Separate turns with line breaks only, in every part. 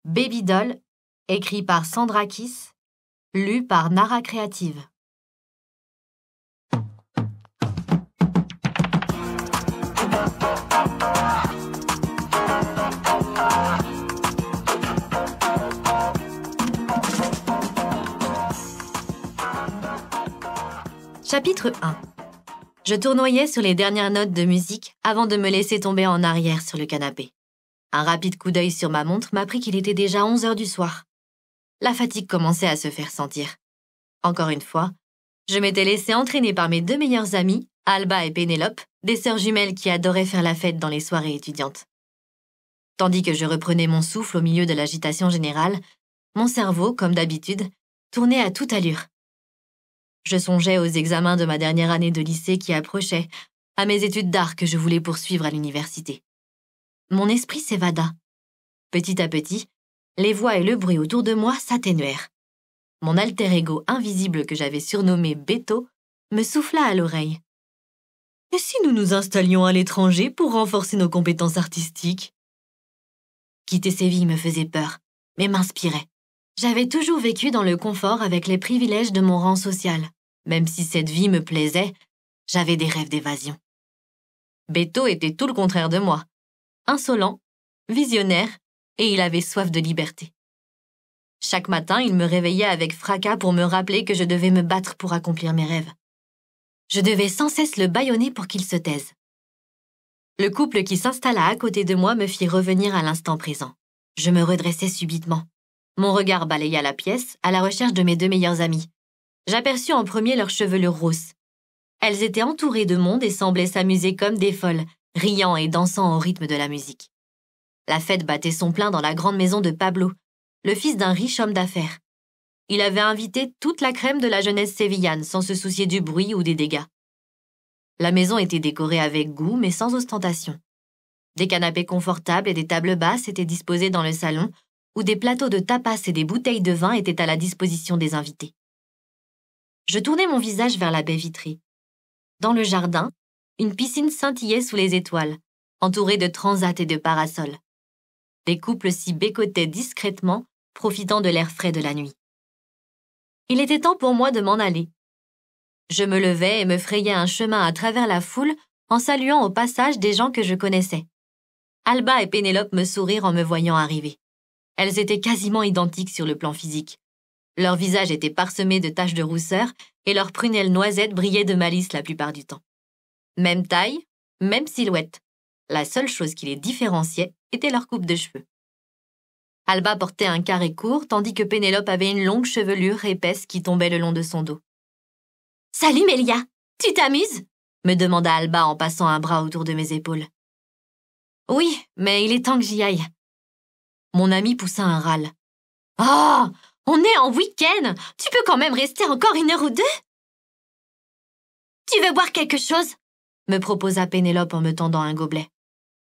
Baby Doll, écrit par Sandra Kiss, lu par Nara Créative. Chapitre 1. Je tournoyais sur les dernières notes de musique avant de me laisser tomber en arrière sur le canapé. Un rapide coup d'œil sur ma montre m'apprit qu'il était déjà 11 heures du soir. La fatigue commençait à se faire sentir. Encore une fois, je m'étais laissé entraîner par mes deux meilleures amies, Alba et Pénélope, des sœurs jumelles qui adoraient faire la fête dans les soirées étudiantes. Tandis que je reprenais mon souffle au milieu de l'agitation générale, mon cerveau, comme d'habitude, tournait à toute allure. Je songeais aux examens de ma dernière année de lycée qui approchaient, à mes études d'art que je voulais poursuivre à l'université. Mon esprit s'évada. Petit à petit, les voix et le bruit autour de moi s'atténuèrent. Mon alter ego invisible que j'avais surnommé Beto me souffla à l'oreille. « Et si nous nous installions à l'étranger pour renforcer nos compétences artistiques ?» Quitter Séville me faisait peur, mais m'inspirait. J'avais toujours vécu dans le confort avec les privilèges de mon rang social. Même si cette vie me plaisait, j'avais des rêves d'évasion. Beto était tout le contraire de moi. Insolent, visionnaire, et il avait soif de liberté. Chaque matin, il me réveillait avec fracas pour me rappeler que je devais me battre pour accomplir mes rêves. Je devais sans cesse le bâillonner pour qu'il se taise. Le couple qui s'installa à côté de moi me fit revenir à l'instant présent. Je me redressai subitement. Mon regard balaya la pièce à la recherche de mes deux meilleures amies. J'aperçus en premier leurs chevelures rousses. Elles étaient entourées de monde et semblaient s'amuser comme des folles, riant et dansant au rythme de la musique. La fête battait son plein dans la grande maison de Pablo, le fils d'un riche homme d'affaires. Il avait invité toute la crème de la jeunesse sévillane sans se soucier du bruit ou des dégâts. La maison était décorée avec goût mais sans ostentation. Des canapés confortables et des tables basses étaient disposés dans le salon, où des plateaux de tapas et des bouteilles de vin étaient à la disposition des invités. Je tournai mon visage vers la baie vitrée. Dans le jardin, une piscine scintillait sous les étoiles, entourée de transats et de parasols. Des couples s'y bécotaient discrètement, profitant de l'air frais de la nuit. Il était temps pour moi de m'en aller. Je me levai et me frayai un chemin à travers la foule en saluant au passage des gens que je connaissais. Alba et Pénélope me sourirent en me voyant arriver. Elles étaient quasiment identiques sur le plan physique. Leur visage était parsemé de taches de rousseur et leurs prunelles noisettes brillaient de malice la plupart du temps. Même taille, même silhouette. La seule chose qui les différenciait était leur coupe de cheveux. Alba portait un carré court, tandis que Pénélope avait une longue chevelure épaisse qui tombait le long de son dos. « Salut Mélia, tu t'amuses ?» me demanda Alba en passant un bras autour de mes épaules. « Oui, mais il est temps que j'y aille. » Mon ami poussa un râle. « Oh, on est en week-end, tu peux quand même rester encore 1 heure ou 2 ?»« Tu veux boire quelque chose ?» me proposa Pénélope en me tendant un gobelet.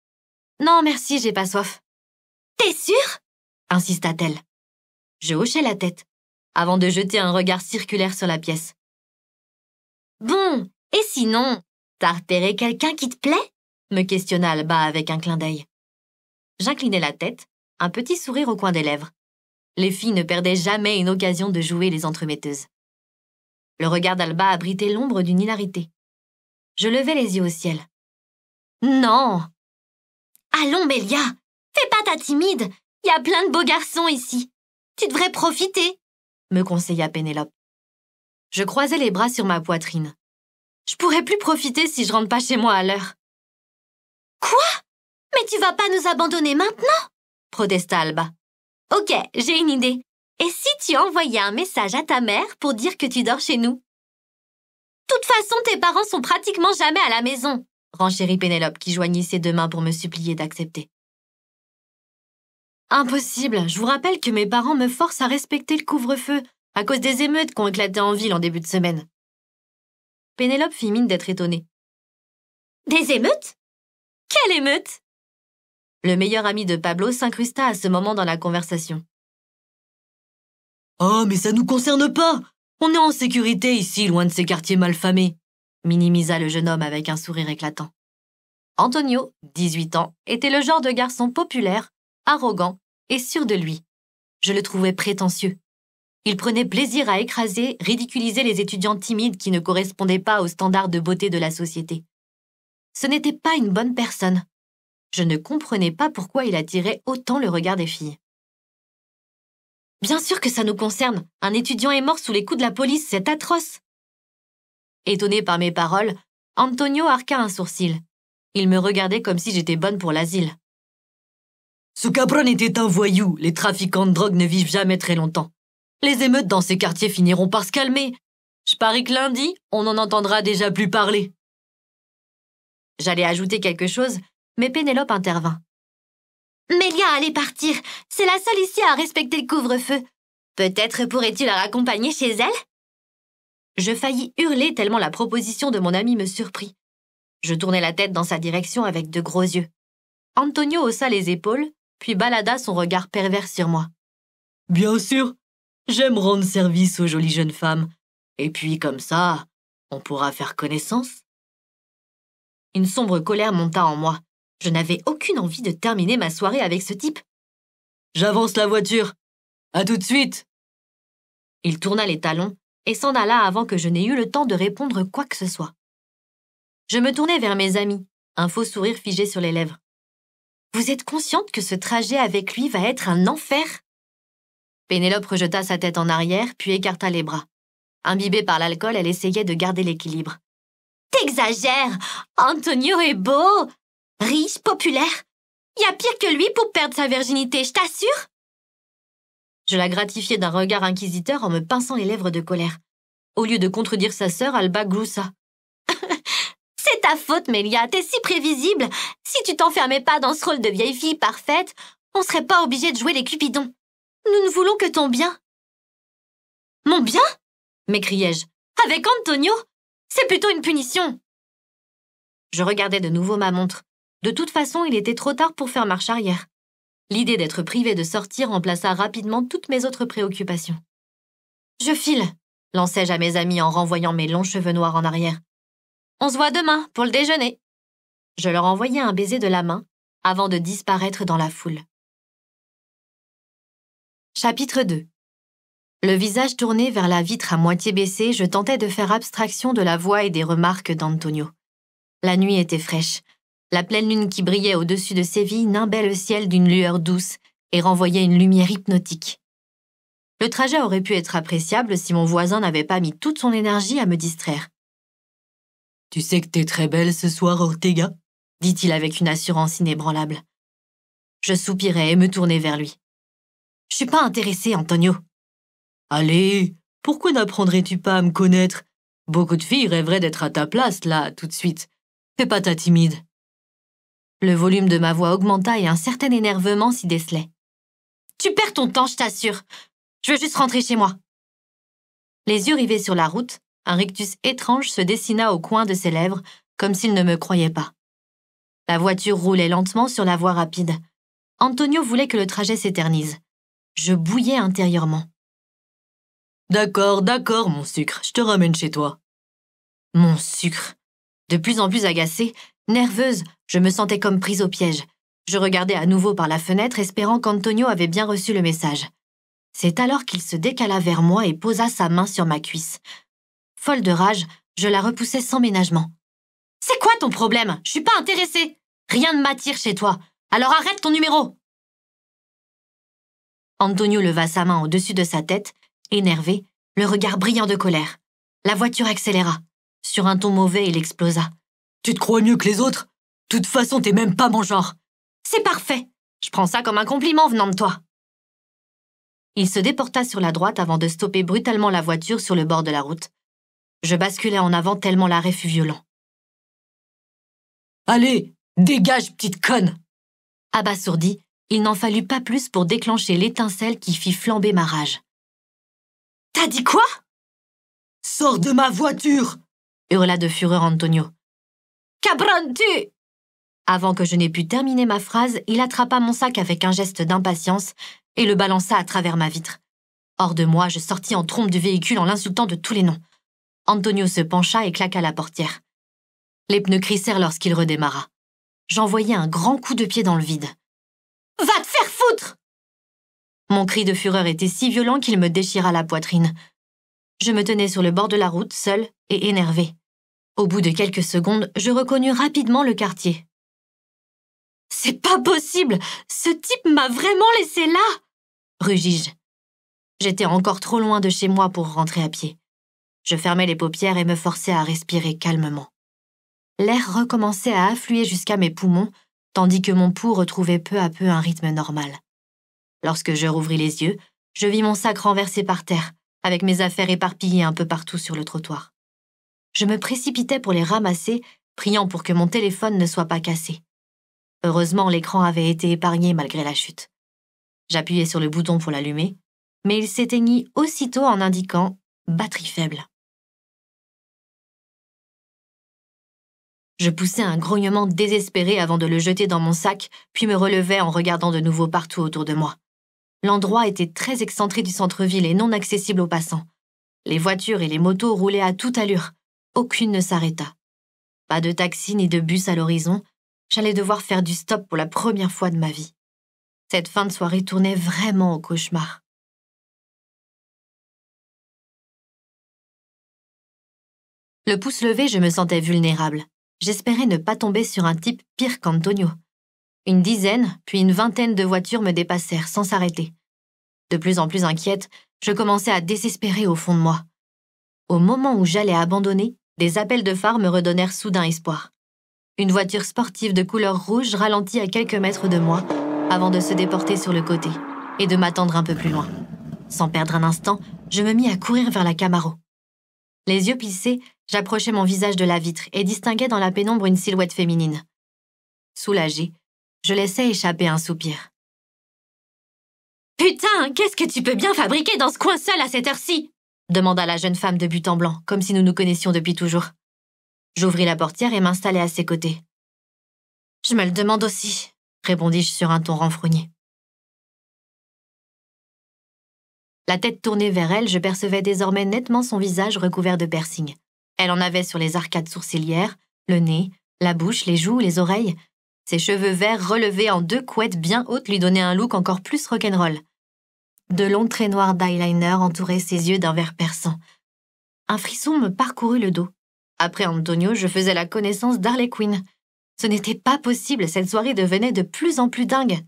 « Non, merci, j'ai pas soif. »« T'es sûre ?» insista-t-elle. Je hochai la tête, avant de jeter un regard circulaire sur la pièce. « Bon, et sinon, t'as repéré quelqu'un qui te plaît ?» me questionna Alba avec un clin d'œil. J'inclinai la tête, un petit sourire au coin des lèvres. Les filles ne perdaient jamais une occasion de jouer les entremetteuses. Le regard d'Alba abritait l'ombre d'une hilarité. Je levai les yeux au ciel. « Non !»« Allons, Mélia, fais pas ta timide, il y a plein de beaux garçons ici. Tu devrais profiter !» me conseilla Pénélope. Je croisai les bras sur ma poitrine. Je pourrais plus profiter si je rentre pas chez moi à l'heure. « Quoi ? Mais tu vas pas nous abandonner maintenant ?» protesta Alba. « Ok, j'ai une idée. Et si tu envoyais un message à ta mère pour dire que tu dors chez nous ? » « De toute façon, tes parents sont pratiquement jamais à la maison, » renchérit Pénélope qui joignit ses deux mains pour me supplier d'accepter. « Impossible, je vous rappelle que mes parents me forcent à respecter le couvre-feu à cause des émeutes qui ont éclaté en ville en début de semaine. » Pénélope fit mine d'être étonnée. « Des émeutes ? Quelle émeute ?» Le meilleur ami de Pablo s'incrusta à ce moment dans la conversation. « Oh, mais ça nous concerne pas ! On est en sécurité ici, loin de ces quartiers malfamés !» minimisa le jeune homme avec un sourire éclatant. Antonio, 18 ans, était le genre de garçon populaire, arrogant et sûr de lui. Je le trouvais prétentieux. Il prenait plaisir à écraser, ridiculiser les étudiants timides qui ne correspondaient pas aux standards de beauté de la société. Ce n'était pas une bonne personne. Je ne comprenais pas pourquoi il attirait autant le regard des filles. Bien sûr que ça nous concerne. Un étudiant est mort sous les coups de la police, c'est atroce. Étonné par mes paroles, Antonio arqua un sourcil. Il me regardait comme si j'étais bonne pour l'asile. Ce cabron était un voyou. Les trafiquants de drogue ne vivent jamais très longtemps. Les émeutes dans ces quartiers finiront par se calmer. Je parie que lundi, on n'en entendra déjà plus parler. J'allais ajouter quelque chose, mais Pénélope intervint. Mélia allait partir. C'est la seule ici à respecter le couvre-feu. Peut-être pourrais-tu la raccompagner chez elle? Je faillis hurler tellement la proposition de mon ami me surprit. Je tournai la tête dans sa direction avec de gros yeux. Antonio haussa les épaules, puis balada son regard pervers sur moi. Bien sûr, j'aime rendre service aux jolies jeunes femmes. Et puis comme ça, on pourra faire connaissance. Une sombre colère monta en moi. Je n'avais aucune envie de terminer ma soirée avec ce type. J'avance la voiture. À tout de suite. Il tourna les talons et s'en alla avant que je n'ai eu le temps de répondre quoi que ce soit. Je me tournai vers mes amis, un faux sourire figé sur les lèvres. Vous êtes consciente que ce trajet avec lui va être un enfer? Pénélope rejeta sa tête en arrière, puis écarta les bras. Imbibée par l'alcool, elle essayait de garder l'équilibre. T'exagères! Antonio est beau! Riche, populaire. Y a pire que lui pour perdre sa virginité, je t'assure. Je la gratifiai d'un regard inquisiteur en me pinçant les lèvres de colère. Au lieu de contredire sa sœur, Alba gloussa. C'est ta faute, Mélia, t'es si prévisible. Si tu t'enfermais pas dans ce rôle de vieille fille parfaite, on serait pas obligé de jouer les cupidons. Nous ne voulons que ton bien. Mon bien? M'écriai-je. Avec Antonio? C'est plutôt une punition. Je regardais de nouveau ma montre. De toute façon, il était trop tard pour faire marche arrière. L'idée d'être privée de sortir remplaça rapidement toutes mes autres préoccupations. Je file, lançai-je à mes amis en renvoyant mes longs cheveux noirs en arrière. On se voit demain pour le déjeuner. Je leur envoyai un baiser de la main avant de disparaître dans la foule. Chapitre 2. Le visage tourné vers la vitre à moitié baissée, je tentais de faire abstraction de la voix et des remarques d'Antonio. La nuit était fraîche. La pleine lune qui brillait au-dessus de Séville nimbait le ciel d'une lueur douce et renvoyait une lumière hypnotique. Le trajet aurait pu être appréciable si mon voisin n'avait pas mis toute son énergie à me distraire. « Tu sais que t'es très belle ce soir, Ortega ?» dit-il avec une assurance inébranlable. Je soupirai et me tournai vers lui. « Je suis pas intéressée, Antonio. »« Allez, pourquoi n'apprendrais-tu pas à me connaître? Beaucoup de filles rêveraient d'être à ta place, là, tout de suite. Fais pas ta timide. » Le volume de ma voix augmenta et un certain énervement s'y décelait. « Tu perds ton temps, je t'assure. Je veux juste rentrer chez moi. » Les yeux rivés sur la route, un rictus étrange se dessina au coin de ses lèvres, comme s'il ne me croyait pas. La voiture roulait lentement sur la voie rapide. Antonio voulait que le trajet s'éternise. Je bouillais intérieurement. « D'accord, mon sucre, je te ramène chez toi. » Mon sucre. De plus en plus agacée, nerveuse, je me sentais comme prise au piège. Je regardais à nouveau par la fenêtre, espérant qu'Antonio avait bien reçu le message. C'est alors qu'il se décala vers moi et posa sa main sur ma cuisse. Folle de rage, je la repoussai sans ménagement. « C'est quoi ton problème? Je suis pas intéressée. Rien ne m'attire chez toi. Alors arrête ton numéro. » Antonio leva sa main au-dessus de sa tête, énervé, le regard brillant de colère. La voiture accéléra. Sur un ton mauvais, il explosa. « Tu te crois mieux que les autres? De toute façon, t'es même pas mon genre. »« C'est parfait. Je prends ça comme un compliment venant de toi. » Il se déporta sur la droite avant de stopper brutalement la voiture sur le bord de la route. Je basculai en avant tellement l'arrêt fut violent. « Allez, dégage, petite conne !» Abasourdi, il n'en fallut pas plus pour déclencher l'étincelle qui fit flamber ma rage. « T'as dit quoi? »« Sors de ma voiture !» hurla de fureur Antonio. « Cabron, tu !» Avant que je n'ai pu terminer ma phrase, il attrapa mon sac avec un geste d'impatience et le balança à travers ma vitre. Hors de moi, je sortis en trompe du véhicule en l'insultant de tous les noms. Antonio se pencha et claqua la portière. Les pneus crissèrent lorsqu'il redémarra. J'envoyai un grand coup de pied dans le vide. « Va te faire foutre !» Mon cri de fureur était si violent qu'il me déchira la poitrine. Je me tenais sur le bord de la route, seule et énervée. Au bout de quelques secondes, je reconnus rapidement le quartier. « C'est pas possible! Ce type m'a vraiment laissé là !» rugis-je. J'étais encore trop loin de chez moi pour rentrer à pied. Je fermais les paupières et me forçais à respirer calmement. L'air recommençait à affluer jusqu'à mes poumons, tandis que mon pouls retrouvait peu à peu un rythme normal. Lorsque je rouvris les yeux, je vis mon sac renversé par terre, avec mes affaires éparpillées un peu partout sur le trottoir. Je me précipitais pour les ramasser, priant pour que mon téléphone ne soit pas cassé. Heureusement, l'écran avait été épargné malgré la chute. J'appuyai sur le bouton pour l'allumer, mais il s'éteignit aussitôt en indiquant « batterie faible ». Je poussai un grognement désespéré avant de le jeter dans mon sac, puis me relevai en regardant de nouveau partout autour de moi. L'endroit était très excentré du centre-ville et non accessible aux passants. Les voitures et les motos roulaient à toute allure. Aucune ne s'arrêta. Pas de taxi ni de bus à l'horizon. J'allais devoir faire du stop pour la première fois de ma vie. Cette fin de soirée tournait vraiment au cauchemar. Le pouce levé, je me sentais vulnérable. J'espérais ne pas tomber sur un type pire qu'Antonio. Une dizaine, puis une vingtaine de voitures me dépassèrent sans s'arrêter. De plus en plus inquiète, je commençais à désespérer au fond de moi. Au moment où j'allais abandonner, des appels de phare me redonnèrent soudain espoir. Une voiture sportive de couleur rouge ralentit à quelques mètres de moi avant de se déporter sur le côté et de m'attendre un peu plus loin. Sans perdre un instant, je me mis à courir vers la Camaro. Les yeux plissés, j'approchais mon visage de la vitre et distinguais dans la pénombre une silhouette féminine. Soulagée, je laissais échapper un soupir. « Putain, qu'est-ce que tu peux bien fabriquer dans ce coin seul à cette heure-ci » demanda la jeune femme de but en blanc, comme si nous nous connaissions depuis toujours. J'ouvris la portière et m'installai à ses côtés. « Je me le demande aussi », répondis-je sur un ton renfrogné. La tête tournée vers elle, je percevais désormais nettement son visage recouvert de piercings. Elle en avait sur les arcades sourcilières, le nez, la bouche, les joues, les oreilles. Ses cheveux verts relevés en 2 couettes bien hautes lui donnaient un look encore plus rock'n'roll. De longs traits noirs d'eyeliner entouraient ses yeux d'un vert perçant. Un frisson me parcourut le dos. Après Antonio, je faisais la connaissance d'Harley Quinn. Ce n'était pas possible, cette soirée devenait de plus en plus dingue.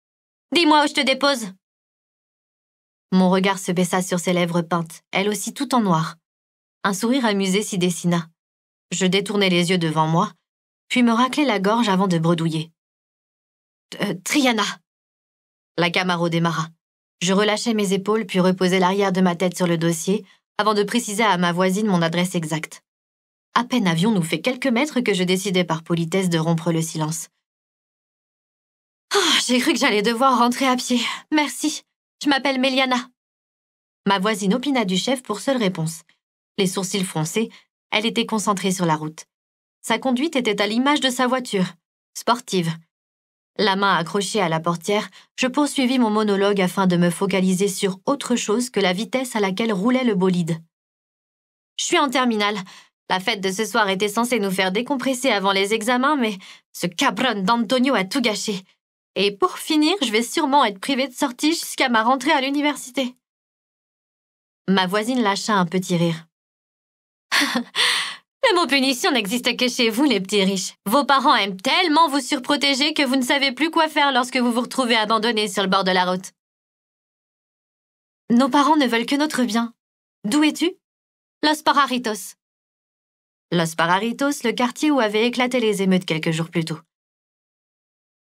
« Dis-moi où je te dépose !» Mon regard se baissa sur ses lèvres peintes, elles aussi tout en noir. Un sourire amusé s'y dessina. Je détournai les yeux devant moi, puis me raclai la gorge avant de bredouiller. « Triana !» La Camaro démarra. Je relâchai mes épaules puis reposai l'arrière de ma tête sur le dossier avant de préciser à ma voisine mon adresse exacte. À peine avions-nous fait quelques mètres que je décidai par politesse de rompre le silence. « Oh, j'ai cru que j'allais devoir rentrer à pied. Merci. Je m'appelle Méliana. » Ma voisine opina du chef pour seule réponse. Les sourcils froncés, elle était concentrée sur la route. Sa conduite était à l'image de sa voiture, sportive. La main accrochée à la portière, je poursuivis mon monologue afin de me focaliser sur autre chose que la vitesse à laquelle roulait le bolide. « Je suis en terminale. La fête de ce soir était censée nous faire décompresser avant les examens, mais ce cabron d'Antonio a tout gâché. Et pour finir, je vais sûrement être privée de sortie jusqu'à ma rentrée à l'université. » Ma voisine lâcha un petit rire. Le mot punition n'existe que chez vous, les petits riches. Vos parents aiment tellement vous surprotéger que vous ne savez plus quoi faire lorsque vous vous retrouvez abandonnés sur le bord de la route. Nos parents ne veulent que notre bien. D'où es-tu? Los Pararitos. Los Pararitos, le quartier où avaient éclaté les émeutes quelques jours plus tôt.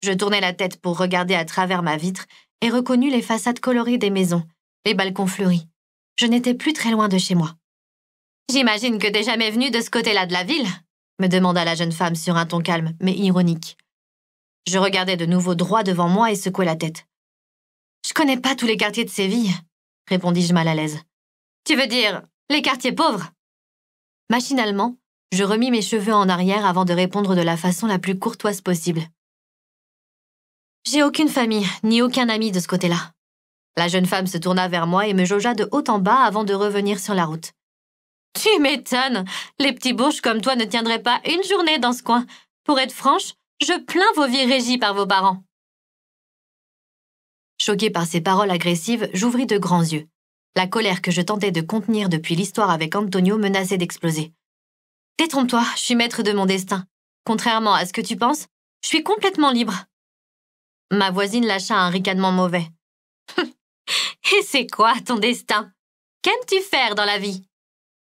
Je tournai la tête pour regarder à travers ma vitre et reconnus les façades colorées des maisons, les balcons fleuris. Je n'étais plus très loin de chez moi. « J'imagine que t'es jamais venue de ce côté-là de la ville ?» me demanda la jeune femme sur un ton calme, mais ironique. Je regardais de nouveau droit devant moi et secouai la tête. « Je connais pas tous les quartiers de Séville, » répondis-je mal à l'aise. « Tu veux dire les quartiers pauvres ?» Machinalement, je remis mes cheveux en arrière avant de répondre de la façon la plus courtoise possible. « J'ai aucune famille, ni aucun ami de ce côté-là. » La jeune femme se tourna vers moi et me jaugea de haut en bas avant de revenir sur la route. « Tu m'étonnes, les petits bourges comme toi ne tiendraient pas une journée dans ce coin. Pour être franche, je plains vos vies régies par vos parents. » Choquée par ces paroles agressives, j'ouvris de grands yeux. La colère que je tentais de contenir depuis l'histoire avec Antonio menaçait d'exploser. « Détrompe-toi, je suis maître de mon destin. Contrairement à ce que tu penses, je suis complètement libre. » Ma voisine lâcha un ricanement mauvais. « Et c'est quoi ton destin? Qu'aimes-tu faire dans la vie ?»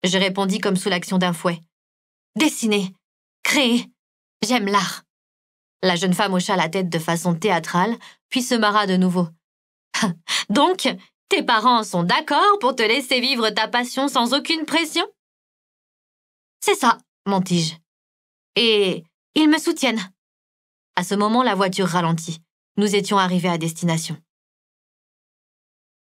Je répondis comme sous l'action d'un fouet. « Dessiner, créer, j'aime l'art. » La jeune femme hocha la tête de façon théâtrale, puis se marra de nouveau. « Donc, tes parents sont d'accord pour te laisser vivre ta passion sans aucune pression? » « C'est ça, mentis-je. Et ils me soutiennent. » À ce moment, la voiture ralentit. Nous étions arrivés à destination.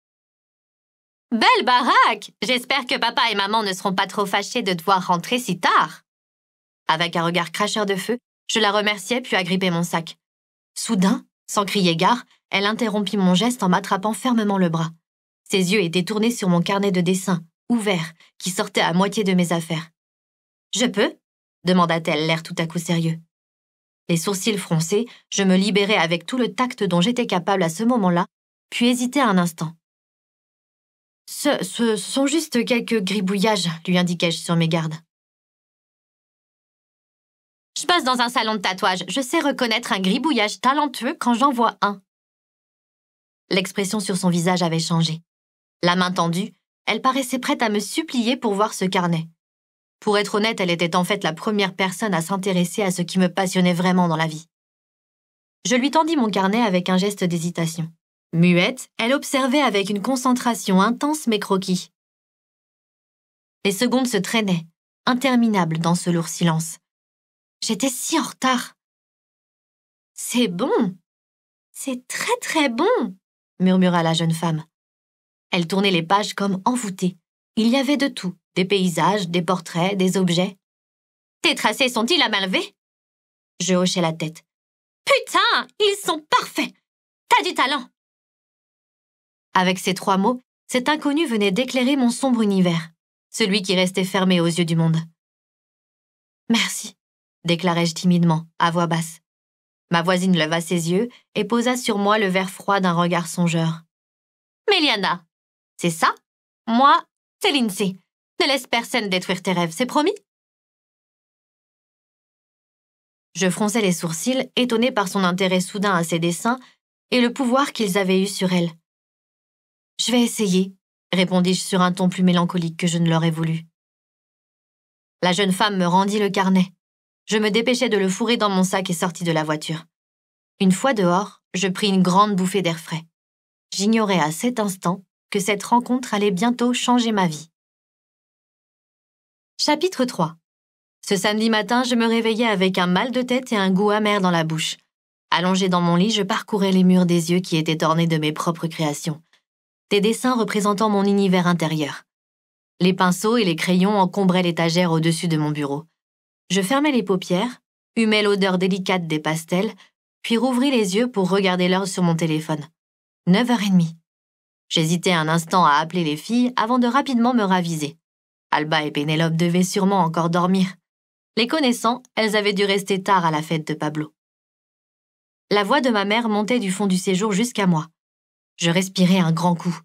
« Belle baraque! J'espère que papa et maman ne seront pas trop fâchés de devoir rentrer si tard. » Avec un regard cracheur de feu, je la remerciai puis agrippai mon sac. Soudain, sans crier gare, elle interrompit mon geste en m'attrapant fermement le bras. Ses yeux étaient tournés sur mon carnet de dessin, ouvert, qui sortait à moitié de mes affaires. « Je peux ?» demanda-t-elle, l'air tout à coup sérieux. Les sourcils froncés, je me libérai avec tout le tact dont j'étais capable à ce moment-là, puis hésitai un instant. « Ce sont juste quelques gribouillages, lui indiquai-je sur mes gardes. « Je bosse dans un salon de tatouage. Je sais reconnaître un gribouillage talentueux quand j'en vois un. » L'expression sur son visage avait changé. La main tendue, elle paraissait prête à me supplier pour voir ce carnet. Pour être honnête, elle était en fait la première personne à s'intéresser à ce qui me passionnait vraiment dans la vie. Je lui tendis mon carnet avec un geste d'hésitation. Muette, elle observait avec une concentration intense mes croquis. Les secondes se traînaient, interminables dans ce lourd silence. J'étais si en retard. « C'est bon. C'est très très bon, » murmura la jeune femme. Elle tournait les pages comme envoûtée. Il y avait de tout, des paysages, des portraits, des objets. « Tes tracés sont-ils à main levée ?» Je hochai la tête. « Putain, ils sont parfaits! T'as du talent !» Avec ces 3 mots, cet inconnu venait d'éclairer mon sombre univers, celui qui restait fermé aux yeux du monde. « Merci, » déclarai-je timidement, à voix basse. Ma voisine leva ses yeux et posa sur moi le verre froid d'un regard songeur. « Méliana, c'est ça? Moi, c'est Lindsay. Ne laisse personne détruire tes rêves, c'est promis? » Je fronçai les sourcils, étonné par son intérêt soudain à ses dessins et le pouvoir qu'ils avaient eu sur elle. « Je vais essayer, » répondis-je sur un ton plus mélancolique que je ne l'aurais voulu. La jeune femme me rendit le carnet. Je me dépêchai de le fourrer dans mon sac et sortis de la voiture. Une fois dehors, je pris une grande bouffée d'air frais. J'ignorais à cet instant que cette rencontre allait bientôt changer ma vie. Chapitre 3. Ce samedi matin, je me réveillai avec un mal de tête et un goût amer dans la bouche. Allongé dans mon lit, je parcourais les murs des yeux qui étaient ornés de mes propres créations. Des dessins représentant mon univers intérieur. Les pinceaux et les crayons encombraient l'étagère au-dessus de mon bureau. Je fermai les paupières, humai l'odeur délicate des pastels, puis rouvris les yeux pour regarder l'heure sur mon téléphone. 9h30. J'hésitai un instant à appeler les filles avant de rapidement me raviser. Alba et Pénélope devaient sûrement encore dormir. Les connaissant, elles avaient dû rester tard à la fête de Pablo. La voix de ma mère montait du fond du séjour jusqu'à moi. Je respirai un grand coup.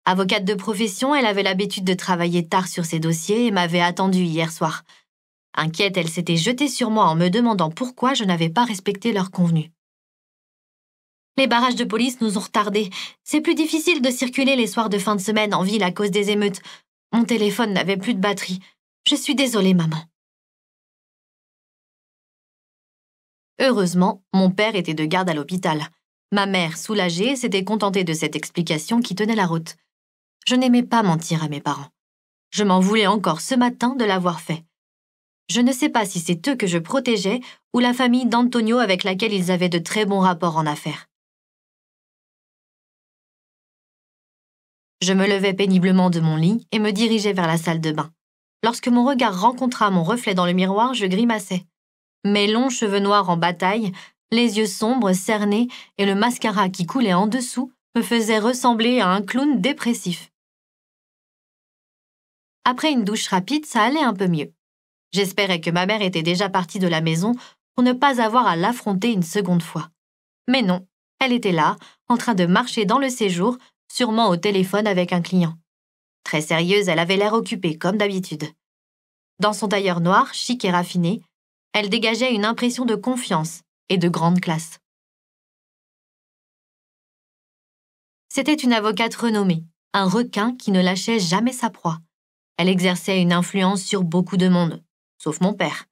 Avocate de profession, elle avait l'habitude de travailler tard sur ses dossiers et m'avait attendue hier soir. Inquiète, elle s'était jetée sur moi en me demandant pourquoi je n'avais pas respecté leur convenu. « Les barrages de police nous ont retardés. C'est plus difficile de circuler les soirs de fin de semaine en ville à cause des émeutes. Mon téléphone n'avait plus de batterie. Je suis désolée, maman. » Heureusement, mon père était de garde à l'hôpital. Ma mère, soulagée, s'était contentée de cette explication qui tenait la route. Je n'aimais pas mentir à mes parents. Je m'en voulais encore ce matin de l'avoir fait. Je ne sais pas si c'est eux que je protégeais ou la famille d'Antonio avec laquelle ils avaient de très bons rapports en affaires. Je me levai péniblement de mon lit et me dirigeai vers la salle de bain. Lorsque mon regard rencontra mon reflet dans le miroir, je grimaçai. Mes longs cheveux noirs en bataille, les yeux sombres, cernés et le mascara qui coulait en dessous me faisaient ressembler à un clown dépressif. Après une douche rapide, ça allait un peu mieux. J'espérais que ma mère était déjà partie de la maison pour ne pas avoir à l'affronter une seconde fois. Mais non, Elle était là, en train de marcher dans le séjour, sûrement au téléphone avec un client. Très sérieuse, elle avait l'air occupée, comme d'habitude. Dans son tailleur noir, chic et raffiné, elle dégageait une impression de confiance et de grande classe. C'était une avocate renommée, un requin qui ne lâchait jamais sa proie. Elle exerçait une influence sur beaucoup de monde, sauf mon père.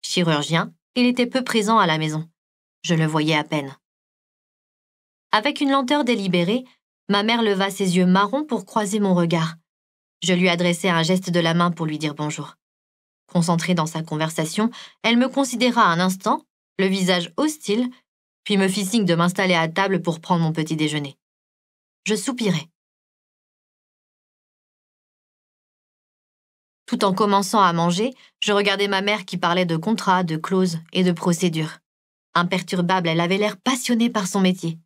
Chirurgien, il était peu présent à la maison. Je le voyais à peine. Avec une lenteur délibérée, ma mère leva ses yeux marrons pour croiser mon regard. Je lui adressai un geste de la main pour lui dire bonjour. Concentrée dans sa conversation, elle me considéra un instant, le visage hostile, puis me fit signe de m'installer à table pour prendre mon petit déjeuner. Je soupirai. Tout en commençant à manger, je regardais ma mère qui parlait de contrats, de clauses et de procédures. Imperturbable, elle avait l'air passionnée par son métier.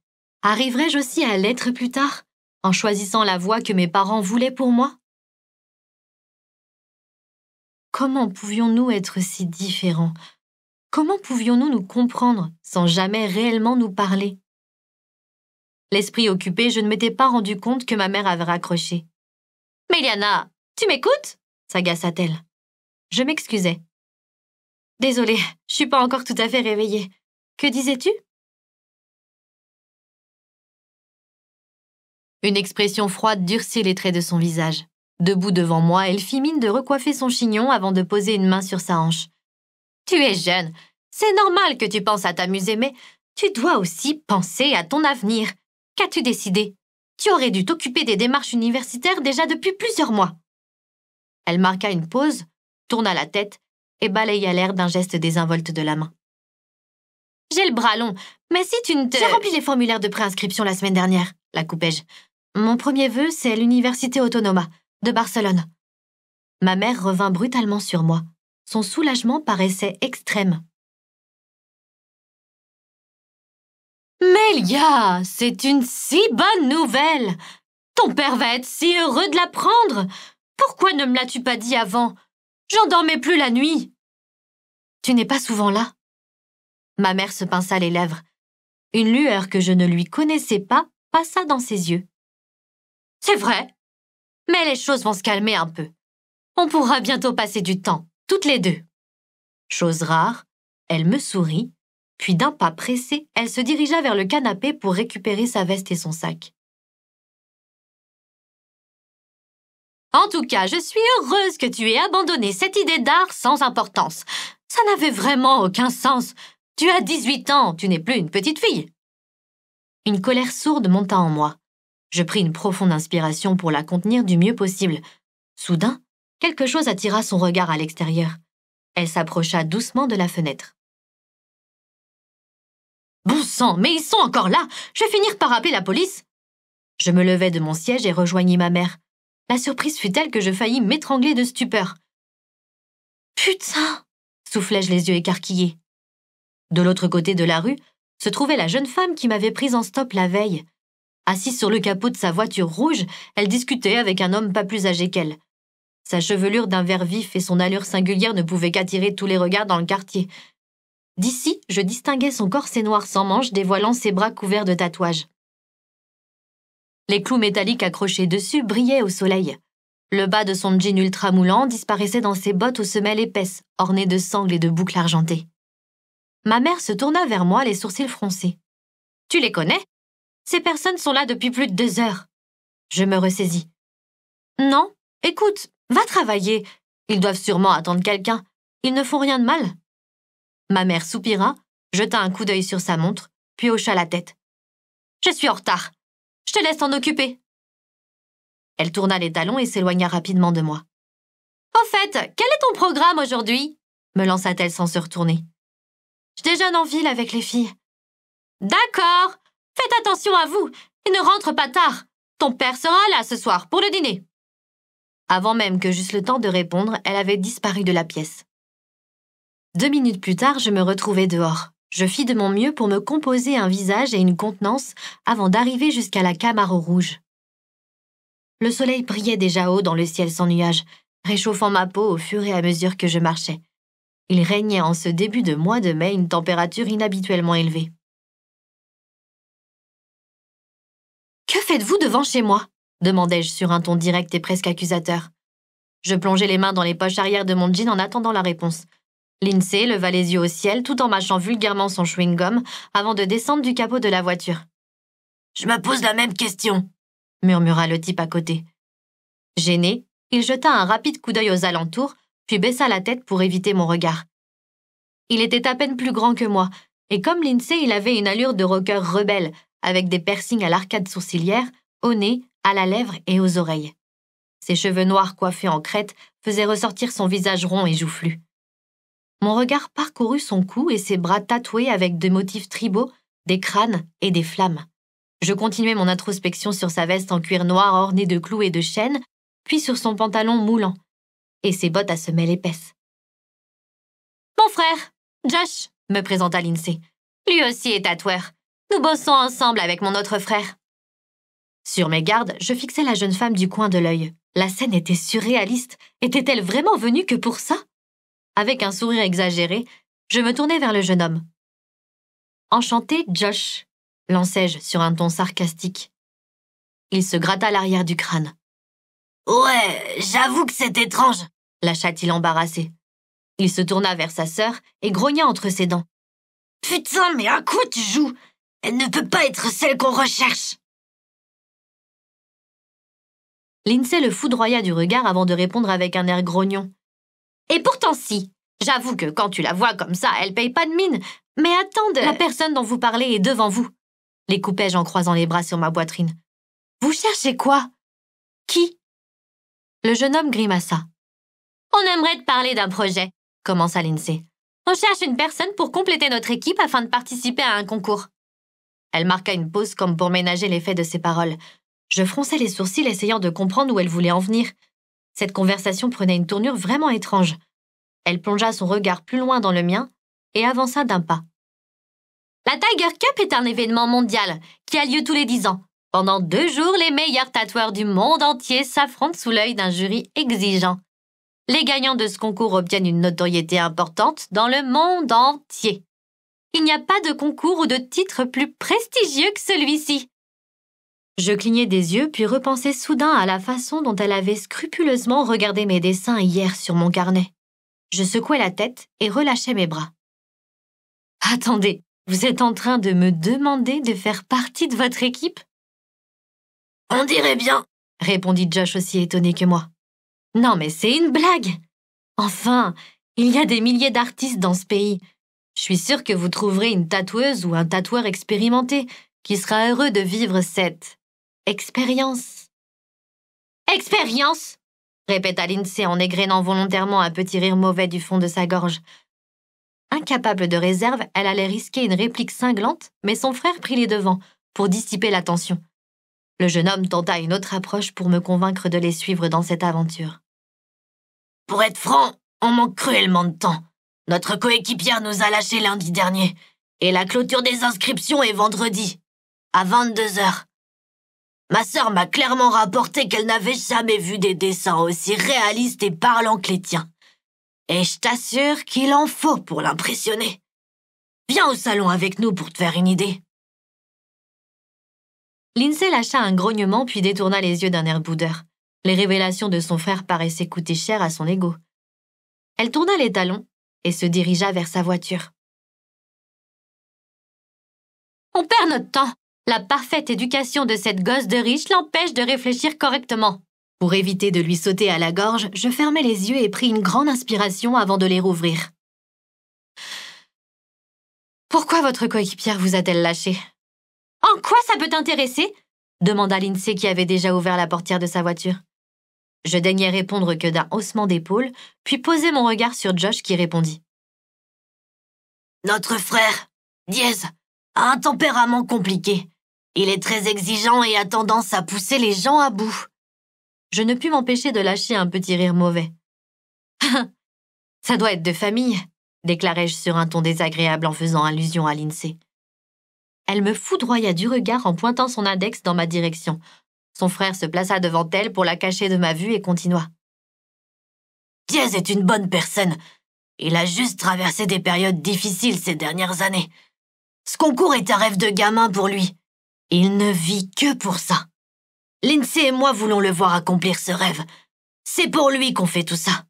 Arriverais-je aussi à l'être plus tard, en choisissant la voie que mes parents voulaient pour moi? Comment pouvions-nous être si différents? Comment pouvions-nous nous comprendre sans jamais réellement nous parler? L'esprit occupé, je ne m'étais pas rendu compte que ma mère avait raccroché. « Méliana, tu m'écoutes ?» s'agaça-t-elle. Je m'excusais. « Désolée, je suis pas encore tout à fait réveillée. Que disais-tu » Une expression froide durcit les traits de son visage. Debout devant moi, elle fit mine de recoiffer son chignon avant de poser une main sur sa hanche. « Tu es jeune. C'est normal que tu penses à t'amuser, mais tu dois aussi penser à ton avenir. Qu'as-tu décidé? Tu aurais dû t'occuper des démarches universitaires déjà depuis plusieurs mois. » Elle marqua une pause, tourna la tête et balaya l'air d'un geste désinvolte de la main. « J'ai le bras long, mais si tu ne te... »« J'ai rempli les formulaires de préinscription la semaine dernière, » la coupai-je. « Mon premier vœu, c'est l'Université Autonoma, de Barcelone. » Ma mère revint brutalement sur moi. Son soulagement paraissait extrême. « Mélia, c'est une si bonne nouvelle! Ton père va être si heureux de l'apprendre! Pourquoi ne me l'as-tu pas dit avant? J'en dormais plus la nuit. » « Tu n'es pas souvent là. » Ma mère se pinça les lèvres. Une lueur que je ne lui connaissais pas passa dans ses yeux. « C'est vrai, mais les choses vont se calmer un peu. On pourra bientôt passer du temps, toutes les deux. » Chose rare, elle me sourit, puis d'un pas pressé, elle se dirigea vers le canapé pour récupérer sa veste et son sac. « En tout cas, je suis heureuse que tu aies abandonné cette idée d'art sans importance. Ça n'avait vraiment aucun sens. Tu as 18 ans, tu n'es plus une petite fille. » Une colère sourde monta en moi. Je pris une profonde inspiration pour la contenir du mieux possible. Soudain, quelque chose attira son regard à l'extérieur. Elle s'approcha doucement de la fenêtre. « Bon sang, mais ils sont encore là! Je vais finir par appeler la police !» Je me levai de mon siège et rejoignis ma mère. La surprise fut telle que je faillis m'étrangler de stupeur. « Putain !» soufflai-je les yeux écarquillés. De l'autre côté de la rue se trouvait la jeune femme qui m'avait prise en stop la veille. Assise sur le capot de sa voiture rouge, elle discutait avec un homme pas plus âgé qu'elle. Sa chevelure d'un vert vif et son allure singulière ne pouvaient qu'attirer tous les regards dans le quartier. D'ici, je distinguais son corset noir sans manches dévoilant ses bras couverts de tatouages. Les clous métalliques accrochés dessus brillaient au soleil. Le bas de son jean ultra moulant disparaissait dans ses bottes aux semelles épaisses, ornées de sangles et de boucles argentées. Ma mère se tourna vers moi, les sourcils froncés. « Tu les connais? Ces personnes sont là depuis plus de 2 heures. » Je me ressaisis. « Non, écoute, va travailler. Ils doivent sûrement attendre quelqu'un. Ils ne font rien de mal. » Ma mère soupira, jeta un coup d'œil sur sa montre, puis hocha la tête. « Je suis en retard. Je te laisse t'en occuper. » Elle tourna les talons et s'éloigna rapidement de moi. « Au fait, quel est ton programme aujourd'hui ?» me lança-t-elle sans se retourner. « Je déjeune en ville avec les filles. »« D'accord. Faites attention à vous et ne rentre pas tard. Ton père sera là ce soir pour le dîner. » Avant même que j'eusse le temps de répondre, elle avait disparu de la pièce. 2 minutes plus tard, je me retrouvais dehors. Je fis de mon mieux pour me composer un visage et une contenance avant d'arriver jusqu'à la Camaro rouge. Le soleil brillait déjà haut dans le ciel sans nuages, réchauffant ma peau au fur et à mesure que je marchais. Il régnait en ce début de mois de mai une température inhabituellement élevée. Que faites-vous devant chez moi ?» demandai-je sur un ton direct et presque accusateur. Je plongeai les mains dans les poches arrière de mon jean en attendant la réponse. Lindsay leva les yeux au ciel tout en mâchant vulgairement son chewing-gum avant de descendre du capot de la voiture. « Je me pose la même question », murmura le type à côté. Gêné, il jeta un rapide coup d'œil aux alentours, puis baissa la tête pour éviter mon regard. Il était à peine plus grand que moi, et comme Lindsay, il avait une allure de rocker rebelle, avec des piercings à l'arcade sourcilière, au nez, à la lèvre et aux oreilles. Ses cheveux noirs coiffés en crête faisaient ressortir son visage rond et joufflu. Mon regard parcourut son cou et ses bras tatoués avec des motifs tribaux, des crânes et des flammes. Je continuai mon introspection sur sa veste en cuir noir ornée de clous et de chaînes, puis sur son pantalon moulant, et ses bottes à semelles épaisses. « Mon frère, Josh », me présenta Lindsay. « Lui aussi est tatoueur. Nous bossons ensemble avec mon autre frère. » Sur mes gardes, je fixais la jeune femme du coin de l'œil. La scène était surréaliste. Était-elle vraiment venue que pour ça? Avec un sourire exagéré, je me tournai vers le jeune homme. « Enchanté, Josh », lançai-je sur un ton sarcastique. Il se gratta l'arrière du crâne. « Ouais, j'avoue que c'est étrange », lâcha-t-il embarrassé. Il se tourna vers sa sœur et grogna entre ses dents. « Putain, mais à quoi tu joues? Elle ne peut pas être celle qu'on recherche !» Lindsay le foudroya du regard avant de répondre avec un air grognon. « Et pourtant si, j'avoue que quand tu la vois comme ça, elle paye pas de mine. Mais attendez, la personne dont vous parlez est devant vous. » Les coupai-je en croisant les bras sur ma poitrine. « Vous cherchez quoi? Qui ?» Le jeune homme grimaça. « On aimerait te parler d'un projet, » commença Lindsay. « On cherche une personne pour compléter notre équipe afin de participer à un concours. » Elle marqua une pause comme pour ménager l'effet de ses paroles. Je fronçai les sourcils essayant de comprendre où elle voulait en venir. Cette conversation prenait une tournure vraiment étrange. Elle plongea son regard plus loin dans le mien et avança d'un pas. La Tiger Cup est un événement mondial qui a lieu tous les 10 ans. Pendant 2 jours, les meilleurs tatoueurs du monde entier s'affrontent sous l'œil d'un jury exigeant. Les gagnants de ce concours obtiennent une notoriété importante dans le monde entier. Il n'y a pas de concours ou de titre plus prestigieux que celui-ci. Je clignai des yeux puis repensai soudain à la façon dont elle avait scrupuleusement regardé mes dessins hier sur mon carnet. Je secouai la tête et relâchai mes bras. « Attendez, vous êtes en train de me demander de faire partie de votre équipe ?» « On dirait bien, » répondit Josh aussi étonné que moi. « Non mais c'est une blague! Enfin, il y a des milliers d'artistes dans ce pays. Je suis sûre que vous trouverez une tatoueuse ou un tatoueur expérimenté qui sera heureux de vivre cette expérience. »« Expérience !» répéta Lindsay en égrénant volontairement un petit rire mauvais du fond de sa gorge. Incapable de réserve, elle allait risquer une réplique cinglante, mais son frère prit les devants pour dissiper la tension. Le jeune homme tenta une autre approche pour me convaincre de les suivre dans cette aventure. « Pour être franc, on manque cruellement de temps. Notre coéquipière nous a lâchés lundi dernier, et la clôture des inscriptions est vendredi, à 22h. Ma sœur m'a clairement rapporté qu'elle n'avait jamais vu des dessins aussi réalistes et parlants que les tiens. Et je t'assure qu'il en faut pour l'impressionner. Viens au salon avec nous pour te faire une idée. » Lindsay lâcha un grognement puis détourna les yeux d'un air boudeur. Les révélations de son frère paraissaient coûter cher à son ego. Elle tourna les talons et se dirigea vers sa voiture. « On perd notre temps. La parfaite éducation de cette gosse de riche l'empêche de réfléchir correctement. » Pour éviter de lui sauter à la gorge, je fermai les yeux et pris une grande inspiration avant de les rouvrir. « Pourquoi votre coéquipière vous a-t-elle lâché? »« En quoi ça peut t'intéresser ?» demanda Lindsay qui avait déjà ouvert la portière de sa voiture. Je daignai répondre que d'un haussement d'épaule, puis posai mon regard sur Josh qui répondit. « Notre frère, Diaz, a un tempérament compliqué. Il est très exigeant et a tendance à pousser les gens à bout. » Je ne pus m'empêcher de lâcher un petit rire mauvais. « Ça doit être de famille, » déclarai-je sur un ton désagréable en faisant allusion à Lindsay. Elle me foudroya du regard en pointant son index dans ma direction. Son frère se plaça devant elle pour la cacher de ma vue et continua. « Diaz est une bonne personne. Il a juste traversé des périodes difficiles ces dernières années. Ce concours est un rêve de gamin pour lui. Il ne vit que pour ça. Lindsay et moi voulons le voir accomplir ce rêve. C'est pour lui qu'on fait tout ça.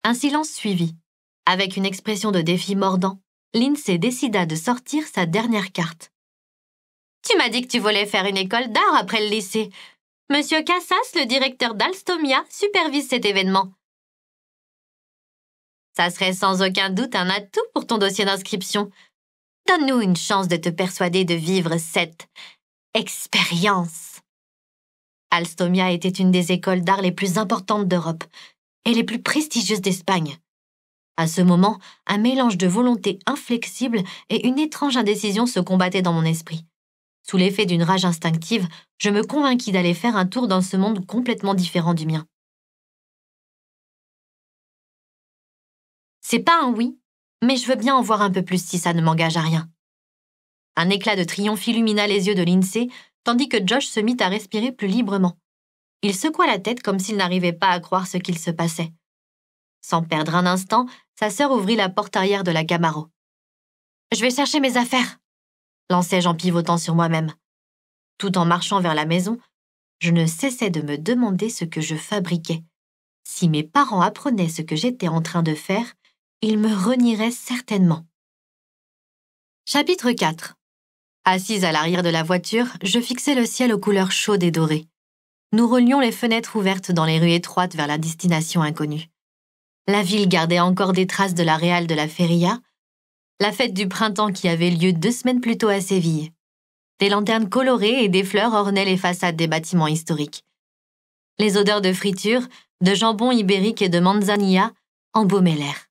Un silence suivit. Avec une expression de défi mordant, Lindsay décida de sortir sa dernière carte. « Tu m'as dit que tu voulais faire une école d'art après le lycée. Monsieur Cassas, le directeur d'Alstomia, supervise cet événement. Ça serait sans aucun doute un atout pour ton dossier d'inscription. Donne-nous une chance de te persuader de vivre cette expérience. » Alstomia était une des écoles d'art les plus importantes d'Europe et les plus prestigieuses d'Espagne. À ce moment, un mélange de volonté inflexible et une étrange indécision se combattaient dans mon esprit. Sous l'effet d'une rage instinctive, je me convainquis d'aller faire un tour dans ce monde complètement différent du mien. C'est pas un oui, mais je veux bien en voir un peu plus si ça ne m'engage à rien. Un éclat de triomphe illumina les yeux de Lindsay, tandis que Josh se mit à respirer plus librement. Il secoua la tête comme s'il n'arrivait pas à croire ce qu'il se passait. Sans perdre un instant, sa sœur ouvrit la porte arrière de la Camaro. « Je vais chercher mes affaires !» lançai-je en pivotant sur moi-même. Tout en marchant vers la maison, je ne cessais de me demander ce que je fabriquais. Si mes parents apprenaient ce que j'étais en train de faire, ils me renieraient certainement. Chapitre 4. Assise à l'arrière de la voiture, je fixais le ciel aux couleurs chaudes et dorées. Nous roulions les fenêtres ouvertes dans les rues étroites vers la destination inconnue. La ville gardait encore des traces de la réale de la Feria, la fête du printemps qui avait lieu 2 semaines plus tôt à Séville. Des lanternes colorées et des fleurs ornaient les façades des bâtiments historiques. Les odeurs de friture, de jambon ibérique et de manzanilla embaumaient l'air.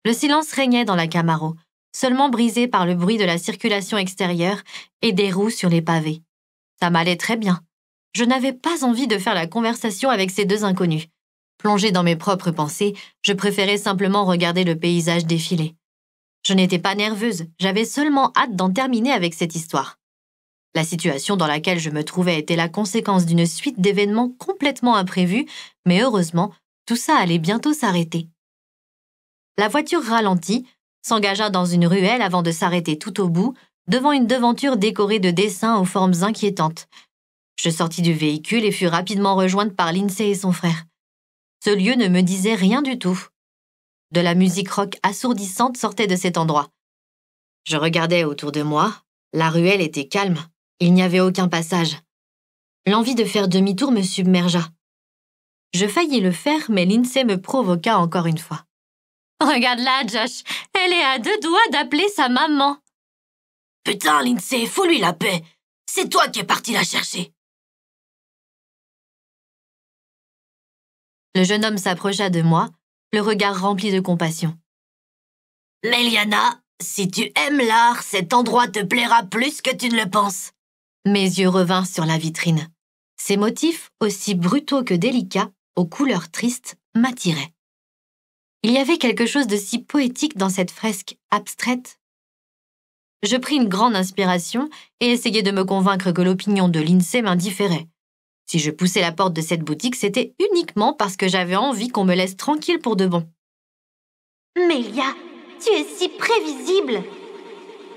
Le silence régnait dans la Camaro, seulement brisé par le bruit de la circulation extérieure et des roues sur les pavés. Ça m'allait très bien. Je n'avais pas envie de faire la conversation avec ces 2 inconnus. Plongée dans mes propres pensées, je préférais simplement regarder le paysage défiler. Je n'étais pas nerveuse, j'avais seulement hâte d'en terminer avec cette histoire. La situation dans laquelle je me trouvais était la conséquence d'une suite d'événements complètement imprévus, mais heureusement, tout ça allait bientôt s'arrêter. La voiture ralentit, s'engagea dans une ruelle avant de s'arrêter tout au bout, devant une devanture décorée de dessins aux formes inquiétantes. Je sortis du véhicule et fus rapidement rejointe par Lindsay et son frère. Ce lieu ne me disait rien du tout. De la musique rock assourdissante sortait de cet endroit. Je regardais autour de moi. La ruelle était calme. Il n'y avait aucun passage. L'envie de faire demi-tour me submergea. Je faillis le faire, mais Lindsay me provoqua encore une fois. « Regarde-la, Josh. Elle est à 2 doigts d'appeler sa maman. »« Putain, Lindsay, fous-lui la paix. C'est toi qui es parti la chercher. » Le jeune homme s'approcha de moi, le regard rempli de compassion. « Meliana, si tu aimes l'art, cet endroit te plaira plus que tu ne le penses. » Mes yeux revinrent sur la vitrine. Ces motifs, aussi brutaux que délicats, aux couleurs tristes, m'attiraient. Il y avait quelque chose de si poétique dans cette fresque abstraite. Je pris une grande inspiration et essayai de me convaincre que l'opinion de Lindsay m'indifférait. Si je poussais la porte de cette boutique, c'était uniquement parce que j'avais envie qu'on me laisse tranquille pour de bon. « Mélia, tu es si prévisible !»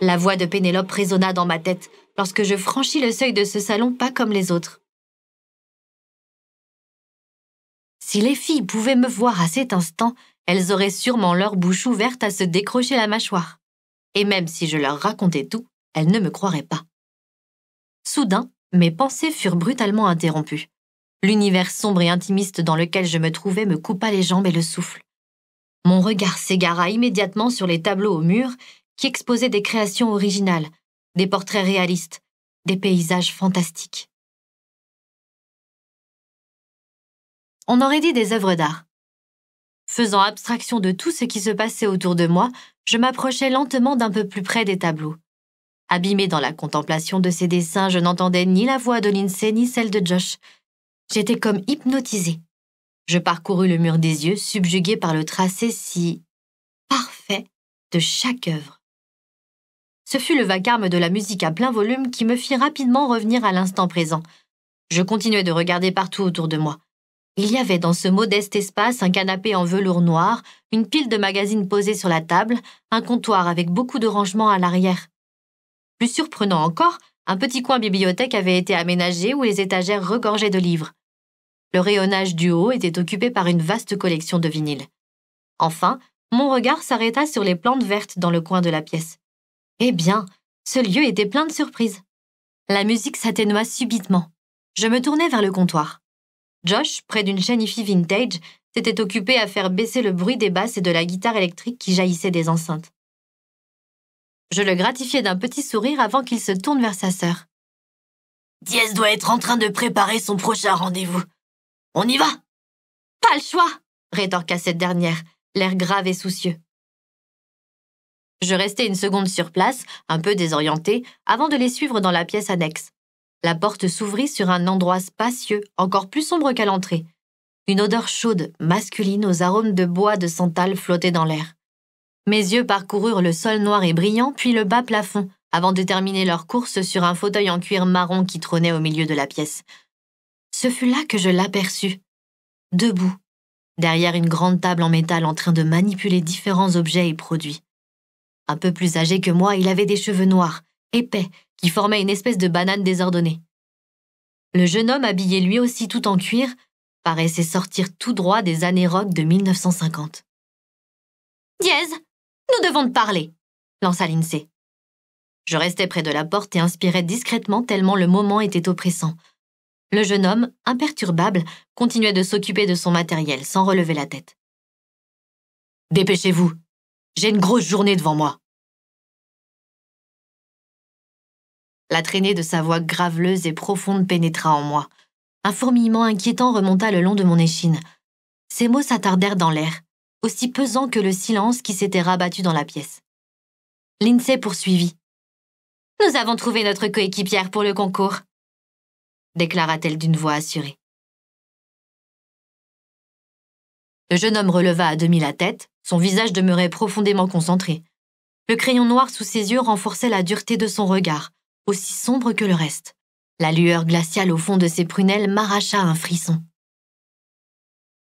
La voix de Pénélope résonna dans ma tête lorsque je franchis le seuil de ce salon pas comme les autres. Si les filles pouvaient me voir à cet instant, elles auraient sûrement leur bouche ouverte à se décrocher la mâchoire. Et même si je leur racontais tout, elles ne me croiraient pas. Soudain, mes pensées furent brutalement interrompues. L'univers sombre et intimiste dans lequel je me trouvais me coupa les jambes et le souffle. Mon regard s'égara immédiatement sur les tableaux au mur qui exposaient des créations originales, des portraits réalistes, des paysages fantastiques. On aurait dit des œuvres d'art. Faisant abstraction de tout ce qui se passait autour de moi, je m'approchais lentement d'un peu plus près des tableaux. Abîmée dans la contemplation de ces dessins, je n'entendais ni la voix de Lindsay ni celle de Josh. J'étais comme hypnotisée. Je parcourus le mur des yeux, subjuguée par le tracé si parfait de chaque œuvre. Ce fut le vacarme de la musique à plein volume qui me fit rapidement revenir à l'instant présent. Je continuais de regarder partout autour de moi. Il y avait dans ce modeste espace un canapé en velours noir, une pile de magazines posés sur la table, un comptoir avec beaucoup de rangements à l'arrière. Plus surprenant encore, un petit coin bibliothèque avait été aménagé où les étagères regorgeaient de livres. Le rayonnage du haut était occupé par une vaste collection de vinyles. Enfin, mon regard s'arrêta sur les plantes vertes dans le coin de la pièce. Eh bien, ce lieu était plein de surprises. La musique s'atténua subitement. Je me tournai vers le comptoir. Josh, près d'une chaîne hi-fi vintage, s'était occupé à faire baisser le bruit des basses et de la guitare électrique qui jaillissait des enceintes. Je le gratifiai d'un petit sourire avant qu'il se tourne vers sa sœur. « Diez doit être en train de préparer son prochain rendez-vous. On y va ?»« Pas le choix !» rétorqua cette dernière, l'air grave et soucieux. Je restai une seconde sur place, un peu désorientée, avant de les suivre dans la pièce annexe. La porte s'ouvrit sur un endroit spacieux, encore plus sombre qu'à l'entrée. Une odeur chaude, masculine, aux arômes de bois de santal flottait dans l'air. Mes yeux parcoururent le sol noir et brillant, puis le bas plafond, avant de terminer leur course sur un fauteuil en cuir marron qui trônait au milieu de la pièce. Ce fut là que je l'aperçus, debout, derrière une grande table en métal en train de manipuler différents objets et produits. Un peu plus âgé que moi, il avait des cheveux noirs, épais, qui formaient une espèce de banane désordonnée. Le jeune homme, habillé lui aussi tout en cuir, paraissait sortir tout droit des années rock de 1950. « Diez, nous devons te parler !» lança Lindsay. Je restais près de la porte et inspirais discrètement tellement le moment était oppressant. Le jeune homme, imperturbable, continuait de s'occuper de son matériel sans relever la tête. « Dépêchez-vous, j'ai une grosse journée devant moi. » La traînée de sa voix graveleuse et profonde pénétra en moi. Un fourmillement inquiétant remonta le long de mon échine. Ces mots s'attardèrent dans l'air, aussi pesants que le silence qui s'était rabattu dans la pièce. Lindsay poursuivit. « Nous avons trouvé notre coéquipière pour le concours, » déclara-t-elle d'une voix assurée. Le jeune homme releva à demi la tête, son visage demeurait profondément concentré. Le crayon noir sous ses yeux renforçait la dureté de son regard, aussi sombre que le reste. La lueur glaciale au fond de ses prunelles m'arracha un frisson.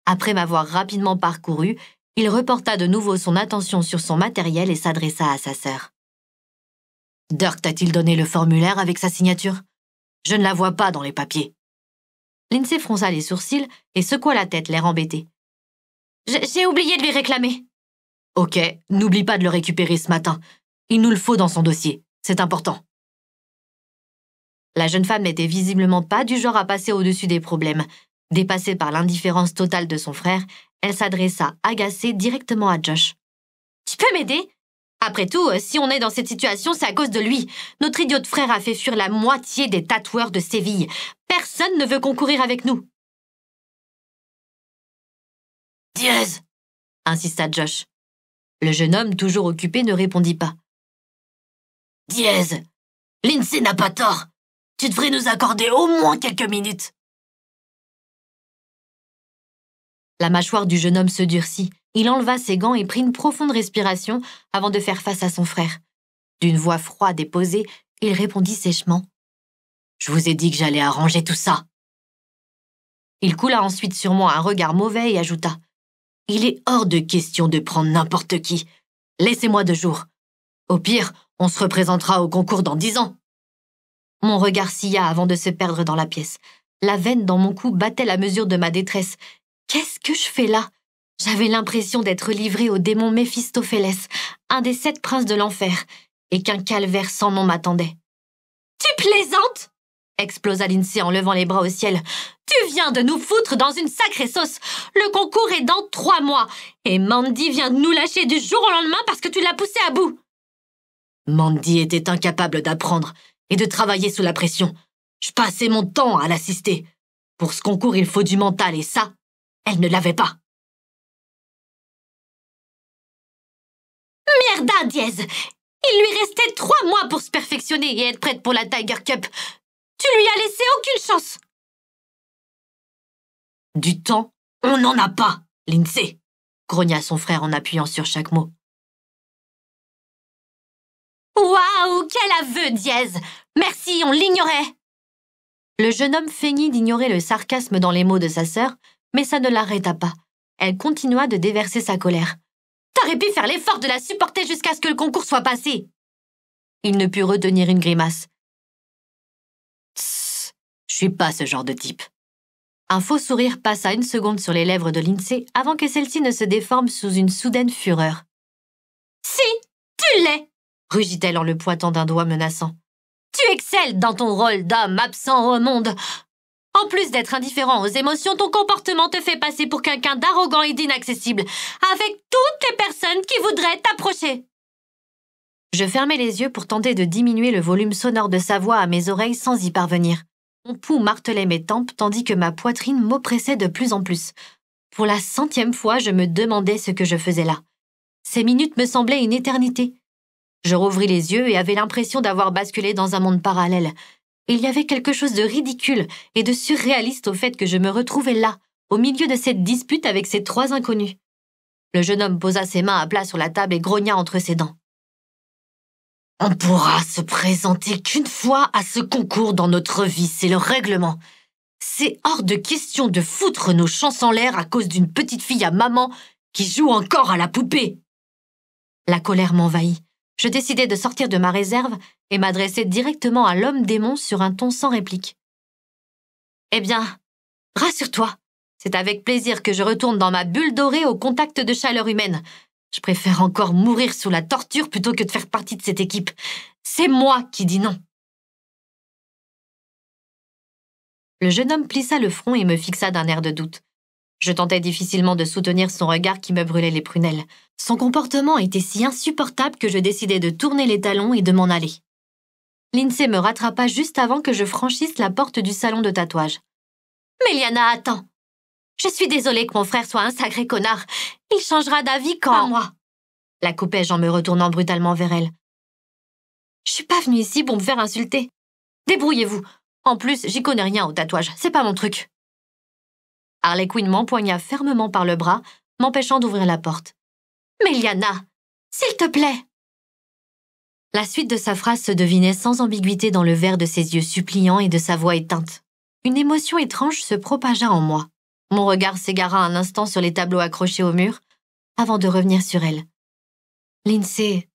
Après m'avoir rapidement parcouru, il reporta de nouveau son attention sur son matériel et s'adressa à sa sœur. « Dirk t'a-t-il donné le formulaire avec sa signature ? Je ne la vois pas dans les papiers. » Lindsay fronça les sourcils et secoua la tête, l'air embêté. « J'ai oublié de lui réclamer. »« Ok, n'oublie pas de le récupérer ce matin. Il nous le faut dans son dossier. C'est important. » La jeune femme n'était visiblement pas du genre à passer au-dessus des problèmes. Dépassée par l'indifférence totale de son frère, elle s'adressa, agacée, directement à Josh. « Tu peux m'aider ? Après tout, si on est dans cette situation, c'est à cause de lui. Notre idiot de frère a fait fuir la moitié des tatoueurs de Séville. Personne ne veut concourir avec nous. »« Diez !» insista Josh. Le jeune homme, toujours occupé, ne répondit pas. « Diez, Lindsay n'a pas tort. Tu devrais nous accorder au moins quelques minutes. » La mâchoire du jeune homme se durcit. Il enleva ses gants et prit une profonde respiration avant de faire face à son frère. D'une voix froide et posée, il répondit sèchement. « Je vous ai dit que j'allais arranger tout ça. » Il coula ensuite sur moi un regard mauvais et ajouta. « Il est hors de question de prendre n'importe qui. Laissez-moi 2 jours. Au pire, on se représentera au concours dans 10 ans. » Mon regard silla avant de se perdre dans la pièce. La veine dans mon cou battait la mesure de ma détresse. Qu'est-ce que je fais là ? J'avais l'impression d'être livrée au démon Méphistophélès, un des 7 princes de l'enfer, et qu'un calvaire sans nom m'attendait. « Tu plaisantes ?» explosa Lindsay en levant les bras au ciel. « Tu viens de nous foutre dans une sacrée sauce. Le concours est dans 3 mois, et Mandy vient de nous lâcher du jour au lendemain parce que tu l'as poussée à bout. » Mandy était incapable d'apprendre et de travailler sous la pression. Je passais mon temps à l'assister. Pour ce concours, il faut du mental, et ça, elle ne l'avait pas. Merda, Diez! Il lui restait 3 mois pour se perfectionner et être prête pour la Tiger Cup. Tu lui as laissé aucune chance. Du temps, on n'en a pas, Lindsay, grogna son frère en appuyant sur chaque mot. Waouh, quel aveu, Diez! Merci, on l'ignorait. Le jeune homme feignit d'ignorer le sarcasme dans les mots de sa sœur, Mais ça ne l'arrêta pas. Elle continua de déverser sa colère. « T'aurais pu faire l'effort de la supporter jusqu'à ce que le concours soit passé !» Il ne put retenir une grimace. « Tss, je suis pas ce genre de type. » Un faux sourire passa une seconde sur les lèvres de Lindsay avant que celle-ci ne se déforme sous une soudaine fureur. « Si, tu l'es !» rugit-elle en le pointant d'un doigt menaçant. « Tu excelles dans ton rôle d'homme absent au monde. En plus d'être indifférent aux émotions, ton comportement te fait passer pour quelqu'un d'arrogant et d'inaccessible, avec toutes les personnes qui voudraient t'approcher. » Je fermai les yeux pour tenter de diminuer le volume sonore de sa voix à mes oreilles sans y parvenir. Mon pouls martelait mes tempes tandis que ma poitrine m'oppressait de plus en plus. Pour la 100e fois, je me demandais ce que je faisais là. Ces minutes me semblaient une éternité. Je rouvris les yeux et avais l'impression d'avoir basculé dans un monde parallèle. Il y avait quelque chose de ridicule et de surréaliste au fait que je me retrouvais là, au milieu de cette dispute avec ces 3 inconnus. Le jeune homme posa ses mains à plat sur la table et grogna entre ses dents. « On pourra se présenter qu'une fois à ce concours dans notre vie, c'est le règlement. C'est hors de question de foutre nos chances en l'air à cause d'une petite fille à maman qui joue encore à la poupée. » La colère m'envahit. Je décidai de sortir de ma réserve et m'adresser directement à l'homme démon sur un ton sans réplique. « Eh bien, rassure-toi, c'est avec plaisir que je retourne dans ma bulle dorée au contact de chaleur humaine. Je préfère encore mourir sous la torture plutôt que de faire partie de cette équipe. C'est moi qui dis non. » Le jeune homme plissa le front et me fixa d'un air de doute. Je tentais difficilement de soutenir son regard qui me brûlait les prunelles. Son comportement était si insupportable que je décidai de tourner les talons et de m'en aller. Lindsay me rattrapa juste avant que je franchisse la porte du salon de tatouage. « Méliana, attends. Je suis désolée que mon frère soit un sacré connard. Il changera d'avis quand... » « Pas moi. » La coupai-je en me retournant brutalement vers elle. « Je suis pas venue ici pour me faire insulter. Débrouillez-vous. En plus, j'y connais rien au tatouage. C'est pas mon truc. » Harley Quinn m'empoigna fermement par le bras, m'empêchant d'ouvrir la porte. « Méliana, s'il te plaît !» La suite de sa phrase se devinait sans ambiguïté dans le vert de ses yeux suppliants et de sa voix éteinte. Une émotion étrange se propagea en moi. Mon regard s'égara un instant sur les tableaux accrochés au mur, avant de revenir sur elle. « Lindsay,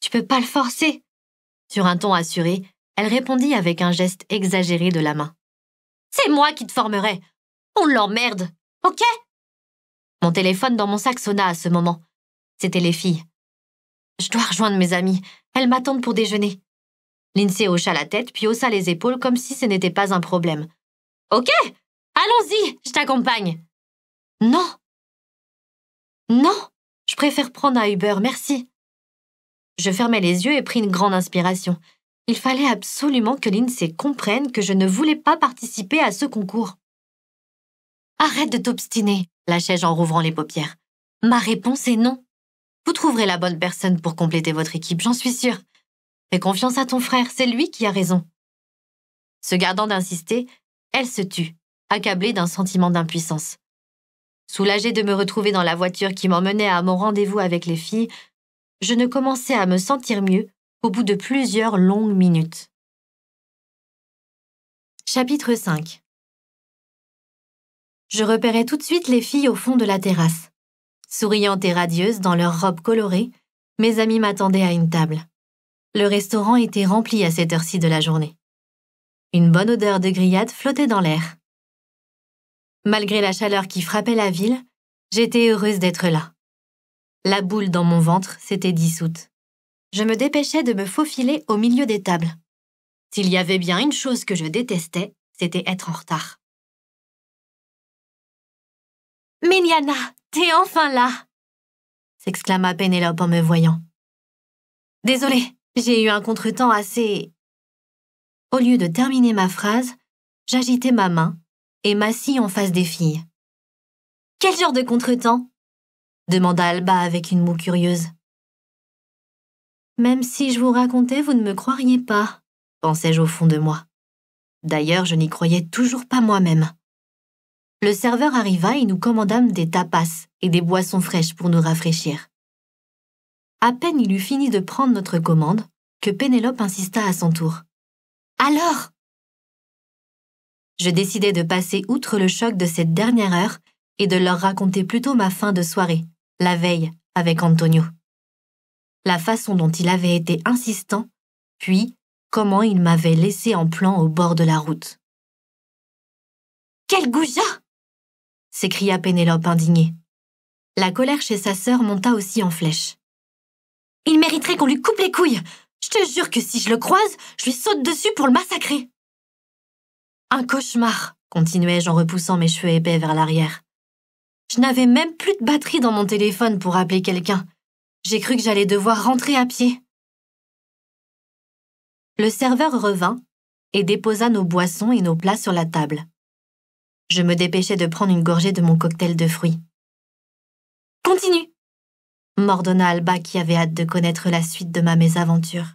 tu peux pas le forcer !» Sur un ton assuré, elle répondit avec un geste exagéré de la main. « C'est moi qui te formerai. On l'emmerde, ok ?» Mon téléphone dans mon sac sonna à ce moment. C'étaient les filles. « Je dois rejoindre mes amies. Elles m'attendent pour déjeuner. » Lindsay hocha la tête puis haussa les épaules comme si ce n'était pas un problème. « Ok, allons-y, je t'accompagne. »« Non. Non, je préfère prendre un Uber, merci. » Je fermai les yeux et pris une grande inspiration. Il fallait absolument que Lindsay comprenne que je ne voulais pas participer à ce concours. « Arrête de t'obstiner, » lâchai-je en rouvrant les paupières. « Ma réponse est non. Vous trouverez la bonne personne pour compléter votre équipe, j'en suis sûre. Fais confiance à ton frère, c'est lui qui a raison. » Se gardant d'insister, elle se tut, accablée d'un sentiment d'impuissance. Soulagée de me retrouver dans la voiture qui m'emmenait à mon rendez-vous avec les filles, je ne commençais à me sentir mieux qu'au bout de plusieurs longues minutes. Chapitre 5. Je repérais tout de suite les filles au fond de la terrasse. Souriantes et radieuses dans leurs robes colorées, mes amis m'attendaient à une table. Le restaurant était rempli à cette heure-ci de la journée. Une bonne odeur de grillade flottait dans l'air. Malgré la chaleur qui frappait la ville, j'étais heureuse d'être là. La boule dans mon ventre s'était dissoute. Je me dépêchais de me faufiler au milieu des tables. S'il y avait bien une chose que je détestais, c'était être en retard. « Méliana, t'es enfin là !» s'exclama Pénélope en me voyant. « Désolée, j'ai eu un contretemps assez... » Au lieu de terminer ma phrase, j'agitai ma main et m'assis en face des filles. « Quel genre de contretemps ?» demanda Alba avec une moue curieuse. « Même si je vous racontais, vous ne me croiriez pas, pensai-je au fond de moi. D'ailleurs, je n'y croyais toujours pas moi-même. Le serveur arriva et nous commandâmes des tapas et des boissons fraîches pour nous rafraîchir. À peine il eut fini de prendre notre commande que Pénélope insista à son tour. « Alors ?» Je décidai de passer outre le choc de cette dernière heure et de leur raconter plutôt ma fin de soirée, la veille, avec Antonio. La façon dont il avait été insistant, puis comment il m'avait laissé en plan au bord de la route. « Quel goujat !» s'écria Pénélope indignée. La colère chez sa sœur monta aussi en flèche. « Il mériterait qu'on lui coupe les couilles. Je te jure que si je le croise, je lui saute dessus pour le massacrer. » Un cauchemar, continuai-je en repoussant mes cheveux épais vers l'arrière. Je n'avais même plus de batterie dans mon téléphone pour appeler quelqu'un. J'ai cru que j'allais devoir rentrer à pied. Le serveur revint et déposa nos boissons et nos plats sur la table. Je me dépêchai de prendre une gorgée de mon cocktail de fruits. « Continue !» m'ordonna Alba qui avait hâte de connaître la suite de ma mésaventure.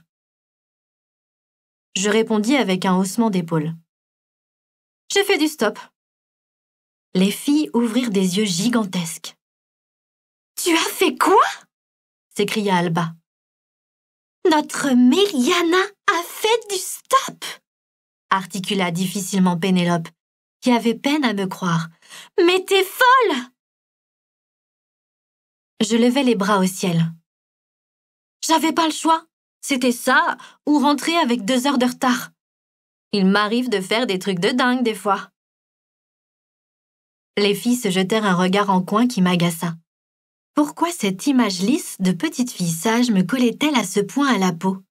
Je répondis avec un haussement d'épaules. « J'ai fait du stop. » Les filles ouvrirent des yeux gigantesques. « Tu as fait quoi ?» s'écria Alba. « Notre Méliana a fait du stop !» articula difficilement Pénélope, qui avait peine à me croire. « Mais t'es folle !» Je levai les bras au ciel. J'avais pas le choix. C'était ça, ou rentrer avec 2 heures de retard. Il m'arrive de faire des trucs de dingue des fois. Les filles se jetèrent un regard en coin qui m'agaça. Pourquoi cette image lisse de petite fille sage me collait-elle à ce point à la peau?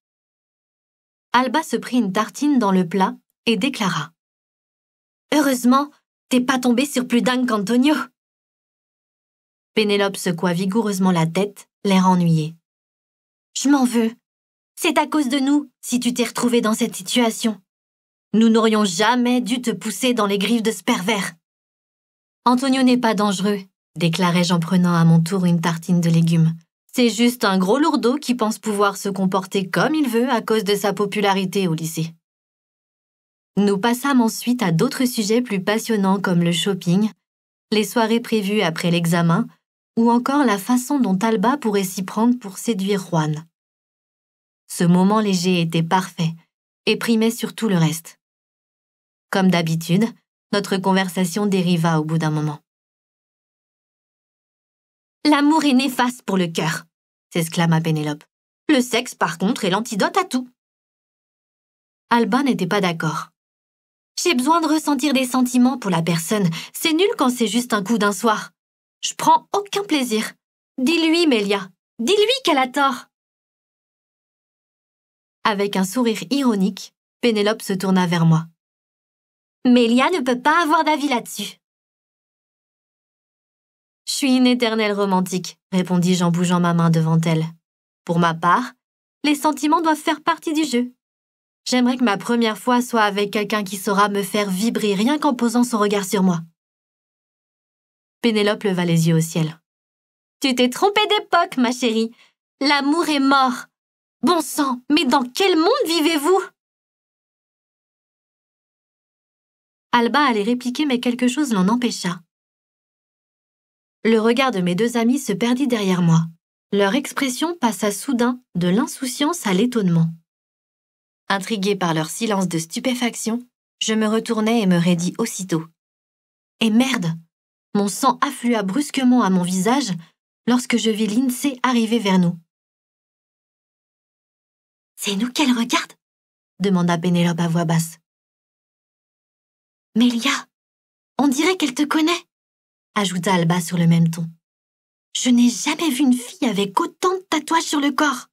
Alba se prit une tartine dans le plat et déclara. « Heureusement, t'es pas tombée sur plus dingue qu'Antonio. » Pénélope secoua vigoureusement la tête, l'air ennuyé. « Je m'en veux. C'est à cause de nous si tu t'es retrouvée dans cette situation. Nous n'aurions jamais dû te pousser dans les griffes de ce pervers. » « Antonio n'est pas dangereux, » déclarai-je en prenant à mon tour une tartine de légumes. « C'est juste un gros lourdeau qui pense pouvoir se comporter comme il veut à cause de sa popularité au lycée. » Nous passâmes ensuite à d'autres sujets plus passionnants comme le shopping, les soirées prévues après l'examen ou encore la façon dont Alba pourrait s'y prendre pour séduire Juan. Ce moment léger était parfait et primait sur tout le reste. Comme d'habitude, notre conversation dériva au bout d'un moment. « L'amour est néfaste pour le cœur, » s'exclama Pénélope. « Le sexe, par contre, est l'antidote à tout. » Alba n'était pas d'accord. « J'ai besoin de ressentir des sentiments pour la personne. C'est nul quand c'est juste un coup d'un soir. Je prends aucun plaisir. Dis-lui, Mélia. Dis-lui qu'elle a tort. » Avec un sourire ironique, Pénélope se tourna vers moi. « Mélia ne peut pas avoir d'avis là-dessus. » « Je suis une éternelle romantique, » répondis-je en bougeant ma main devant elle. « Pour ma part, les sentiments doivent faire partie du jeu. J'aimerais que ma première fois soit avec quelqu'un qui saura me faire vibrer rien qu'en posant son regard sur moi. » Pénélope leva les yeux au ciel. « Tu t'es trompée d'époque, ma chérie. L'amour est mort. Bon sang, mais dans quel monde vivez-vous ?» Alba allait répliquer, mais quelque chose l'en empêcha. Le regard de mes 2 amis se perdit derrière moi. Leur expression passa soudain de l'insouciance à l'étonnement. Intriguée par leur silence de stupéfaction, je me retournai et me raidis aussitôt. Et merde! Mon sang afflua brusquement à mon visage lorsque je vis Lindsay arriver vers nous. « C'est nous qu'elle regarde ?» demanda Pénélope à voix basse. « Mélia, on dirait qu'elle te connaît !» ajouta Alba sur le même ton. « Je n'ai jamais vu une fille avec autant de tatouages sur le corps.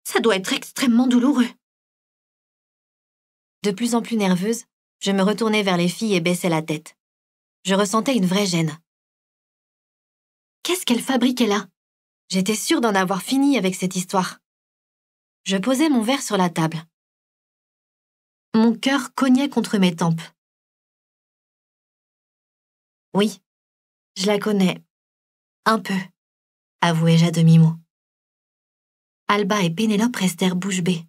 Ça doit être extrêmement douloureux. » De plus en plus nerveuse, je me retournai vers les filles et baissai la tête. Je ressentais une vraie gêne. Qu'est-ce qu'elle fabriquait là? J'étais sûre d'en avoir fini avec cette histoire. Je posai mon verre sur la table. Mon cœur cognait contre mes tempes. « Oui, je la connais. Un peu, » avouai-je à demi-mot. Alba et Pénélope restèrent bouche bée.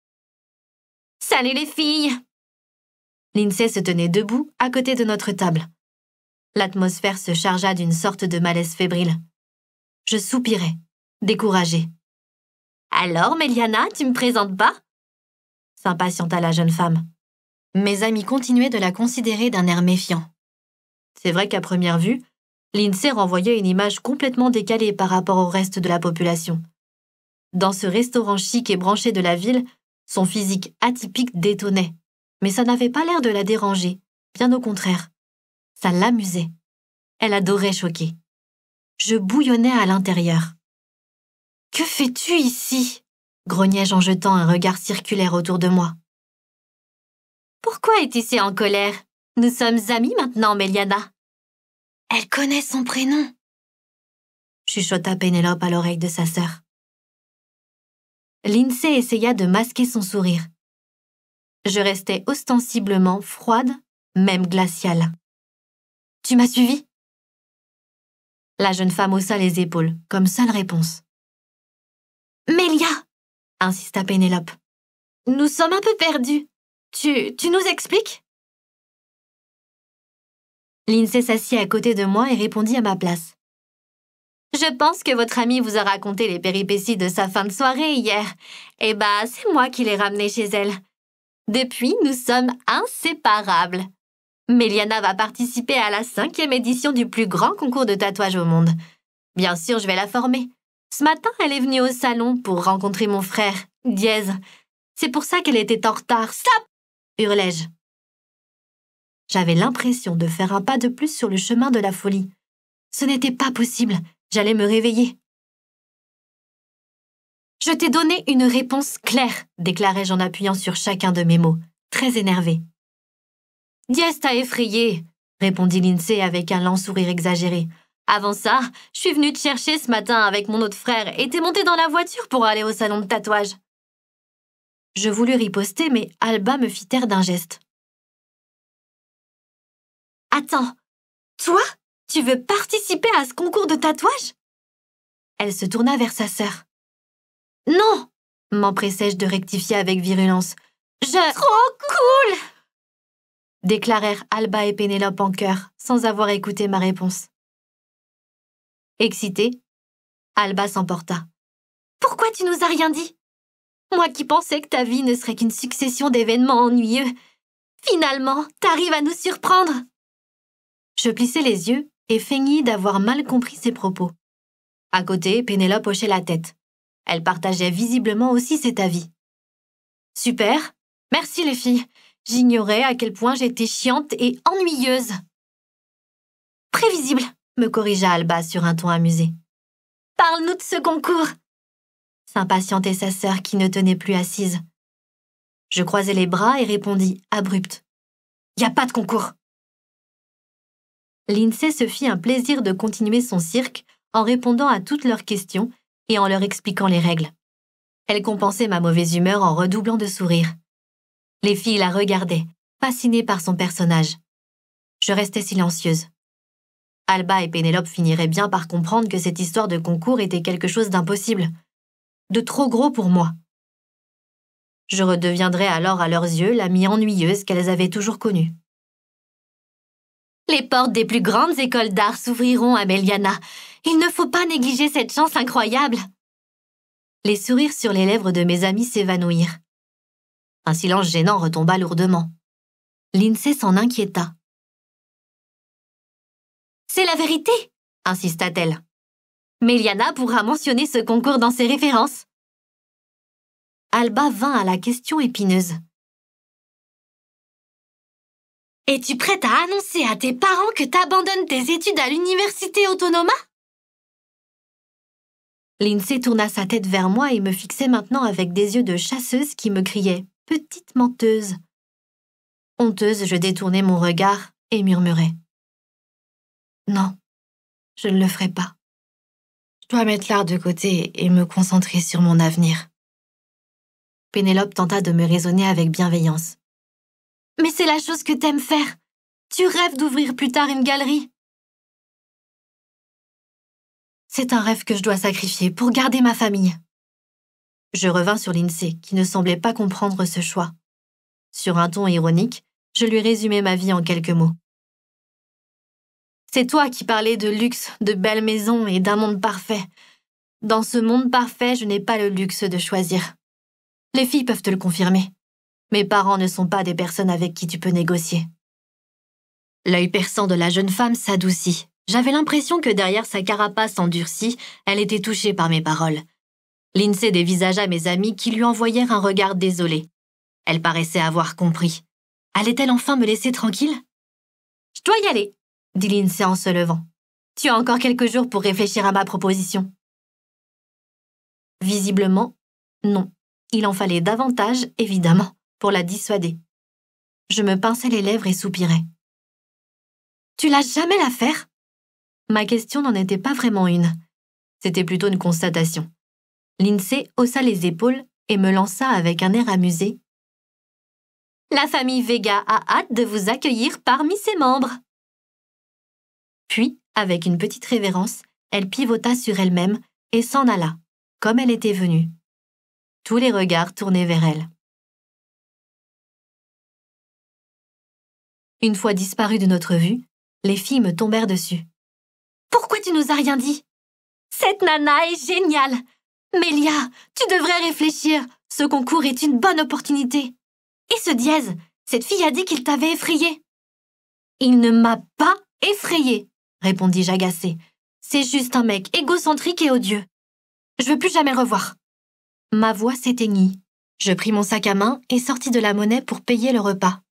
« Salut les filles !» Lindsay se tenait debout à côté de notre table. L'atmosphère se chargea d'une sorte de malaise fébrile. Je soupirai, découragée. « Alors, Méliana, tu me présentes pas ?» s'impatienta la jeune femme. Mes amis continuaient de la considérer d'un air méfiant. C'est vrai qu'à première vue, Lindsay renvoyait une image complètement décalée par rapport au reste de la population. Dans ce restaurant chic et branché de la ville, son physique atypique détonnait. Mais ça n'avait pas l'air de la déranger, bien au contraire. Ça l'amusait. Elle adorait choquer. Je bouillonnais à l'intérieur. « Que fais-tu ici ?» grognai-je en jetant un regard circulaire autour de moi. « Pourquoi es-tu si en colère? Nous sommes amis maintenant, Meliana. »« Elle connaît son prénom !» chuchota Pénélope à l'oreille de sa sœur. Lindsay essaya de masquer son sourire. Je restais ostensiblement froide, même glaciale. « Tu m'as suivi ?» La jeune femme haussa les épaules, comme seule réponse. « Mélia !» insista Pénélope. « Nous sommes un peu perdus. Tu nous expliques ?» Lindsay s'assit à côté de moi et répondit à ma place. « Je pense que votre amie vous a raconté les péripéties de sa fin de soirée hier. Eh ben, c'est moi qui l'ai ramenée chez elle. Depuis, nous sommes inséparables. Méliana va participer à la 5e édition du plus grand concours de tatouage au monde. Bien sûr, je vais la former. Ce matin, elle est venue au salon pour rencontrer mon frère, Diez. C'est pour ça qu'elle était en retard. « Stop !» hurlai-je. J'avais l'impression de faire un pas de plus sur le chemin de la folie. Ce n'était pas possible. J'allais me réveiller. « Je t'ai donné une réponse claire, » déclarai-je en appuyant sur chacun de mes mots, très énervé. « Diez t'a effrayé, » répondit Lindsay avec un lent sourire exagéré. « Avant ça, je suis venue te chercher ce matin avec mon autre frère et t'es monté dans la voiture pour aller au salon de tatouage. » Je voulus riposter, mais Alba me fit taire d'un geste. « Attends, toi, tu veux participer à ce concours de tatouage ?» Elle se tourna vers sa sœur. « Non !» m'empressai-je de rectifier avec virulence. « Trop cool !» déclarèrent Alba et Pénélope en chœur, sans avoir écouté ma réponse. Excitée, Alba s'emporta. « Pourquoi tu nous as rien dit? Moi qui pensais que ta vie ne serait qu'une succession d'événements ennuyeux. Finalement, t'arrives à nous surprendre. » Je plissai les yeux et feignis d'avoir mal compris ses propos. À côté, Pénélope hochait la tête. Elle partageait visiblement aussi cet avis. « Super, merci les filles. J'ignorais à quel point j'étais chiante et ennuyeuse. »« Prévisible, » me corrigea Alba sur un ton amusé. « Parle-nous de ce concours !» s'impatientait sa sœur qui ne tenait plus assise. Je croisai les bras et répondis, abrupte. « Y a pas de concours !» Lindsay se fit un plaisir de continuer son cirque en répondant à toutes leurs questions et en leur expliquant les règles. Elle compensait ma mauvaise humeur en redoublant de sourires. Les filles la regardaient, fascinées par son personnage. Je restais silencieuse. Alba et Pénélope finiraient bien par comprendre que cette histoire de concours était quelque chose d'impossible, de trop gros pour moi. Je redeviendrais alors à leurs yeux l'amie ennuyeuse qu'elles avaient toujours connue. Les portes des plus grandes écoles d'art s'ouvriront à Meliana. Il ne faut pas négliger cette chance incroyable. Les sourires sur les lèvres de mes amis s'évanouirent. Un silence gênant retomba lourdement. Lindsay s'en inquiéta. « C'est la vérité !» insista-t-elle. « Meliana pourra mentionner ce concours dans ses références. » Alba vint à la question épineuse. « Es-tu prête à annoncer à tes parents que t'abandonnes tes études à l'université Autonoma ?» Lindsay tourna sa tête vers moi et me fixait maintenant avec des yeux de chasseuse qui me criaient « Petite menteuse !» Honteuse, je détournai mon regard et murmurai. « Non, je ne le ferai pas. Je dois mettre l'art de côté et me concentrer sur mon avenir. » Pénélope tenta de me raisonner avec bienveillance. « Mais c'est la chose que t'aimes faire. Tu rêves d'ouvrir plus tard une galerie. » C'est un rêve que je dois sacrifier pour garder ma famille. Je revins sur Lindsay, qui ne semblait pas comprendre ce choix. Sur un ton ironique, je lui résumai ma vie en quelques mots. C'est toi qui parlais de luxe, de belles maisons et d'un monde parfait. Dans ce monde parfait, je n'ai pas le luxe de choisir. Les filles peuvent te le confirmer. Mes parents ne sont pas des personnes avec qui tu peux négocier. » L'œil perçant de la jeune femme s'adoucit. J'avais l'impression que derrière sa carapace endurcie, elle était touchée par mes paroles. Lindsay dévisagea mes amis qui lui envoyèrent un regard désolé. Elle paraissait avoir compris. Allait-elle enfin me laisser tranquille? « Je dois y aller, » dit Lindsay en se levant. « Tu as encore quelques jours pour réfléchir à ma proposition. » Visiblement, non. Il en fallait davantage, évidemment, pour la dissuader. Je me pinçais les lèvres et soupirais. « Tu lâches jamais l'affaire ?» Ma question n'en était pas vraiment une. C'était plutôt une constatation. Lindsay haussa les épaules et me lança avec un air amusé. « La famille Vega a hâte de vous accueillir parmi ses membres. » Puis, avec une petite révérence, elle pivota sur elle-même et s'en alla, comme elle était venue. Tous les regards tournaient vers elle. Une fois disparue de notre vue, les filles me tombèrent dessus. « Pourquoi tu nous as rien dit? Cette nana est géniale! Mélia, tu devrais réfléchir. Ce concours est une bonne opportunité. Et ce Diaz, cette fille a dit qu'il t'avait effrayé. » « Il ne m'a pas effrayé, » répondis-je agacée. « C'est juste un mec égocentrique et odieux. Je veux plus jamais le revoir. » Ma voix s'éteignit. Je pris mon sac à main et sortis de la monnaie pour payer le repas.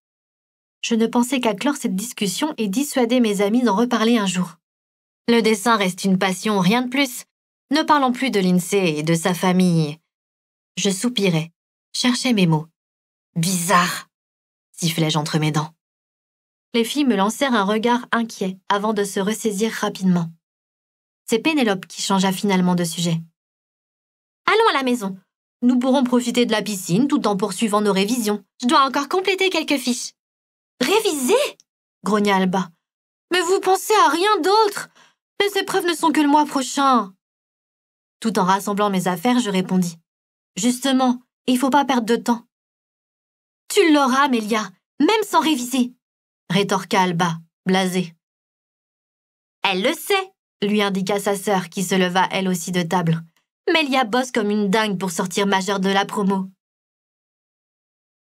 Je ne pensais qu'à clore cette discussion et dissuader mes amis d'en reparler un jour. Le dessin reste une passion, rien de plus. Ne parlons plus de Lindsay et de sa famille. Je soupirais, cherchais mes mots. Bizarre, sifflai-je entre mes dents. Les filles me lancèrent un regard inquiet avant de se ressaisir rapidement. C'est Pénélope qui changea finalement de sujet. Allons à la maison. Nous pourrons profiter de la piscine tout en poursuivant nos révisions. Je dois encore compléter quelques fiches. Réviser? Grogna Alba. Mais vous pensez à rien d'autre? Les épreuves ne sont que le mois prochain. Tout en rassemblant mes affaires, je répondis. Justement, il faut pas perdre de temps. Tu l'auras, Mélia, même sans réviser, rétorqua Alba, blasée. Elle le sait, lui indiqua sa sœur qui se leva elle aussi de table. Mélia bosse comme une dingue pour sortir majeure de la promo.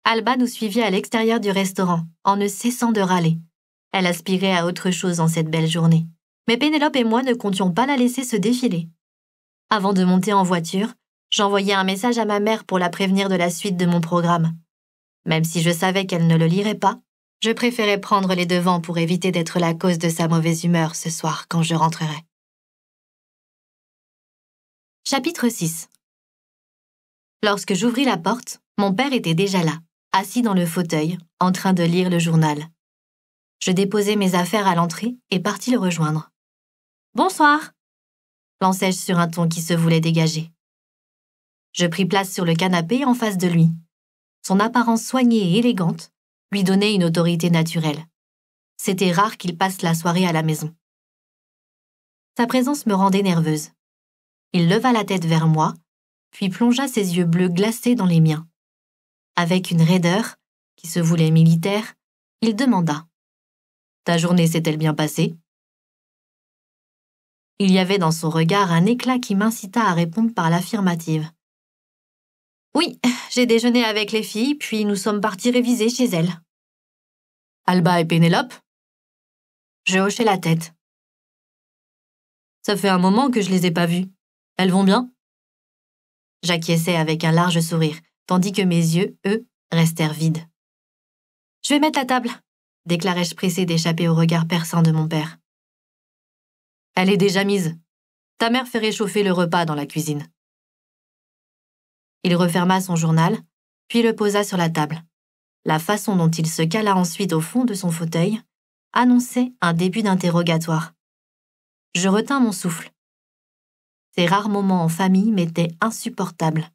Alba nous suivit à l'extérieur du restaurant, en ne cessant de râler. Elle aspirait à autre chose en cette belle journée. Mais Pénélope et moi ne comptions pas la laisser se défiler. Avant de monter en voiture, j'envoyai un message à ma mère pour la prévenir de la suite de mon programme. Même si je savais qu'elle ne le lirait pas, je préférais prendre les devants pour éviter d'être la cause de sa mauvaise humeur ce soir quand je rentrerai. Chapitre 6. Lorsque j'ouvris la porte, mon père était déjà là, assis dans le fauteuil, en train de lire le journal. Je déposai mes affaires à l'entrée et partis le rejoindre. « Bonsoir !» lançai-je sur un ton qui se voulait dégager. Je pris place sur le canapé en face de lui. Son apparence soignée et élégante lui donnait une autorité naturelle. C'était rare qu'il passe la soirée à la maison. Sa présence me rendait nerveuse. Il leva la tête vers moi, puis plongea ses yeux bleus glacés dans les miens. Avec une raideur, qui se voulait militaire, il demanda « Ta journée s'est-elle bien passée ?» Il y avait dans son regard un éclat qui m'incita à répondre par l'affirmative. « Oui, j'ai déjeuné avec les filles, puis nous sommes partis réviser chez elles. »« Alba et Pénélope ?» Je hochai la tête. « Ça fait un moment que je les ai pas vues. Elles vont bien ?» J'acquiesçai avec un large sourire, tandis que mes yeux, eux, restèrent vides. « Je vais mettre la table », déclarai-je pressée d'échapper au regard perçant de mon père. « Elle est déjà mise. Ta mère fait réchauffer le repas dans la cuisine. » Il referma son journal, puis le posa sur la table. La façon dont il se cala ensuite au fond de son fauteuil annonçait un début d'interrogatoire. Je retins mon souffle. Ces rares moments en famille m'étaient insupportables.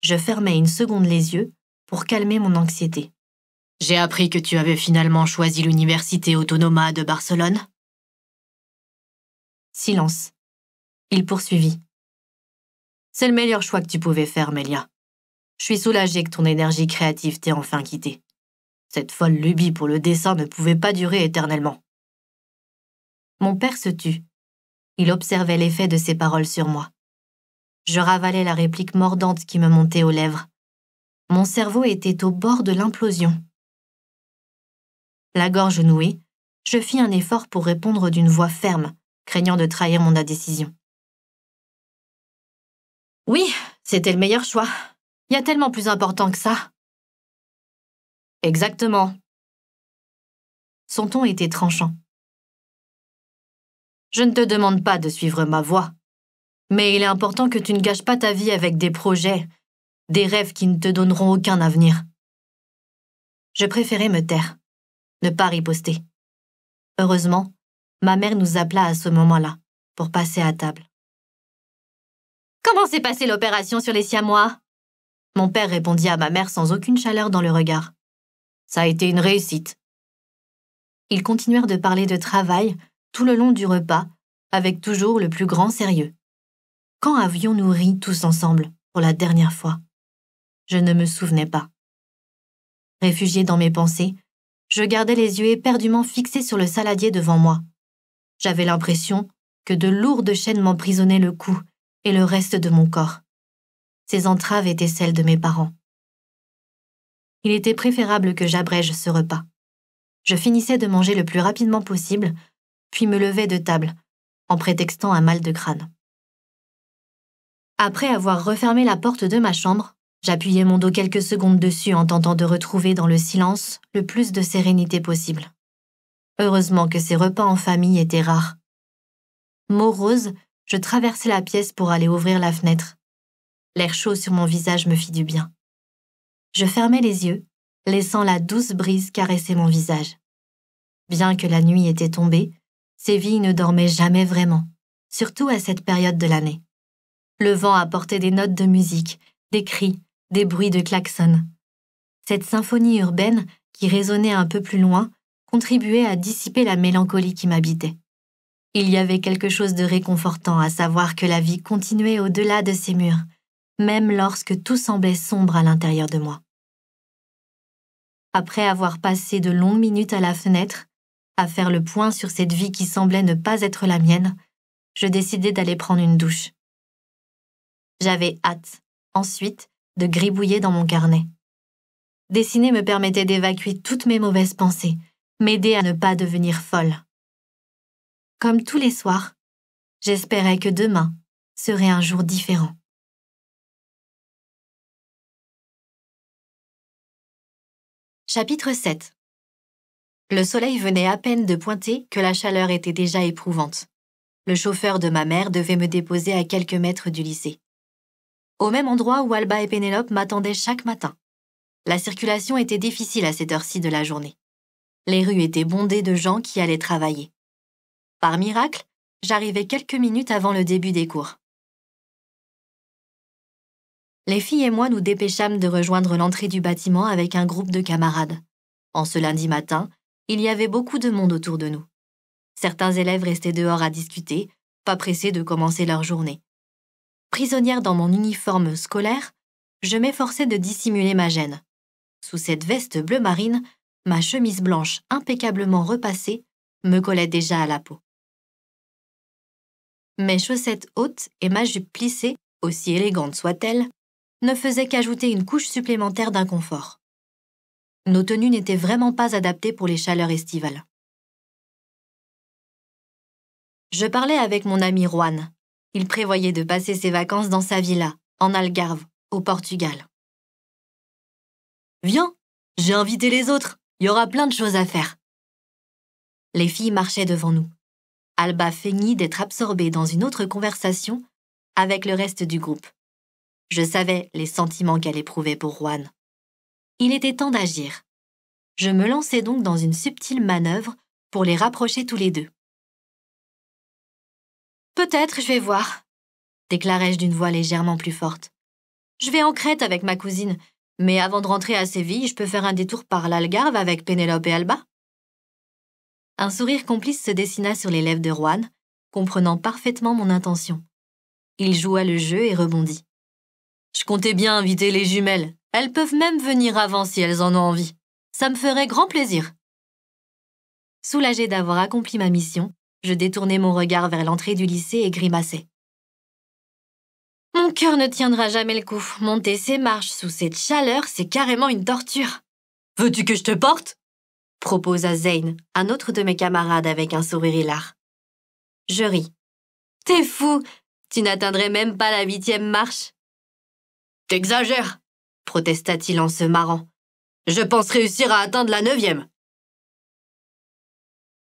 Je fermai une seconde les yeux pour calmer mon anxiété. « J'ai appris que tu avais finalement choisi l'Université Autonoma de Barcelone. » Silence. Il poursuivit. « C'est le meilleur choix que tu pouvais faire, Mélia. Je suis soulagée que ton énergie créative t'ait enfin quittée. Cette folle lubie pour le dessin ne pouvait pas durer éternellement. » Mon père se tut. Il observait l'effet de ses paroles sur moi. Je ravalai la réplique mordante qui me montait aux lèvres. Mon cerveau était au bord de l'implosion. La gorge nouée, je fis un effort pour répondre d'une voix ferme, craignant de trahir mon indécision. Oui, c'était le meilleur choix. Il y a tellement plus important que ça. Exactement. Son ton était tranchant. Je ne te demande pas de suivre ma voie, mais il est important que tu ne gâches pas ta vie avec des projets, des rêves qui ne te donneront aucun avenir. Je préférais me taire, ne pas riposter. Heureusement, ma mère nous appela à ce moment-là, pour passer à table. Comment s'est passée l'opération sur les Siamois? Mon père répondit à ma mère sans aucune chaleur dans le regard. Ça a été une réussite. Ils continuèrent de parler de travail tout le long du repas, avec toujours le plus grand sérieux. Quand avions-nous ri tous ensemble, pour la dernière fois? Je ne me souvenais pas. Réfugié dans mes pensées, je gardais les yeux éperdument fixés sur le saladier devant moi. J'avais l'impression que de lourdes chaînes m'emprisonnaient le cou et le reste de mon corps. Ces entraves étaient celles de mes parents. Il était préférable que j'abrège ce repas. Je finissais de manger le plus rapidement possible, puis me levais de table, en prétextant un mal de crâne. Après avoir refermé la porte de ma chambre, j'appuyais mon dos quelques secondes dessus en tentant de retrouver dans le silence le plus de sérénité possible. Heureusement que ces repas en famille étaient rares. Morose, je traversai la pièce pour aller ouvrir la fenêtre. L'air chaud sur mon visage me fit du bien. Je fermai les yeux, laissant la douce brise caresser mon visage. Bien que la nuit était tombée, Séville ne dormait jamais vraiment, surtout à cette période de l'année. Le vent apportait des notes de musique, des cris, des bruits de klaxons. Cette symphonie urbaine, qui résonnait un peu plus loin, contribuait à dissiper la mélancolie qui m'habitait. Il y avait quelque chose de réconfortant à savoir que la vie continuait au-delà de ces murs, même lorsque tout semblait sombre à l'intérieur de moi. Après avoir passé de longues minutes à la fenêtre, à faire le point sur cette vie qui semblait ne pas être la mienne, je décidai d'aller prendre une douche. J'avais hâte, ensuite, de gribouiller dans mon carnet. Dessiner me permettait d'évacuer toutes mes mauvaises pensées, m'aider à ne pas devenir folle. Comme tous les soirs, j'espérais que demain serait un jour différent. Chapitre 7. Le soleil venait à peine de pointer que la chaleur était déjà éprouvante. Le chauffeur de ma mère devait me déposer à quelques mètres du lycée. Au même endroit où Alba et Pénélope m'attendaient chaque matin. La circulation était difficile à cette heure-ci de la journée. Les rues étaient bondées de gens qui allaient travailler. Par miracle, j'arrivais quelques minutes avant le début des cours. Les filles et moi nous dépêchâmes de rejoindre l'entrée du bâtiment avec un groupe de camarades. En ce lundi matin, il y avait beaucoup de monde autour de nous. Certains élèves restaient dehors à discuter, pas pressés de commencer leur journée. Prisonnière dans mon uniforme scolaire, je m'efforçais de dissimuler ma gêne. Sous cette veste bleu marine, ma chemise blanche impeccablement repassée me collait déjà à la peau. Mes chaussettes hautes et ma jupe plissée, aussi élégante soit-elle, ne faisaient qu'ajouter une couche supplémentaire d'inconfort. Nos tenues n'étaient vraiment pas adaptées pour les chaleurs estivales. Je parlais avec mon ami Juan. Il prévoyait de passer ses vacances dans sa villa, en Algarve, au Portugal. Viens, j'ai invité les autres, il y aura plein de choses à faire. Les filles marchaient devant nous. Alba feignit d'être absorbée dans une autre conversation avec le reste du groupe. Je savais les sentiments qu'elle éprouvait pour Juan. Il était temps d'agir. Je me lançai donc dans une subtile manœuvre pour les rapprocher tous les deux. « Peut-être, je vais voir », déclarai-je d'une voix légèrement plus forte. « Je vais en Crète avec ma cousine, mais avant de rentrer à Séville, je peux faire un détour par l'Algarve avec Pénélope et Alba. » Un sourire complice se dessina sur les lèvres de Juan, comprenant parfaitement mon intention. Il joua le jeu et rebondit. « Je comptais bien inviter les jumelles. Elles peuvent même venir avant si elles en ont envie. Ça me ferait grand plaisir. » Soulagée d'avoir accompli ma mission, je détournai mon regard vers l'entrée du lycée et grimaçai. Mon cœur ne tiendra jamais le coup. Monter ces marches sous cette chaleur, c'est carrément une torture. Veux-tu que je te porte? Proposa Zane, un autre de mes camarades avec un sourire hilar. Je ris. T'es fou! Tu n'atteindrais même pas la 8e marche. T'exagères, protesta-t-il en se marrant. Je pense réussir à atteindre la 9e.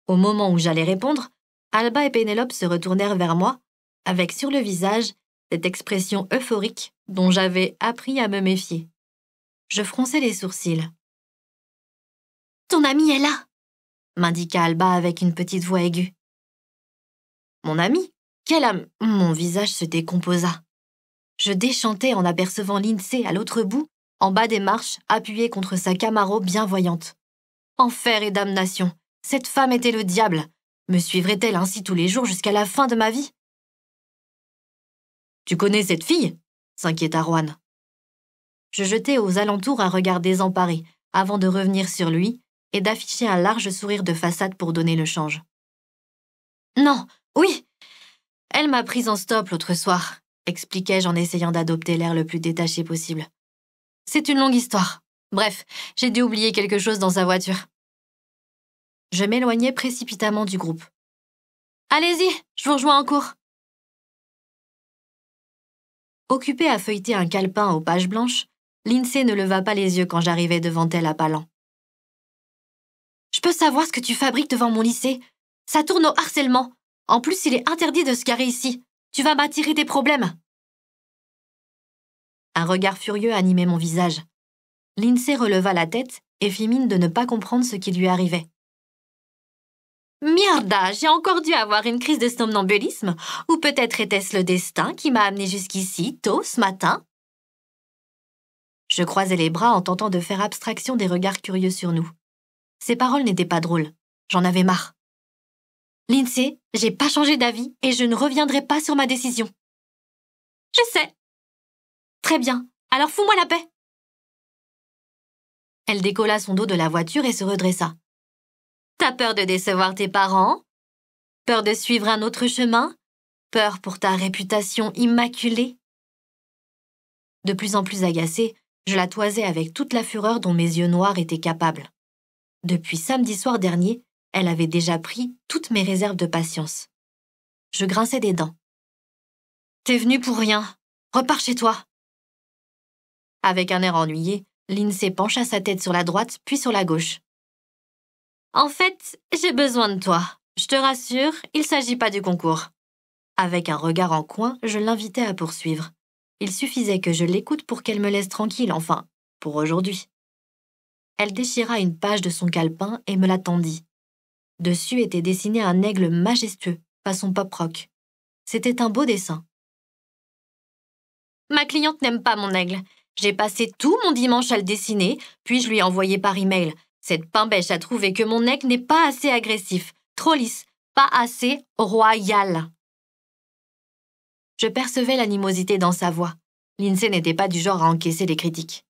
Au moment où j'allais répondre, Alba et Pénélope se retournèrent vers moi, avec sur le visage cette expression euphorique dont j'avais appris à me méfier. Je fronçai les sourcils. Ton ami est là, m'indiqua Alba avec une petite voix aiguë. Mon ami? Quel âme? Mon visage se décomposa. Je déchantai en apercevant Lindsay à l'autre bout, en bas des marches, appuyée contre sa Camaro bienvoyante. Enfer et damnation, cette femme était le diable. Me suivrait-elle ainsi tous les jours jusqu'à la fin de ma vie? Tu connais cette fille? S'inquiéta Juan. Je jetai aux alentours un regard désemparé, avant de revenir sur lui et d'afficher un large sourire de façade pour donner le change. Non, oui! Elle m'a prise en stop l'autre soir, expliquai-je en essayant d'adopter l'air le plus détaché possible. C'est une longue histoire. Bref, j'ai dû oublier quelque chose dans sa voiture. Je m'éloignai précipitamment du groupe. Allez-y, je vous rejoins en cours. Occupée à feuilleter un calepin aux pages blanches, Lindsay ne leva pas les yeux quand j'arrivai devant elle à pas lents. Je peux savoir ce que tu fabriques devant mon lycée? Ça tourne au harcèlement. En plus, il est interdit de se garer ici. Tu vas m'attirer des problèmes. Un regard furieux animait mon visage. Lindsay releva la tête et fit mine de ne pas comprendre ce qui lui arrivait. Mierda, j'ai encore dû avoir une crise de somnambulisme, ou peut-être était-ce le destin qui m'a amené jusqu'ici, tôt, ce matin? Je croisai les bras en tentant de faire abstraction des regards curieux sur nous. Ces paroles n'étaient pas drôles. J'en avais marre. Lindsay, j'ai pas changé d'avis et je ne reviendrai pas sur ma décision. Je sais. Très bien, alors fous-moi la paix. Elle décolla son dos de la voiture et se redressa. T'as peur de décevoir tes parents? Peur de suivre un autre chemin? Peur pour ta réputation immaculée? De plus en plus agacée, je la toisais avec toute la fureur dont mes yeux noirs étaient capables. Depuis samedi soir dernier, elle avait déjà pris toutes mes réserves de patience. Je grinçais des dents. T'es venue pour rien. Repars chez toi. Avec un air ennuyé, Lindsay pencha sa tête sur la droite puis sur la gauche. En fait, j'ai besoin de toi. Je te rassure, il ne s'agit pas du concours. Avec un regard en coin, je l'invitais à poursuivre. Il suffisait que je l'écoute pour qu'elle me laisse tranquille, enfin, pour aujourd'hui. Elle déchira une page de son calepin et me la tendit. Dessus était dessiné un aigle majestueux, façon pop-rock. C'était un beau dessin. Ma cliente n'aime pas mon aigle. J'ai passé tout mon dimanche à le dessiner, puis je lui ai envoyé par email. Cette pimbèche a trouvé que mon aigle n'est pas assez agressif, trop lisse, pas assez royal. Je percevais l'animosité dans sa voix. Lindsay n'était pas du genre à encaisser les critiques.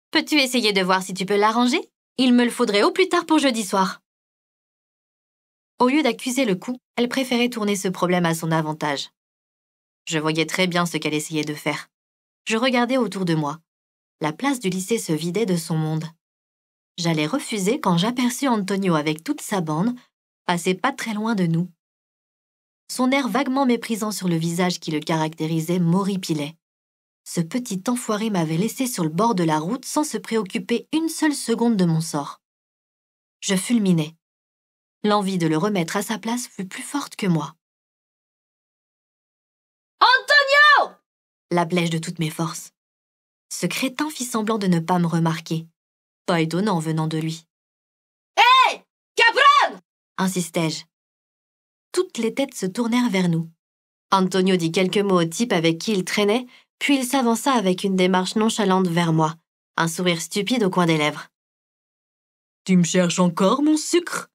Peux-tu essayer de voir si tu peux l'arranger? Il me le faudrait au plus tard pour jeudi soir. Au lieu d'accuser le coup, elle préférait tourner ce problème à son avantage. Je voyais très bien ce qu'elle essayait de faire. Je regardais autour de moi. La place du lycée se vidait de son monde. J'allais refuser quand j'aperçus Antonio avec toute sa bande, passer pas très loin de nous. Son air vaguement méprisant sur le visage qui le caractérisait m'horripilait. Ce petit enfoiré m'avait laissé sur le bord de la route sans se préoccuper une seule seconde de mon sort. Je fulminais. L'envie de le remettre à sa place fut plus forte que moi. Antonio! L'appelai-je de toutes mes forces. Ce crétin fit semblant de ne pas me remarquer. Pas étonnant venant de lui. Hé! Capron! Insistai-je. Toutes les têtes se tournèrent vers nous. Antonio dit quelques mots au type avec qui il traînait, puis il s'avança avec une démarche nonchalante vers moi, un sourire stupide au coin des lèvres. « Tu me cherches encore, mon sucre ?»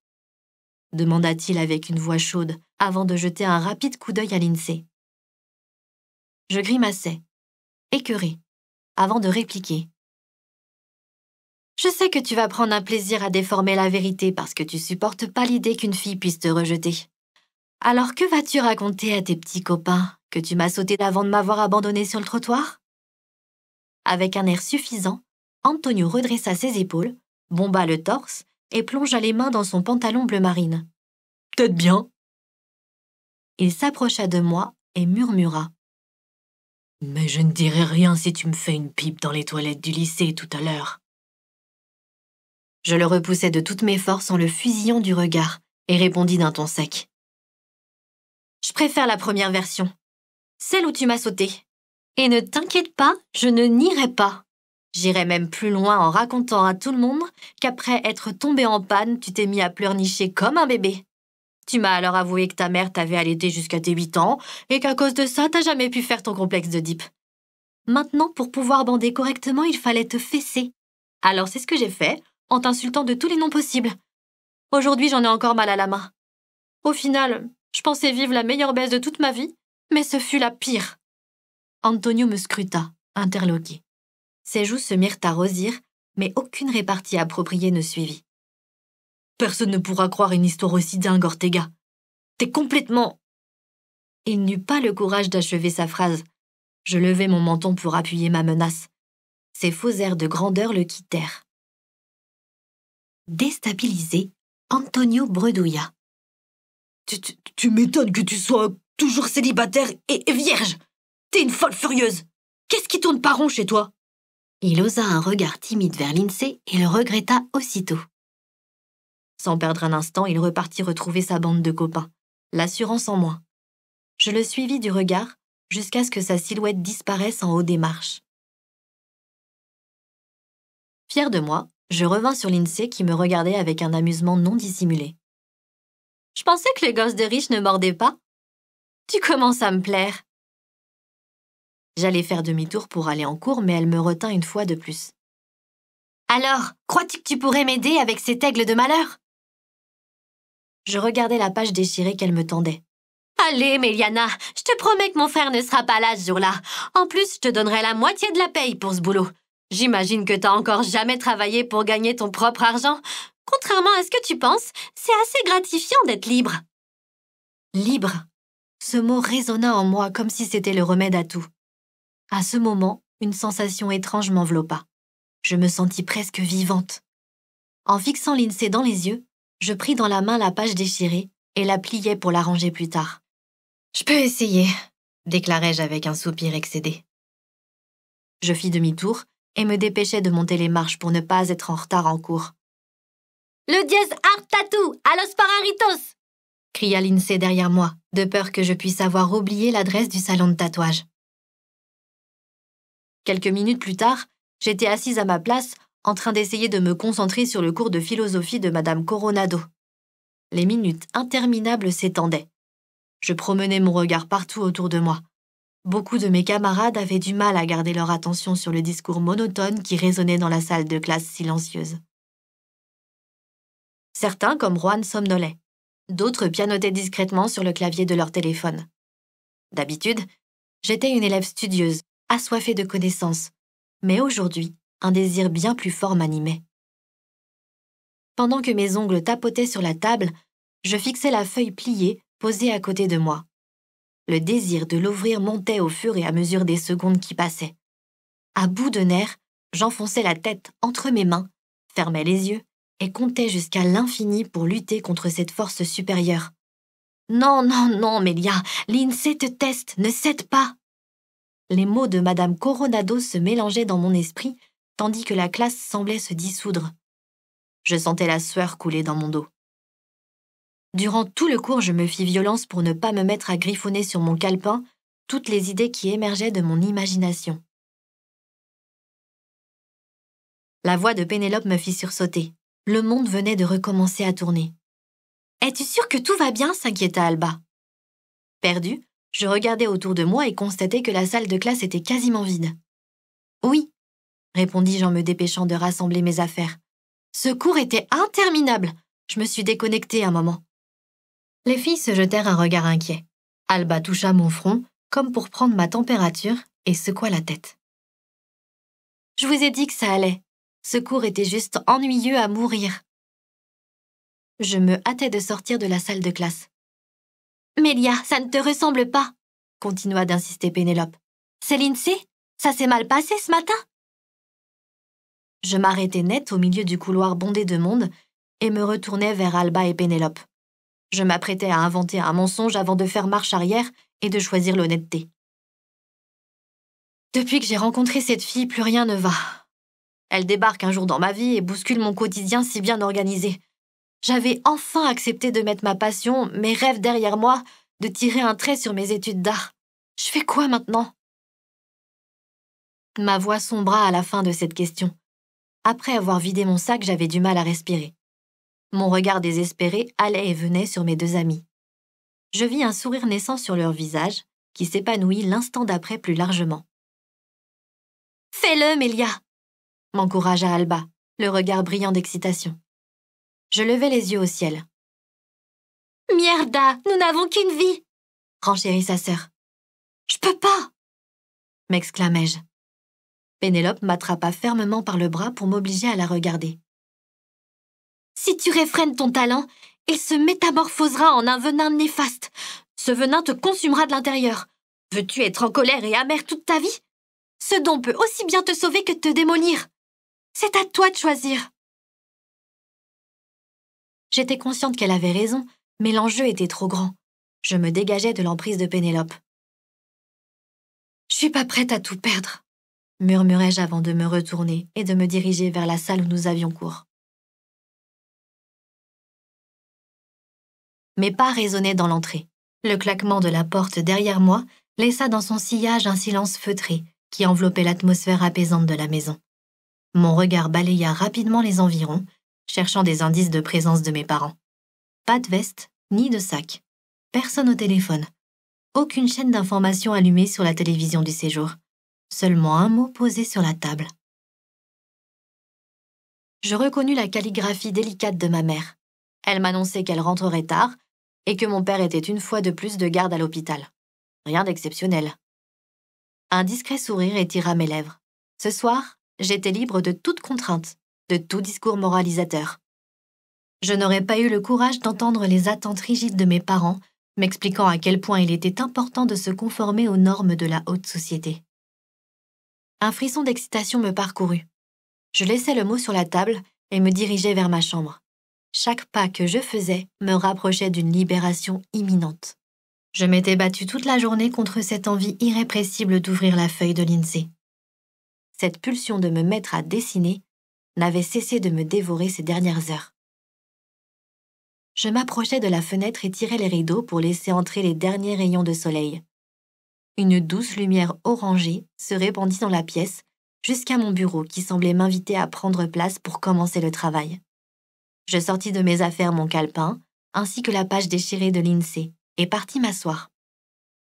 demanda-t-il avec une voix chaude, avant de jeter un rapide coup d'œil à Lindsay. Je grimaçai, écœurée, avant de répliquer. « Je sais que tu vas prendre un plaisir à déformer la vérité parce que tu supportes pas l'idée qu'une fille puisse te rejeter. Alors que vas-tu raconter à tes petits copains Que tu m'as sauté avant de m'avoir abandonné sur le trottoir ?» Avec un air suffisant, Antonio redressa ses épaules, bomba le torse et plongea les mains dans son pantalon bleu marine. « Peut-être bien. » Il s'approcha de moi et murmura. « Mais je ne dirai rien si tu me fais une pipe dans les toilettes du lycée tout à l'heure. » Je le repoussai de toutes mes forces en le fusillant du regard et répondis d'un ton sec. « Je préfère la première version, celle où tu m'as sauté. Et ne t'inquiète pas, je ne nierai pas. J'irai même plus loin en racontant à tout le monde qu'après être tombé en panne, tu t'es mis à pleurnicher comme un bébé. Tu m'as alors avoué que ta mère t'avait allaité jusqu'à tes 8 ans et qu'à cause de ça, t'as jamais pu faire ton complexe d'Oedipe. Maintenant, pour pouvoir bander correctement, il fallait te fesser. Alors c'est ce que j'ai fait, en t'insultant de tous les noms possibles. Aujourd'hui, j'en ai encore mal à la main. Au final, je pensais vivre la meilleure baisse de toute ma vie, mais ce fut la pire. » Antonio me scruta, interloqué. Ses joues se mirent à rosir, mais aucune répartie appropriée ne suivit. « Personne ne pourra croire une histoire aussi dingue, Ortega. T'es complètement... » Il n'eut pas le courage d'achever sa phrase. Je levai mon menton pour appuyer ma menace. Ses faux airs de grandeur le quittèrent. Déstabilisé, Antonio bredouilla. « Tu m'étonnes que tu sois toujours célibataire et vierge. T'es une folle furieuse. Qu'est-ce qui tourne pas rond chez toi ?» Il osa un regard timide vers Lindsay et le regretta aussitôt. Sans perdre un instant, il repartit retrouver sa bande de copains, l'assurance en moins. Je le suivis du regard jusqu'à ce que sa silhouette disparaisse en haut des marches. Fier de moi, je revins sur Lindsay qui me regardait avec un amusement non dissimulé. « Je pensais que les gosses de riches ne mordaient pas. Tu commences à me plaire. » J'allais faire demi-tour pour aller en cours, mais elle me retint une fois de plus. « Alors, crois-tu que tu pourrais m'aider avec cet aigle de malheur ?» Je regardais la page déchirée qu'elle me tendait. « Allez, Méliana, je te promets que mon frère ne sera pas là ce jour-là. En plus, je te donnerai la moitié de la paye pour ce boulot. J'imagine que t'as encore jamais travaillé pour gagner ton propre argent. Contrairement à ce que tu penses, c'est assez gratifiant d'être libre. » Libre. Ce mot résonna en moi comme si c'était le remède à tout. À ce moment, une sensation étrange m'enveloppa. Je me sentis presque vivante. En fixant Lindsay dans les yeux, je pris dans la main la page déchirée et la pliai pour la ranger plus tard. « Je peux essayer, » déclarai-je avec un soupir excédé. Je fis demi-tour et me dépêchai de monter les marches pour ne pas être en retard en cours. « Le dièse art tattoo, a los pararitos !» cria Lindsay derrière moi, de peur que je puisse avoir oublié l'adresse du salon de tatouage. Quelques minutes plus tard, j'étais assise à ma place, en train d'essayer de me concentrer sur le cours de philosophie de Madame Coronado. Les minutes interminables s'étendaient. Je promenais mon regard partout autour de moi. Beaucoup de mes camarades avaient du mal à garder leur attention sur le discours monotone qui résonnait dans la salle de classe silencieuse. Certains, comme Juan, somnolaient. D'autres pianotaient discrètement sur le clavier de leur téléphone. D'habitude, j'étais une élève studieuse, assoiffée de connaissances, mais aujourd'hui, un désir bien plus fort m'animait. Pendant que mes ongles tapotaient sur la table, je fixais la feuille pliée posée à côté de moi. Le désir de l'ouvrir montait au fur et à mesure des secondes qui passaient. À bout de nerfs, j'enfonçais la tête entre mes mains, fermais les yeux et comptais jusqu'à l'infini pour lutter contre cette force supérieure. Non, non, non, Mélia, Lindsay te teste, ne cède pas. Les mots de Madame Coronado se mélangeaient dans mon esprit, tandis que la classe semblait se dissoudre. Je sentais la sueur couler dans mon dos. Durant tout le cours, je me fis violence pour ne pas me mettre à griffonner sur mon calepin toutes les idées qui émergeaient de mon imagination. La voix de Pénélope me fit sursauter. Le monde venait de recommencer à tourner. « Es-tu sûre que tout va bien ?» s'inquiéta Alba. Perdue, je regardais autour de moi et constatais que la salle de classe était quasiment vide. « Oui », répondis-je en me dépêchant de rassembler mes affaires. Ce cours était interminable. Je me suis déconnectée un moment. Les filles se jetèrent un regard inquiet. Alba toucha mon front, comme pour prendre ma température, et secoua la tête. « Je vous ai dit que ça allait. Ce cours était juste ennuyeux à mourir. » Je me hâtais de sortir de la salle de classe. « Mélia, ça ne te ressemble pas. » continua d'insister Pénélope. C'est Lindsay? Ça s'est mal passé ce matin? Je m'arrêtai net au milieu du couloir bondé de monde et me retournai vers Alba et Pénélope. Je m'apprêtais à inventer un mensonge avant de faire marche arrière et de choisir l'honnêteté. Depuis que j'ai rencontré cette fille, plus rien ne va. Elle débarque un jour dans ma vie et bouscule mon quotidien si bien organisé. J'avais enfin accepté de mettre ma passion, mes rêves derrière moi, de tirer un trait sur mes études d'art. Je fais quoi maintenant? Ma voix sombra à la fin de cette question. Après avoir vidé mon sac, j'avais du mal à respirer. Mon regard désespéré allait et venait sur mes deux amis. Je vis un sourire naissant sur leur visage, qui s'épanouit l'instant d'après plus largement. « Fais-le, Mélia !» m'encouragea Alba, le regard brillant d'excitation. Je levai les yeux au ciel. « Mierda, nous n'avons qu'une vie !» renchérit sa sœur. « Je peux pas !» m'exclamai-je. Pénélope m'attrapa fermement par le bras pour m'obliger à la regarder. « Si tu réfrènes ton talent, il se métamorphosera en un venin néfaste. Ce venin te consumera de l'intérieur. Veux-tu être en colère et amer toute ta vie? Ce don peut aussi bien te sauver que te démolir. C'est à toi de choisir. » J'étais consciente qu'elle avait raison, mais l'enjeu était trop grand. Je me dégageais de l'emprise de Pénélope. « Je suis pas prête à tout perdre, » murmurai-je avant de me retourner et de me diriger vers la salle où nous avions cours. Mes pas résonnaient dans l'entrée. Le claquement de la porte derrière moi laissa dans son sillage un silence feutré qui enveloppait l'atmosphère apaisante de la maison. Mon regard balaya rapidement les environs, cherchant des indices de présence de mes parents. Pas de veste, ni de sac. Personne au téléphone. Aucune chaîne d'information allumée sur la télévision du séjour. Seulement un mot posé sur la table. Je reconnus la calligraphie délicate de ma mère. Elle m'annonçait qu'elle rentrerait tard et que mon père était une fois de plus de garde à l'hôpital. Rien d'exceptionnel. Un discret sourire étira mes lèvres. Ce soir, j'étais libre de toute contrainte, de tout discours moralisateur. Je n'aurais pas eu le courage d'entendre les attentes rigides de mes parents, m'expliquant à quel point il était important de se conformer aux normes de la haute société. Un frisson d'excitation me parcourut. Je laissai le mot sur la table et me dirigeai vers ma chambre. Chaque pas que je faisais me rapprochait d'une libération imminente. Je m'étais battue toute la journée contre cette envie irrépressible d'ouvrir la feuille de Lindsay. Cette pulsion de me mettre à dessiner n'avait cessé de me dévorer ces dernières heures. Je m'approchai de la fenêtre et tirai les rideaux pour laisser entrer les derniers rayons de soleil. Une douce lumière orangée se répandit dans la pièce jusqu'à mon bureau qui semblait m'inviter à prendre place pour commencer le travail. Je sortis de mes affaires mon calepin, ainsi que la page déchirée de Lindsay, et partis m'asseoir.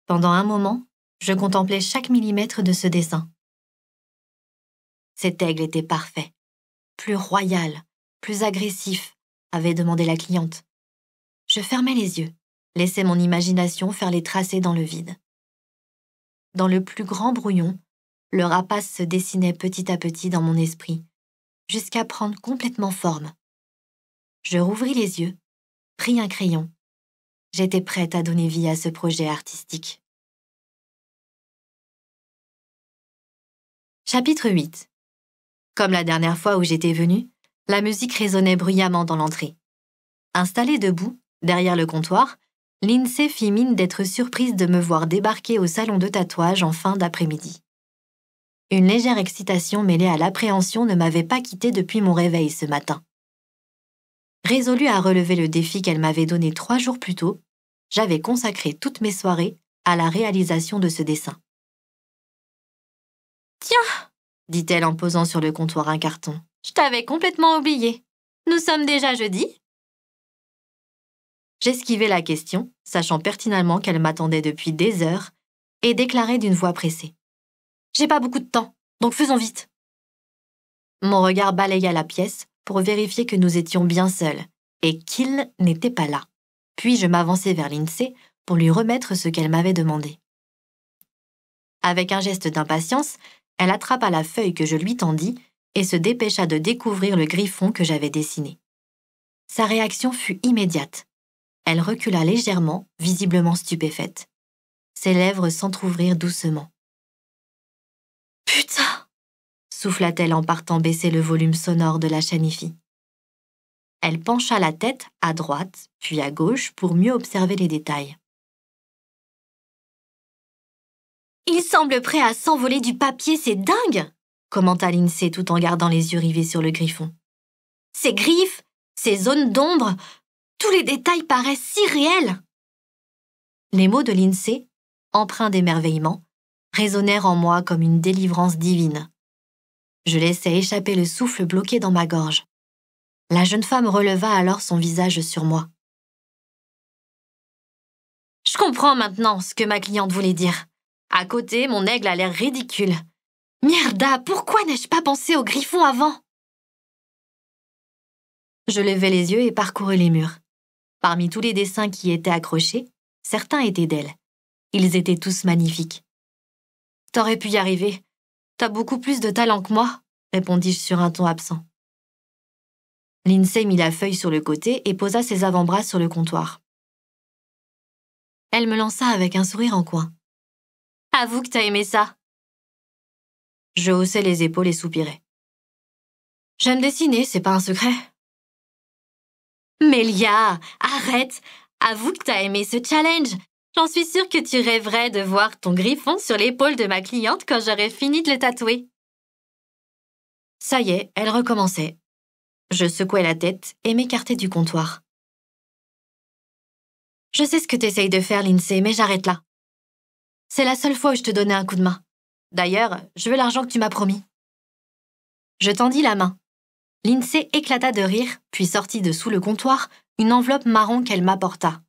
Pendant un moment, je contemplais chaque millimètre de ce dessin. Cet aigle était parfait. Plus royal, plus agressif, avait demandé la cliente. Je fermais les yeux, laissais mon imagination faire les tracés dans le vide. Dans le plus grand brouillon, le rapace se dessinait petit à petit dans mon esprit, jusqu'à prendre complètement forme. Je rouvris les yeux, pris un crayon. J'étais prête à donner vie à ce projet artistique. Chapitre 8. Comme la dernière fois où j'étais venue, la musique résonnait bruyamment dans l'entrée. Installée debout, derrière le comptoir, Lindsay fit mine d'être surprise de me voir débarquer au salon de tatouage en fin d'après-midi. Une légère excitation mêlée à l'appréhension ne m'avait pas quittée depuis mon réveil ce matin. Résolue à relever le défi qu'elle m'avait donné 3 jours plus tôt, j'avais consacré toutes mes soirées à la réalisation de ce dessin. « Tiens !» dit-elle en posant sur le comptoir un carton. « Je t'avais complètement oublié. Nous sommes déjà jeudi ?» J'esquivai la question, sachant pertinemment qu'elle m'attendait depuis des heures, et déclarai d'une voix pressée. « J'ai pas beaucoup de temps, donc faisons vite. » Mon regard balaya la pièce pour vérifier que nous étions bien seuls et qu'il n'était pas là. Puis je m'avançai vers Lindsay pour lui remettre ce qu'elle m'avait demandé. Avec un geste d'impatience, elle attrapa la feuille que je lui tendis et se dépêcha de découvrir le griffon que j'avais dessiné. Sa réaction fut immédiate. Elle recula légèrement, visiblement stupéfaite. Ses lèvres s'entr'ouvrirent doucement. « Putain !» souffla-t-elle en partant baisser le volume sonore de la chaîne hi-fi. Elle pencha la tête à droite, puis à gauche pour mieux observer les détails. « Il semble prêt à s'envoler du papier, c'est dingue !» commenta Lindsay tout en gardant les yeux rivés sur le griffon. « Ces griffes, ces zones d'ombre, tous les détails paraissent si réels !» Les mots de Lindsay, empreints d'émerveillement, résonnèrent en moi comme une délivrance divine. Je laissai échapper le souffle bloqué dans ma gorge. La jeune femme releva alors son visage sur moi. « Je comprends maintenant ce que ma cliente voulait dire. À côté, mon aigle a l'air ridicule. Mierda, pourquoi n'ai-je pas pensé au griffon avant ?» Je levai les yeux et parcourus les murs. Parmi tous les dessins qui y étaient accrochés, certains étaient d'elle. Ils étaient tous magnifiques. « T'aurais pu y arriver. T'as beaucoup plus de talent que moi, » répondis-je sur un ton absent. Lindsay mit la feuille sur le côté et posa ses avant-bras sur le comptoir. Elle me lança avec un sourire en coin. « Avoue que t'as aimé ça. » Je haussai les épaules et soupirai. « J'aime dessiner, c'est pas un secret. » « Mélia, arrête! Avoue que t'as aimé ce challenge. J'en suis sûre que tu rêverais de voir ton griffon sur l'épaule de ma cliente quand j'aurai fini de le tatouer. » Ça y est, elle recommençait. Je secouai la tête et m'écartai du comptoir. « Je sais ce que t'essayes de faire, Lindsay, mais j'arrête là. C'est la seule fois où je te donnais un coup de main. D'ailleurs, je veux l'argent que tu m'as promis. » Je tendis la main. Lindsay éclata de rire, puis sortit de sous le comptoir une enveloppe marron qu'elle m'apporta.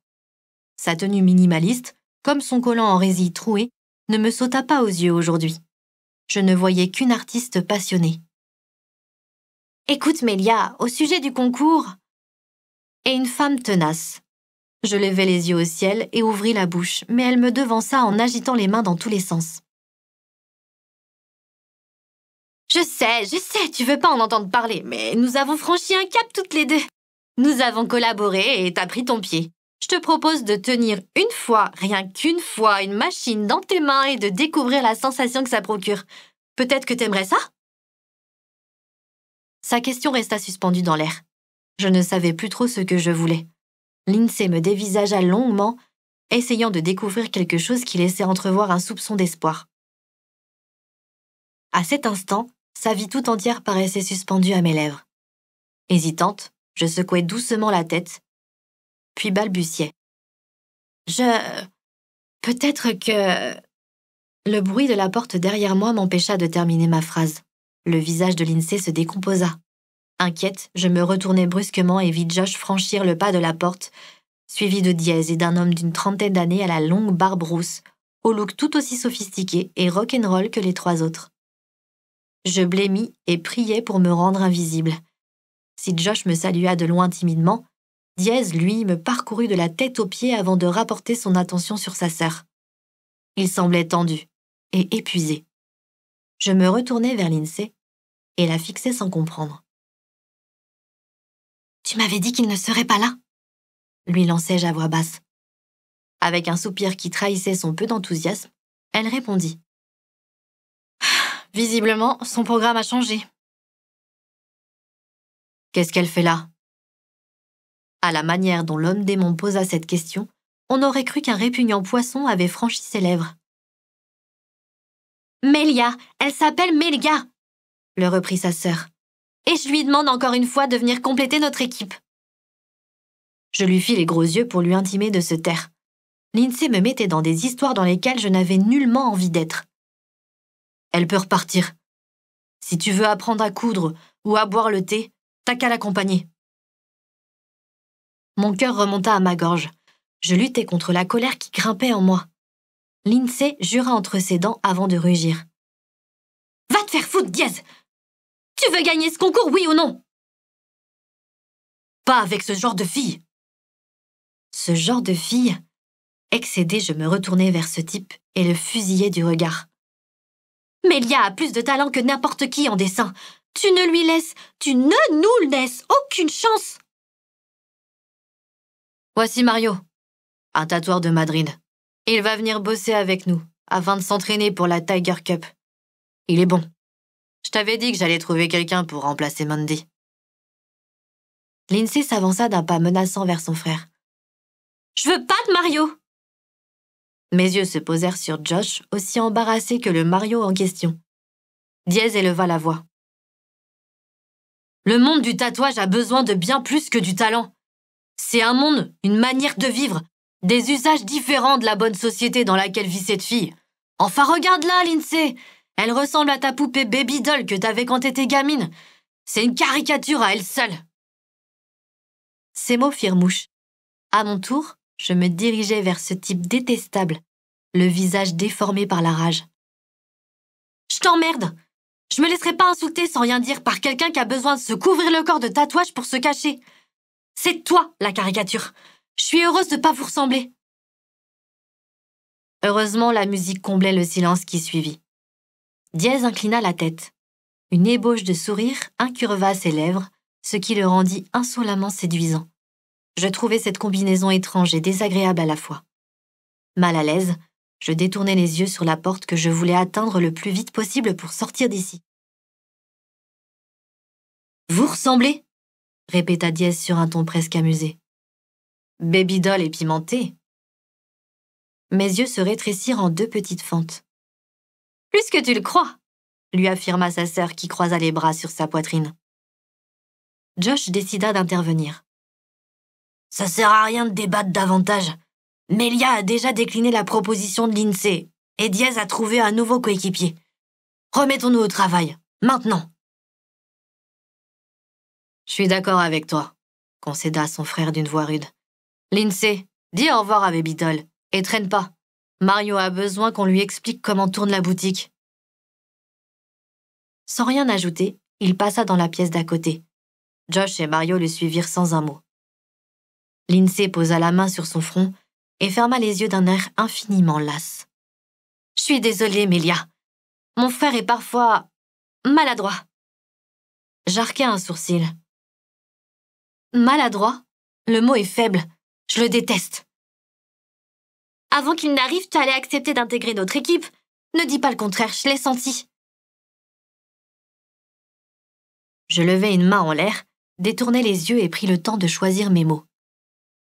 Sa tenue minimaliste, comme son collant en résille troué, ne me sauta pas aux yeux aujourd'hui. Je ne voyais qu'une artiste passionnée. « Écoute, Mélia, au sujet du concours... » Et une femme tenace. Je levai les yeux au ciel et ouvris la bouche, mais elle me devança en agitant les mains dans tous les sens. Je sais, tu veux pas en entendre parler, mais nous avons franchi un cap toutes les deux. Nous avons collaboré et t'as pris ton pied. Je te propose de tenir une fois, rien qu'une fois, une machine dans tes mains et de découvrir la sensation que ça procure. Peut-être que t'aimerais ça ? Sa question resta suspendue dans l'air. Je ne savais plus trop ce que je voulais. Lindsay me dévisagea longuement, essayant de découvrir quelque chose qui laissait entrevoir un soupçon d'espoir. À cet instant, sa vie tout entière paraissait suspendue à mes lèvres. Hésitante, je secouai doucement la tête, puis balbutiai. Peut-être que... Le bruit de la porte derrière moi m'empêcha de terminer ma phrase. Le visage de Lindsay se décomposa. Inquiète, je me retournai brusquement et vis Josh franchir le pas de la porte, suivi de Diez et d'un homme d'une trentaine d'années à la longue barbe rousse, au look tout aussi sophistiqué et rock'n'roll que les trois autres. Je blêmis et priai pour me rendre invisible. Si Josh me salua de loin timidement, Diez, lui, me parcourut de la tête aux pieds avant de rapporter son attention sur sa sœur. Il semblait tendu et épuisé. Je me retournai vers Lindsay et la fixai sans comprendre. « Tu m'avais dit qu'il ne serait pas là ?» lui lançai-je à voix basse. Avec un soupir qui trahissait son peu d'enthousiasme, elle répondit. Visiblement, son programme a changé. Qu'est-ce qu'elle fait là ? À la manière dont l'homme démon posa cette question, on aurait cru qu'un répugnant poisson avait franchi ses lèvres. Mélia, elle s'appelle Mélia, le reprit sa sœur. Et je lui demande encore une fois de venir compléter notre équipe. Je lui fis les gros yeux pour lui intimer de se taire. Lindsay me mettait dans des histoires dans lesquelles je n'avais nullement envie d'être. Elle peut repartir. Si tu veux apprendre à coudre ou à boire le thé, t'as qu'à l'accompagner. Mon cœur remonta à ma gorge. Je luttais contre la colère qui grimpait en moi. Lindsay jura entre ses dents avant de rugir. « Va te faire foutre, Diez ! Tu veux gagner ce concours, oui ou non ?»« Pas avec ce genre de fille !» Ce genre de fille ? Excédé, je me retournai vers ce type et le fusillai du regard. Mélia a plus de talent que n'importe qui en dessin. Tu ne nous laisses aucune chance. Voici Mario, un tatoueur de Madrid. Il va venir bosser avec nous, afin de s'entraîner pour la Tiger Cup. Il est bon. Je t'avais dit que j'allais trouver quelqu'un pour remplacer Mandy. Lindsay s'avança d'un pas menaçant vers son frère. « Je veux pas de Mario !» Mes yeux se posèrent sur Josh, aussi embarrassé que le Mario en question. Diez éleva la voix. « Le monde du tatouage a besoin de bien plus que du talent. C'est un monde, une manière de vivre, des usages différents de la bonne société dans laquelle vit cette fille. Enfin, regarde-la, Lindsay. Elle ressemble à ta poupée Baby Doll que t'avais quand t'étais gamine. C'est une caricature à elle seule. » Ces mots firent mouche. À mon tour, je me dirigeai vers ce type détestable, le visage déformé par la rage. « Je t'emmerde. Je me laisserai pas insulter sans rien dire par quelqu'un qui a besoin de se couvrir le corps de tatouages pour se cacher. C'est toi, la caricature. Je suis heureuse de pas vous ressembler. » Heureusement, la musique comblait le silence qui suivit. Diez inclina la tête. Une ébauche de sourire incurva ses lèvres, ce qui le rendit insolemment séduisant. Je trouvais cette combinaison étrange et désagréable à la fois. Mal à l'aise, je détournai les yeux sur la porte que je voulais atteindre le plus vite possible pour sortir d'ici. « Vous ressemblez ?» répéta Diez sur un ton presque amusé. « Baby Doll et pimenté. » Mes yeux se rétrécirent en deux petites fentes. « Plus que tu le crois !» lui affirma sa sœur qui croisa les bras sur sa poitrine. Josh décida d'intervenir. « Ça sert à rien de débattre davantage. Melia a déjà décliné la proposition de Lindsay et Diez a trouvé un nouveau coéquipier. Remettons-nous au travail, maintenant. » « Je suis d'accord avec toi, » concéda son frère d'une voix rude. « Lindsay, dis au revoir à Baby Doll et traîne pas. Mario a besoin qu'on lui explique comment tourne la boutique. » Sans rien ajouter, il passa dans la pièce d'à côté. Josh et Mario le suivirent sans un mot. Lindsay posa la main sur son front et ferma les yeux d'un air infiniment las. « Je suis désolée, Melia. Mon frère est parfois maladroit. » J'arquai un sourcil. « Maladroit ? Le mot est faible. Je le déteste. » « Avant qu'il n'arrive, tu allais accepter d'intégrer notre équipe. Ne dis pas le contraire, je l'ai senti. » Je levai une main en l'air, détournai les yeux et pris le temps de choisir mes mots.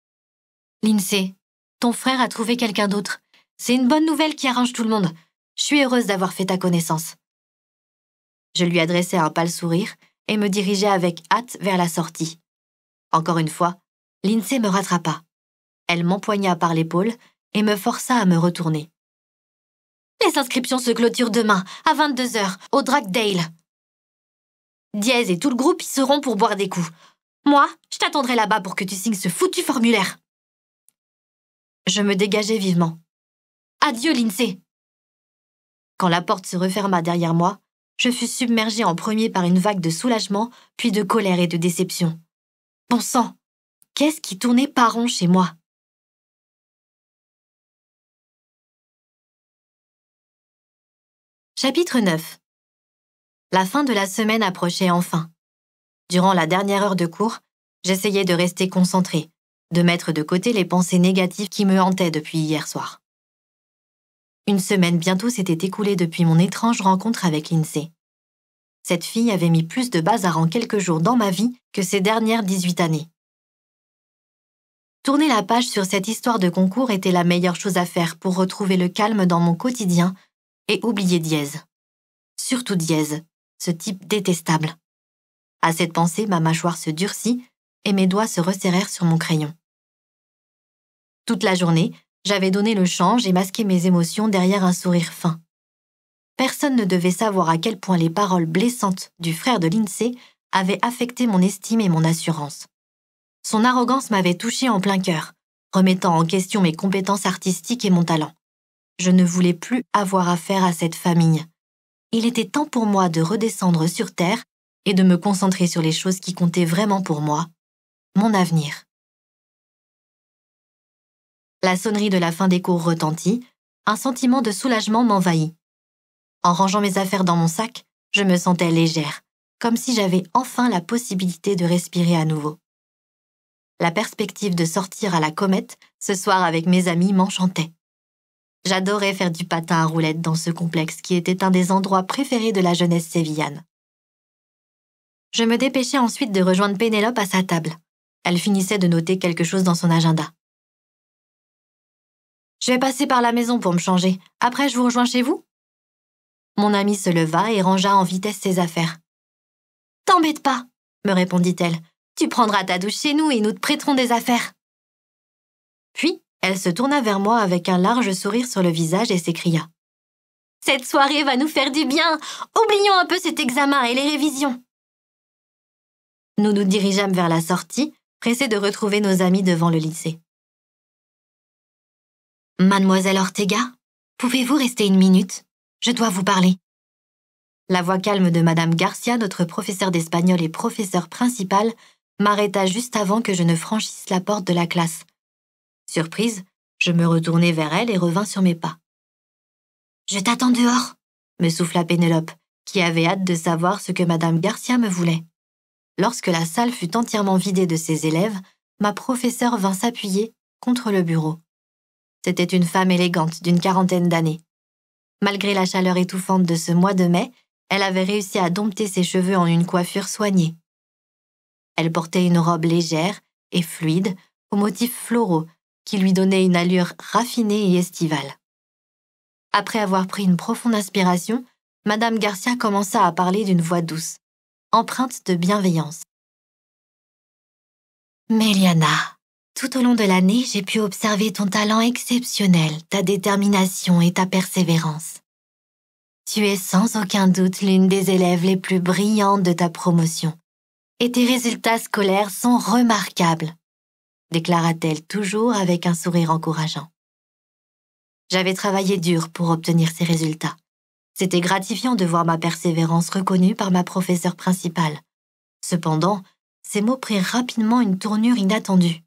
« Lindsay, ton frère a trouvé quelqu'un d'autre. C'est une bonne nouvelle qui arrange tout le monde. Je suis heureuse d'avoir fait ta connaissance. » Je lui adressai un pâle sourire et me dirigeai avec hâte vers la sortie. Encore une fois, Lindsay me rattrapa. Elle m'empoigna par l'épaule et me força à me retourner. « Les inscriptions se clôturent demain, à 22h, au Dragdale. Diez et tout le groupe y seront pour boire des coups. Moi, je t'attendrai là-bas pour que tu signes ce foutu formulaire. » Je me dégageai vivement. « Adieu, Lindsay !» Quand la porte se referma derrière moi, je fus submergée en premier par une vague de soulagement, puis de colère et de déception. Bon sang, qu'est-ce qui tournait pas rond chez moi? Chapitre 9. La fin de la semaine approchait enfin. Durant la dernière heure de cours, j'essayais de rester concentrée, de mettre de côté les pensées négatives qui me hantaient depuis hier soir. Une semaine bientôt s'était écoulée depuis mon étrange rencontre avec Lindsay. Cette fille avait mis plus de bazar en quelques jours dans ma vie que ces dernières 18 années. Tourner la page sur cette histoire de concours était la meilleure chose à faire pour retrouver le calme dans mon quotidien et oublier Diez. Surtout Diez, ce type détestable. À cette pensée, ma mâchoire se durcit et mes doigts se resserrèrent sur mon crayon. Toute la journée, j'avais donné le change et masqué mes émotions derrière un sourire fin. Personne ne devait savoir à quel point les paroles blessantes du frère de Lindsay avaient affecté mon estime et mon assurance. Son arrogance m'avait touchée en plein cœur, remettant en question mes compétences artistiques et mon talent. Je ne voulais plus avoir affaire à cette famille. Il était temps pour moi de redescendre sur terre et de me concentrer sur les choses qui comptaient vraiment pour moi, mon avenir. La sonnerie de la fin des cours retentit, un sentiment de soulagement m'envahit. En rangeant mes affaires dans mon sac, je me sentais légère, comme si j'avais enfin la possibilité de respirer à nouveau. La perspective de sortir à la comète ce soir avec mes amis m'enchantait. J'adorais faire du patin à roulettes dans ce complexe qui était un des endroits préférés de la jeunesse sévillane. Je me dépêchais ensuite de rejoindre Pénélope à sa table. Elle finissait de noter quelque chose dans son agenda. « Je vais passer par la maison pour me changer. Après, je vous rejoins chez vous ?» Mon amie se leva et rangea en vitesse ses affaires. « T'embête pas, » me répondit-elle. « Tu prendras ta douche chez nous et nous te prêterons des affaires. » Puis, elle se tourna vers moi avec un large sourire sur le visage et s'écria. « Cette soirée va nous faire du bien. Oublions un peu cet examen et les révisions. » Nous nous dirigeâmes vers la sortie, pressés de retrouver nos amis devant le lycée. « Mademoiselle Ortega, pouvez-vous rester une minute? Je dois vous parler. » La voix calme de Madame Garcia, notre professeure d'espagnol et professeure principale, m'arrêta juste avant que je ne franchisse la porte de la classe. Surprise, je me retournai vers elle et revins sur mes pas. « Je t'attends dehors, » me souffla Pénélope, qui avait hâte de savoir ce que Madame Garcia me voulait. Lorsque la salle fut entièrement vidée de ses élèves, ma professeure vint s'appuyer contre le bureau. C'était une femme élégante d'une 40aine d'années. Malgré la chaleur étouffante de ce mois de mai, elle avait réussi à dompter ses cheveux en une coiffure soignée. Elle portait une robe légère et fluide aux motifs floraux qui lui donnaient une allure raffinée et estivale. Après avoir pris une profonde inspiration, Madame Garcia commença à parler d'une voix douce, empreinte de bienveillance. « Méliana, tout au long de l'année, j'ai pu observer ton talent exceptionnel, ta détermination et ta persévérance. Tu es sans aucun doute l'une des élèves les plus brillantes de ta promotion, et tes résultats scolaires sont remarquables, » déclara-t-elle toujours avec un sourire encourageant. J'avais travaillé dur pour obtenir ces résultats. C'était gratifiant de voir ma persévérance reconnue par ma professeure principale. Cependant, ces mots prirent rapidement une tournure inattendue.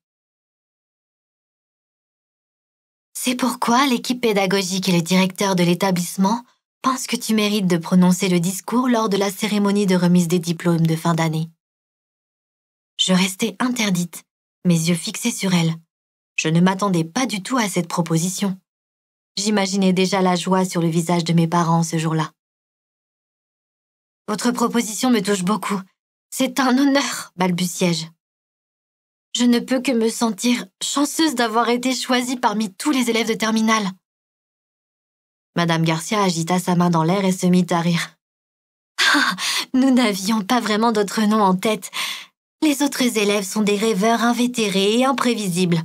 C'est pourquoi l'équipe pédagogique et le directeur de l'établissement pensent que tu mérites de prononcer le discours lors de la cérémonie de remise des diplômes de fin d'année. Je restais interdite, mes yeux fixés sur elle. Je ne m'attendais pas du tout à cette proposition. J'imaginais déjà la joie sur le visage de mes parents ce jour-là. « Votre proposition me touche beaucoup. C'est un honneur, » balbutiai-je. Je ne peux que me sentir chanceuse d'avoir été choisie parmi tous les élèves de terminale. Madame Garcia agita sa main dans l'air et se mit à rire. Ah, nous n'avions pas vraiment d'autre nom en tête. Les autres élèves sont des rêveurs invétérés et imprévisibles.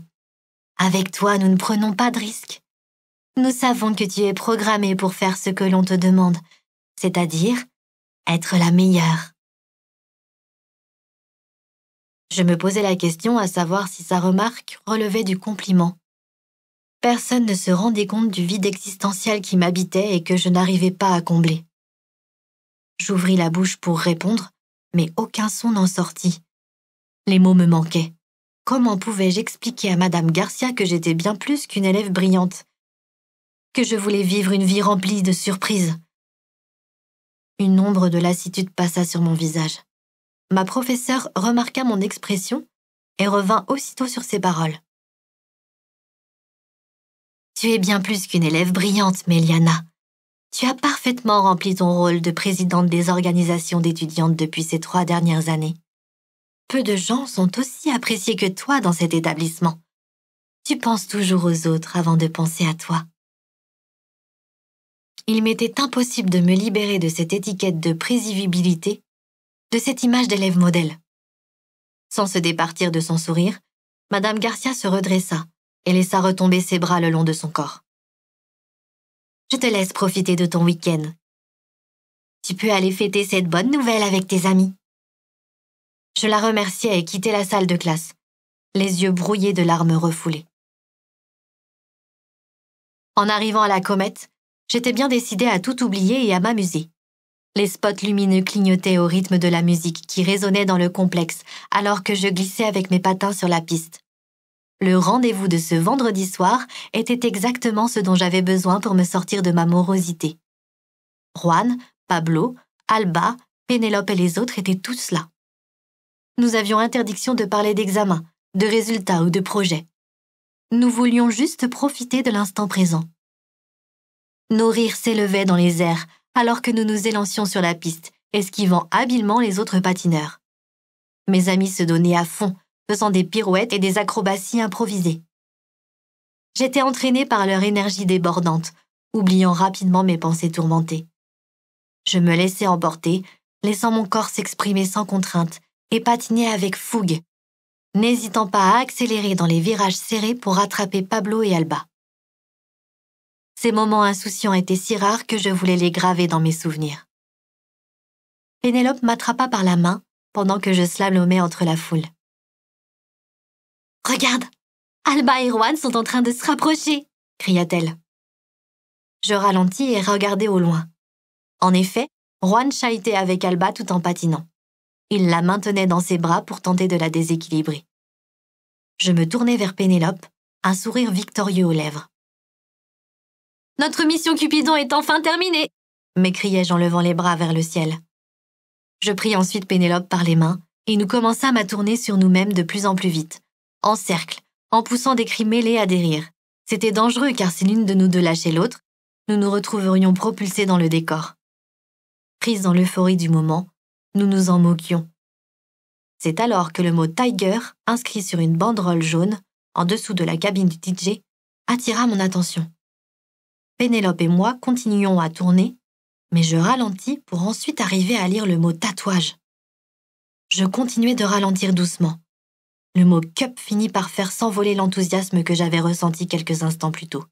Avec toi, nous ne prenons pas de risques. Nous savons que tu es programmée pour faire ce que l'on te demande, c'est-à-dire être la meilleure. Je me posais la question à savoir si sa remarque relevait du compliment. Personne ne se rendait compte du vide existentiel qui m'habitait et que je n'arrivais pas à combler. J'ouvris la bouche pour répondre, mais aucun son n'en sortit. Les mots me manquaient. Comment pouvais-je expliquer à Madame Garcia que j'étais bien plus qu'une élève brillante, que je voulais vivre une vie remplie de surprises? Une ombre de lassitude passa sur mon visage. Ma professeure remarqua mon expression et revint aussitôt sur ses paroles. « Tu es bien plus qu'une élève brillante, Méliana. Tu as parfaitement rempli ton rôle de présidente des organisations d'étudiantes depuis ces 3 dernières années. Peu de gens sont aussi appréciés que toi dans cet établissement. Tu penses toujours aux autres avant de penser à toi. » Il m'était impossible de me libérer de cette étiquette de prévisibilité, de cette image d'élève modèle. Sans se départir de son sourire, Madame Garcia se redressa et laissa retomber ses bras le long de son corps. « Je te laisse profiter de ton week-end. Tu peux aller fêter cette bonne nouvelle avec tes amis. » Je la remerciai et quittai la salle de classe, les yeux brouillés de larmes refoulées. En arrivant à la Comète, j'étais bien décidée à tout oublier et à m'amuser. Les spots lumineux clignotaient au rythme de la musique qui résonnait dans le complexe alors que je glissais avec mes patins sur la piste. Le rendez-vous de ce vendredi soir était exactement ce dont j'avais besoin pour me sortir de ma morosité. Juan, Pablo, Alba, Pénélope et les autres étaient tous là. Nous avions interdiction de parler d'examens, de résultats ou de projets. Nous voulions juste profiter de l'instant présent. Nos rires s'élevaient dans les airs alors que nous nous élancions sur la piste, esquivant habilement les autres patineurs. Mes amis se donnaient à fond, faisant des pirouettes et des acrobaties improvisées. J'étais entraînée par leur énergie débordante, oubliant rapidement mes pensées tourmentées. Je me laissais emporter, laissant mon corps s'exprimer sans contrainte et patiner avec fougue, n'hésitant pas à accélérer dans les virages serrés pour rattraper Pablo et Alba. Ces moments insouciants étaient si rares que je voulais les graver dans mes souvenirs. Pénélope m'attrapa par la main pendant que je slalomais entre la foule. « Regarde, Alba et Juan sont en train de se rapprocher !» cria-t-elle. Je ralentis et regardai au loin. En effet, Juan chahutait avec Alba tout en patinant. Il la maintenait dans ses bras pour tenter de la déséquilibrer. Je me tournai vers Pénélope, un sourire victorieux aux lèvres. « Notre mission Cupidon est enfin terminée !» m'écriai-je en levant les bras vers le ciel. Je pris ensuite Pénélope par les mains et nous commençâmes à tourner sur nous-mêmes de plus en plus vite, en cercle, en poussant des cris mêlés à des rires. C'était dangereux car si l'une de nous deux lâchait l'autre, nous nous retrouverions propulsés dans le décor. Prises dans l'euphorie du moment, nous nous en moquions. C'est alors que le mot « Tiger » inscrit sur une banderole jaune, en dessous de la cabine du DJ, attira mon attention. Pénélope et moi continuions à tourner, mais je ralentis pour ensuite arriver à lire le mot « tatouage ». Je continuais de ralentir doucement. Le mot « cup » finit par faire s'envoler l'enthousiasme que j'avais ressenti quelques instants plus tôt.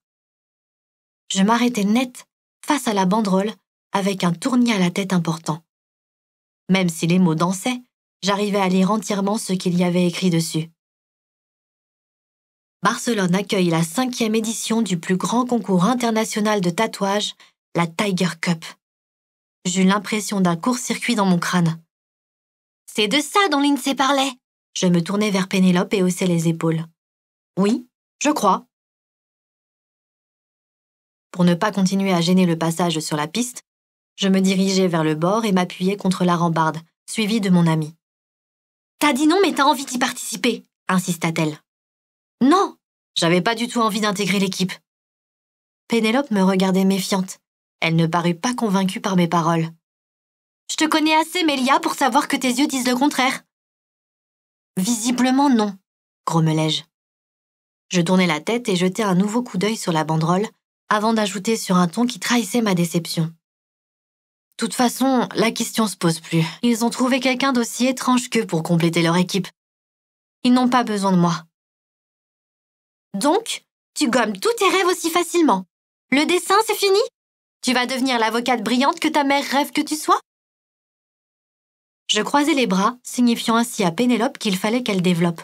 Je m'arrêtais net face à la banderole avec un tournis à la tête important. Même si les mots dansaient, j'arrivais à lire entièrement ce qu'il y avait écrit dessus. Barcelone accueille la 5e édition du plus grand concours international de tatouage, la Tiger Cup. J'eus l'impression d'un court-circuit dans mon crâne. C'est de ça dont l'INSEE parlait. Je me tournai vers Pénélope et haussai les épaules. Oui, je crois. Pour ne pas continuer à gêner le passage sur la piste, je me dirigeai vers le bord et m'appuyai contre la rambarde, suivie de mon amie. « T'as dit non, mais t'as envie d'y participer !» insista-t-elle. « Non, j'avais pas du tout envie d'intégrer l'équipe. » Pénélope me regardait méfiante. Elle ne parut pas convaincue par mes paroles. « Je te connais assez, Mélia, pour savoir que tes yeux disent le contraire. » Visiblement non, grommelai-je. Je tournai la tête et jetai un nouveau coup d'œil sur la banderole, avant d'ajouter sur un ton qui trahissait ma déception. De toute façon, la question se pose plus. Ils ont trouvé quelqu'un d'aussi étrange qu'eux pour compléter leur équipe. Ils n'ont pas besoin de moi. Donc, tu gommes tous tes rêves aussi facilement. Le dessin, c'est fini? Tu vas devenir l'avocate brillante que ta mère rêve que tu sois? Je croisai les bras, signifiant ainsi à Pénélope qu'il fallait qu'elle développe.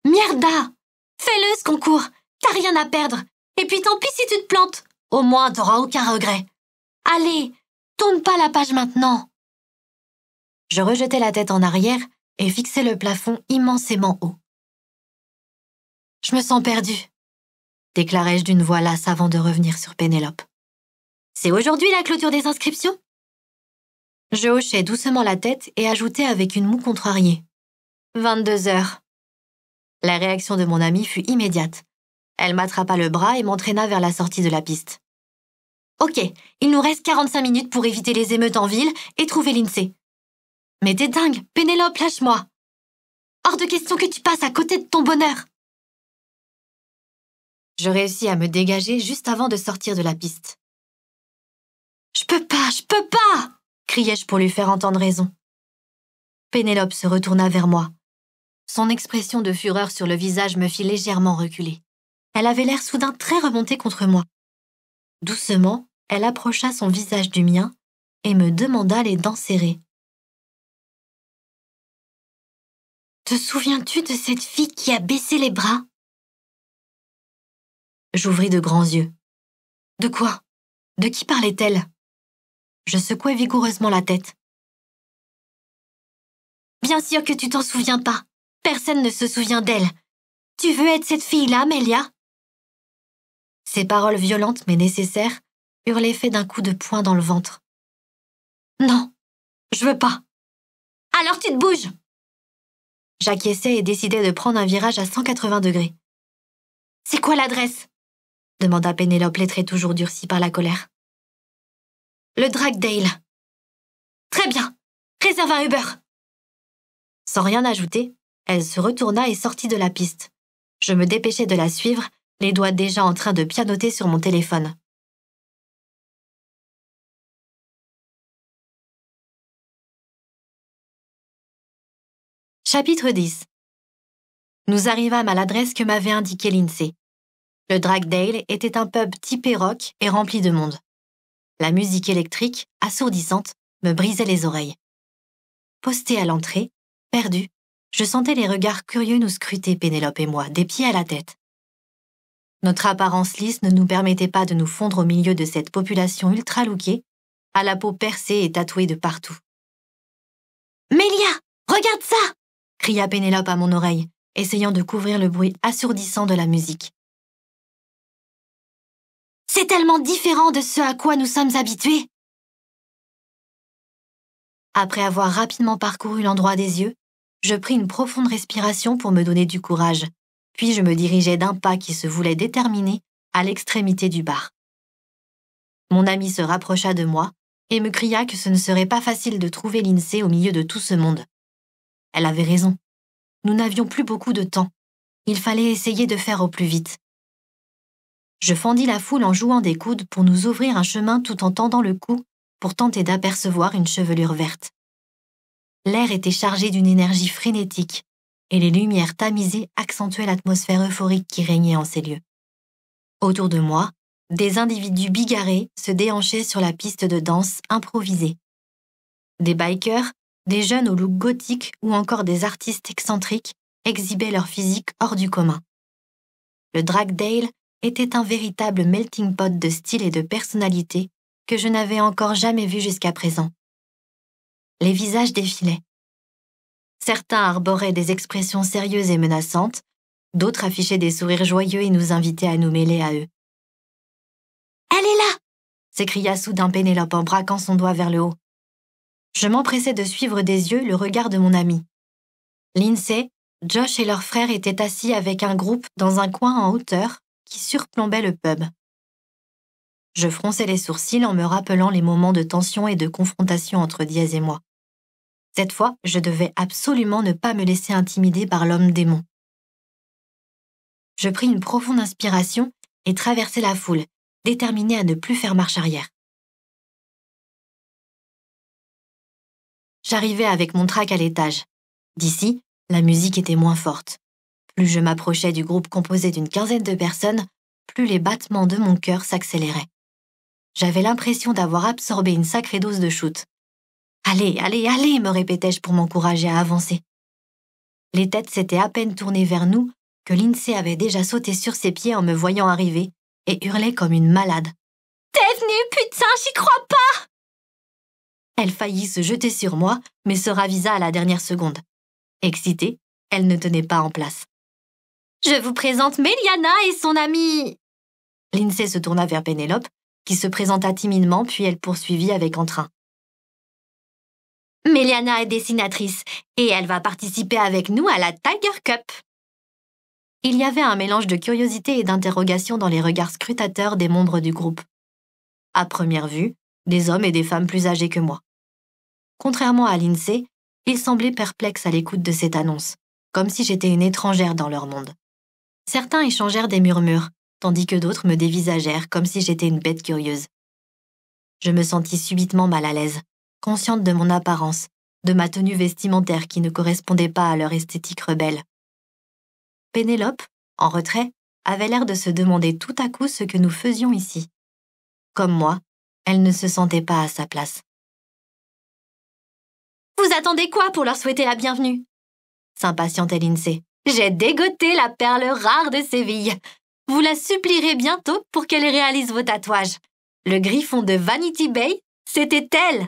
Mierda! Fais-le ce concours! T'as rien à perdre! Et puis tant pis si tu te plantes! Au moins, t'auras aucun regret. Allez, tourne pas la page maintenant! Je rejetai la tête en arrière et fixai le plafond immensément haut. Je me sens perdue, déclarai-je d'une voix lasse avant de revenir sur Pénélope. C'est aujourd'hui la clôture des inscriptions? Je hochai doucement la tête et ajoutai avec une moue contrariée. 22 heures. La réaction de mon amie fut immédiate. Elle m'attrapa le bras et m'entraîna vers la sortie de la piste. Ok, il nous reste 45 minutes pour éviter les émeutes en ville et trouver l'INSEE. Mais t'es dingue, Pénélope, lâche-moi. Hors de question que tu passes à côté de ton bonheur. Je réussis à me dégager juste avant de sortir de la piste. Je peux pas! Criai-je pour lui faire entendre raison. Pénélope se retourna vers moi. Son expression de fureur sur le visage me fit légèrement reculer. Elle avait l'air soudain très remontée contre moi. Doucement, elle approcha son visage du mien et me demanda les dents serrées. « Te souviens-tu de cette fille qui a baissé les bras ?» J'ouvris de grands yeux. « De quoi? De qui parlait-elle ?» Je secouai vigoureusement la tête. « Bien sûr que tu t'en souviens pas. Personne ne se souvient d'elle. Tu veux être cette fille-là, Mélia ?» Ces paroles violentes mais nécessaires eurent l'effet d'un coup de poing dans le ventre. « Non, je veux pas. »« Alors tu te bouges !» J'acquiesçai et décidai de prendre un virage à 180 degrés. « C'est quoi l'adresse ?» demanda Pénélope, les traits toujours durcis par la colère. Le Dragdale. Très bien, réserve un Uber. Sans rien ajouter, elle se retourna et sortit de la piste. Je me dépêchai de la suivre, les doigts déjà en train de pianoter sur mon téléphone. Chapitre 10. Nous arrivâmes à l'adresse que m'avait indiquée Lindsay. Le Dragdale était un pub typé rock et rempli de monde. La musique électrique, assourdissante, me brisait les oreilles. Postée à l'entrée, perdue, je sentais les regards curieux nous scruter, Pénélope et moi, des pieds à la tête. Notre apparence lisse ne nous permettait pas de nous fondre au milieu de cette population ultra-lookée, à la peau percée et tatouée de partout. « Mélia, regarde ça !» cria Pénélope à mon oreille, essayant de couvrir le bruit assourdissant de la musique. « C'est tellement différent de ce à quoi nous sommes habitués !» Après avoir rapidement parcouru l'endroit des yeux, je pris une profonde respiration pour me donner du courage, puis je me dirigeai d'un pas qui se voulait déterminé à l'extrémité du bar. Mon amie se rapprocha de moi et me cria que ce ne serait pas facile de trouver Lindsay au milieu de tout ce monde. Elle avait raison. Nous n'avions plus beaucoup de temps. Il fallait essayer de faire au plus vite. Je fendis la foule en jouant des coudes pour nous ouvrir un chemin tout en tendant le cou pour tenter d'apercevoir une chevelure verte. L'air était chargé d'une énergie frénétique et les lumières tamisées accentuaient l'atmosphère euphorique qui régnait en ces lieux. Autour de moi, des individus bigarrés se déhanchaient sur la piste de danse improvisée. Des bikers, des jeunes au look gothique ou encore des artistes excentriques exhibaient leur physique hors du commun. Le Dragdale était un véritable melting pot de style et de personnalité que je n'avais encore jamais vu jusqu'à présent. Les visages défilaient. Certains arboraient des expressions sérieuses et menaçantes, d'autres affichaient des sourires joyeux et nous invitaient à nous mêler à eux. « Elle est là !» s'écria soudain Pénélope en braquant son doigt vers le haut. Je m'empressai de suivre des yeux le regard de mon ami. Lindsay, Josh et leurs frères étaient assis avec un groupe dans un coin en hauteur qui surplombait le pub. Je fronçai les sourcils en me rappelant les moments de tension et de confrontation entre Diaz et moi. Cette fois, je devais absolument ne pas me laisser intimider par l'homme démon. Je pris une profonde inspiration et traversai la foule, déterminée à ne plus faire marche arrière. J'arrivais avec mon track à l'étage. D'ici, la musique était moins forte. Plus je m'approchais du groupe composé d'une quinzaine de personnes, plus les battements de mon cœur s'accéléraient. J'avais l'impression d'avoir absorbé une sacrée dose de shoot. « Allez, allez, allez !» me répétais-je pour m'encourager à avancer. Les têtes s'étaient à peine tournées vers nous que Lindsay avait déjà sauté sur ses pieds en me voyant arriver et hurlait comme une malade. « T'es venue, putain, j'y crois pas !» Elle faillit se jeter sur moi, mais se ravisa à la dernière seconde. Excitée, elle ne tenait pas en place. « Je vous présente Méliana et son amie !» Lindsay se tourna vers Pénélope, qui se présenta timidement, puis elle poursuivit avec entrain. « Méliana est dessinatrice, et elle va participer avec nous à la Tiger Cup. » Il y avait un mélange de curiosité et d'interrogation dans les regards scrutateurs des membres du groupe. À première vue, des hommes et des femmes plus âgés que moi. Contrairement à Lindsay, ils semblaient perplexes à l'écoute de cette annonce, comme si j'étais une étrangère dans leur monde. Certains échangèrent des murmures, tandis que d'autres me dévisagèrent comme si j'étais une bête curieuse. Je me sentis subitement mal à l'aise, consciente de mon apparence, de ma tenue vestimentaire qui ne correspondait pas à leur esthétique rebelle. Pénélope, en retrait, avait l'air de se demander tout à coup ce que nous faisions ici. Comme moi, elle ne se sentait pas à sa place. « Vous attendez quoi pour leur souhaiter la bienvenue ?» s'impatientait Lindsay. « J'ai dégoté la perle rare de Séville. Vous la supplierez bientôt pour qu'elle réalise vos tatouages. Le griffon de Vanity Bay, c'était elle !»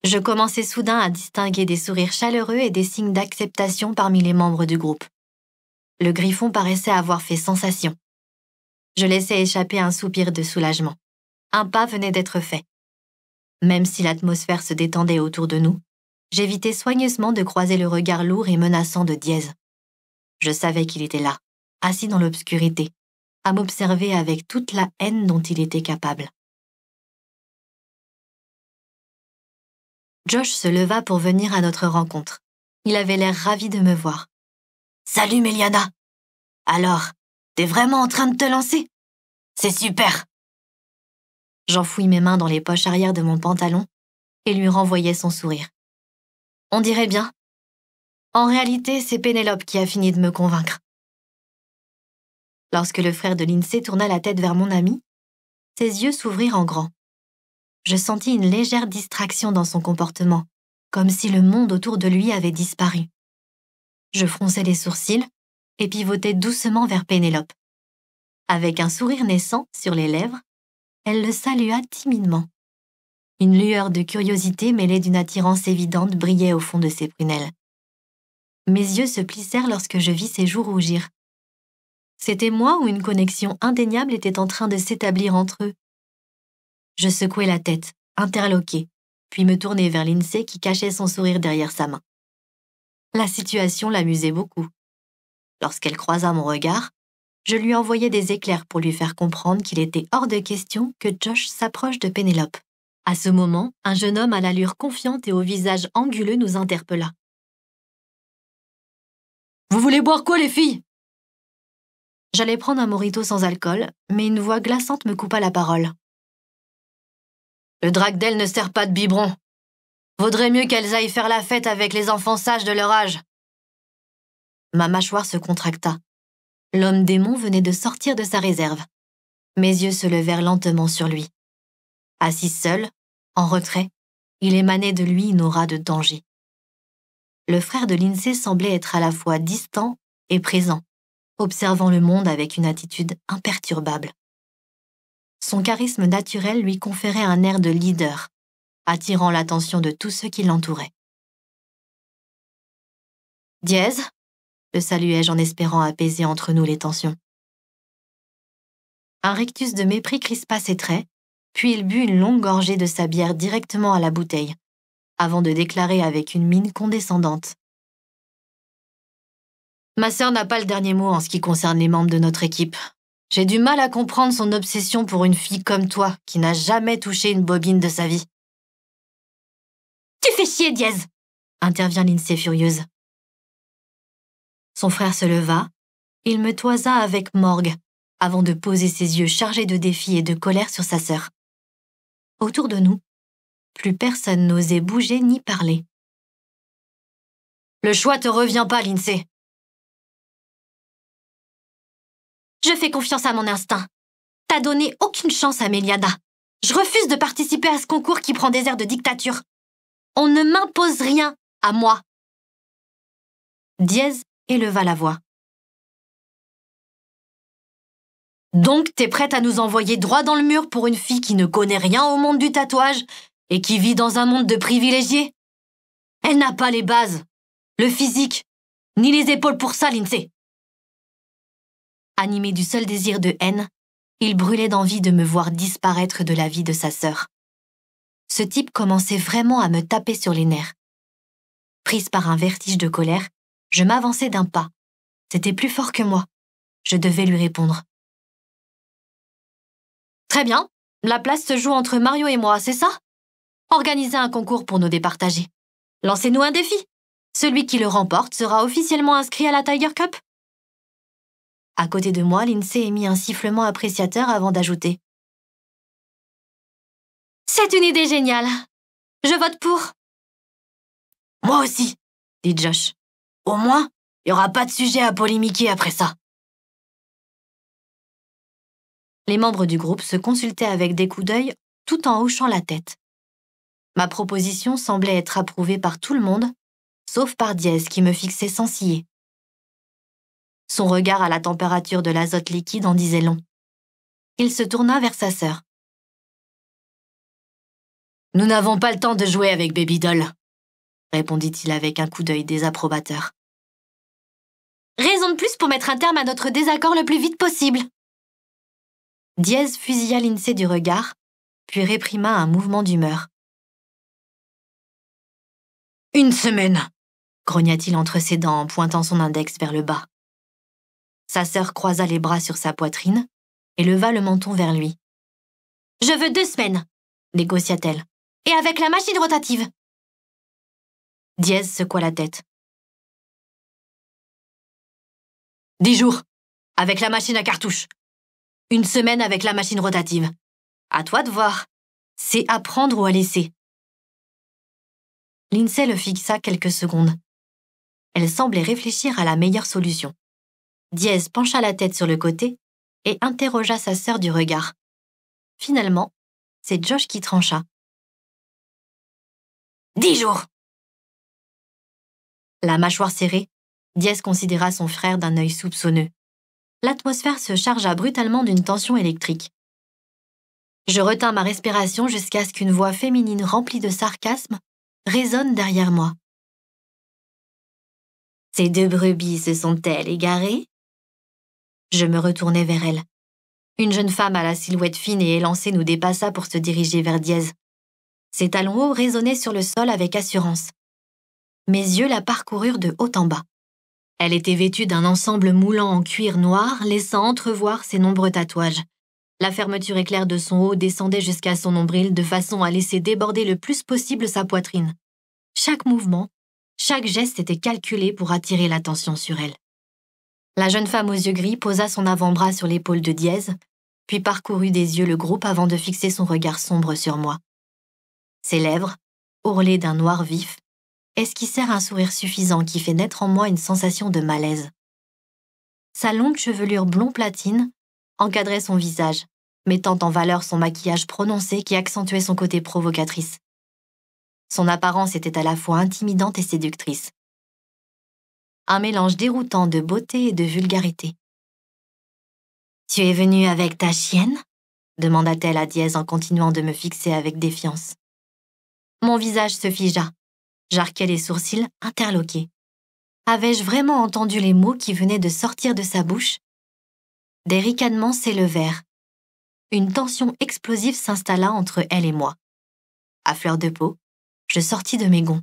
Je commençai soudain à distinguer des sourires chaleureux et des signes d'acceptation parmi les membres du groupe. Le griffon paraissait avoir fait sensation. Je laissai échapper un soupir de soulagement. Un pas venait d'être fait. Même si l'atmosphère se détendait autour de nous, j'évitais soigneusement de croiser le regard lourd et menaçant de Diaz. Je savais qu'il était là, assis dans l'obscurité, à m'observer avec toute la haine dont il était capable. Josh se leva pour venir à notre rencontre. Il avait l'air ravi de me voir. « Salut Meliana! Alors, t'es vraiment en train de te lancer? C'est super! » J'enfouis mes mains dans les poches arrière de mon pantalon et lui renvoyai son sourire. On dirait bien. En réalité, c'est Pénélope qui a fini de me convaincre. Lorsque le frère de Lindsay tourna la tête vers mon ami, ses yeux s'ouvrirent en grand. Je sentis une légère distraction dans son comportement, comme si le monde autour de lui avait disparu. Je fronçai les sourcils et pivotai doucement vers Pénélope. Avec un sourire naissant sur les lèvres, elle le salua timidement. Une lueur de curiosité mêlée d'une attirance évidente brillait au fond de ses prunelles. Mes yeux se plissèrent lorsque je vis ses joues rougir. C'était moi ou une connexion indéniable était en train de s'établir entre eux? Je secouai la tête, interloquée, puis me tournai vers Lindsay qui cachait son sourire derrière sa main. La situation l'amusait beaucoup. Lorsqu'elle croisa mon regard, je lui envoyai des éclairs pour lui faire comprendre qu'il était hors de question que Josh s'approche de Pénélope. À ce moment, un jeune homme à l'allure confiante et au visage anguleux nous interpella. « Vous voulez boire quoi, les filles ?» J'allais prendre un mojito sans alcool, mais une voix glaçante me coupa la parole. « Le Dragdale ne sert pas de biberon. Vaudrait mieux qu'elles aillent faire la fête avec les enfants sages de leur âge. » Ma mâchoire se contracta. L'homme démon venait de sortir de sa réserve. Mes yeux se levèrent lentement sur lui. Assis seul, en retrait, il émanait de lui une aura de danger. Le frère de Lindsay semblait être à la fois distant et présent, observant le monde avec une attitude imperturbable. Son charisme naturel lui conférait un air de leader, attirant l'attention de tous ceux qui l'entouraient. « Dièse ?» le saluai-je en espérant apaiser entre nous les tensions. Un rictus de mépris crispa ses traits, puis il but une longue gorgée de sa bière directement à la bouteille, avant de déclarer avec une mine condescendante. « Ma sœur n'a pas le dernier mot en ce qui concerne les membres de notre équipe. J'ai du mal à comprendre son obsession pour une fille comme toi qui n'a jamais touché une bobine de sa vie. »« Tu fais chier, Dièse !» intervient Lindsay furieuse. Son frère se leva, il me toisa avec morgue, avant de poser ses yeux chargés de défi et de colère sur sa sœur. Autour de nous, plus personne n'osait bouger ni parler. « Le choix te revient pas, Lindsay. » « Je fais confiance à mon instinct. T'as donné aucune chance à Meliana. Je refuse de participer à ce concours qui prend des airs de dictature. On ne m'impose rien à moi. » Dièse éleva la voix. « Donc t'es prête à nous envoyer droit dans le mur pour une fille qui ne connaît rien au monde du tatouage et qui vit dans un monde de privilégiés? Elle n'a pas les bases, le physique, ni les épaules pour ça, Lindsay. » Animé du seul désir de haine, il brûlait d'envie de me voir disparaître de la vie de sa sœur. Ce type commençait vraiment à me taper sur les nerfs. Prise par un vertige de colère, je m'avançai d'un pas. C'était plus fort que moi. Je devais lui répondre. « Très bien, la place se joue entre Mario et moi, c'est ça? Organisez un concours pour nous départager. Lancez-nous un défi. Celui qui le remporte sera officiellement inscrit à la Tiger Cup. » À côté de moi, Lindsay émit un sifflement appréciateur avant d'ajouter. « C'est une idée géniale. Je vote pour. »« Moi aussi, » dit Josh. « Au moins, il n'y aura pas de sujet à polémiquer après ça. » Les membres du groupe se consultaient avec des coups d'œil tout en hochant la tête. Ma proposition semblait être approuvée par tout le monde, sauf par Dièse qui me fixait sans ciller. Son regard à la température de l'azote liquide en disait long. Il se tourna vers sa sœur. « Nous n'avons pas le temps de jouer avec Baby Doll, » répondit-il avec un coup d'œil désapprobateur. « Raison de plus pour mettre un terme à notre désaccord le plus vite possible. » Dièse fusilla Lindsay du regard, puis réprima un mouvement d'humeur. « Une semaine !» grogna-t-il entre ses dents en pointant son index vers le bas. Sa sœur croisa les bras sur sa poitrine et leva le menton vers lui. « Je veux 2 semaines, négocia-t-elle, et avec la machine rotative. » Diez secoua la tête. 10 jours, avec la machine à cartouches. 1 semaine avec la machine rotative. À toi de voir. C'est à prendre ou à laisser. Lindsay le fixa quelques secondes. Elle semblait réfléchir à la meilleure solution. Diez pencha la tête sur le côté et interrogea sa sœur du regard. Finalement, c'est Josh qui trancha. 10 jours. La mâchoire serrée, Diez considéra son frère d'un œil soupçonneux. L'atmosphère se chargea brutalement d'une tension électrique. Je retins ma respiration jusqu'à ce qu'une voix féminine remplie de sarcasme résonne derrière moi. « Ces 2 brebis se sont-elles égarées ?» Je me retournai vers elle. Une jeune femme à la silhouette fine et élancée nous dépassa pour se diriger vers Diez. Ses talons hauts résonnaient sur le sol avec assurance. Mes yeux la parcoururent de haut en bas. Elle était vêtue d'un ensemble moulant en cuir noir, laissant entrevoir ses nombreux tatouages. La fermeture éclair de son haut descendait jusqu'à son nombril de façon à laisser déborder le plus possible sa poitrine. Chaque mouvement, chaque geste était calculé pour attirer l'attention sur elle. La jeune femme aux yeux gris posa son avant-bras sur l'épaule de Diez, puis parcourut des yeux le groupe avant de fixer son regard sombre sur moi. Ses lèvres, ourlées d'un noir vif, esquissèrent un sourire suffisant qui fait naître en moi une sensation de malaise. Sa longue chevelure blond platine encadrait son visage, mettant en valeur son maquillage prononcé qui accentuait son côté provocatrice. Son apparence était à la fois intimidante et séductrice. Un mélange déroutant de beauté et de vulgarité. « Tu es venue avec ta chienne ?» demanda-t-elle à Diez en continuant de me fixer avec défiance. Mon visage se figea. J'arquai les sourcils interloqués. Avais-je vraiment entendu les mots qui venaient de sortir de sa bouche? Des ricanements s'élevèrent. Une tension explosive s'installa entre elle et moi. À fleur de peau, je sortis de mes gonds.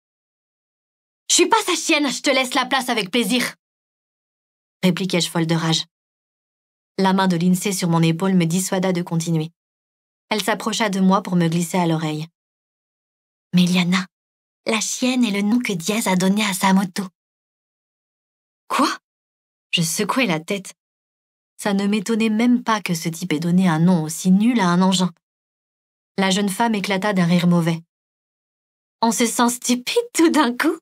« Je suis pas sa chienne, je te laisse la place avec plaisir !» répliquai-je folle de rage. La main de Lindsay sur mon épaule me dissuada de continuer. Elle s'approcha de moi pour me glisser à l'oreille. « Méliana, la chienne est le nom que Diez a donné à sa moto. » Quoi? Je secouai la tête. Ça ne m'étonnait même pas que ce type ait donné un nom aussi nul à un engin. La jeune femme éclata d'un rire mauvais. On se sent stupide tout d'un coup.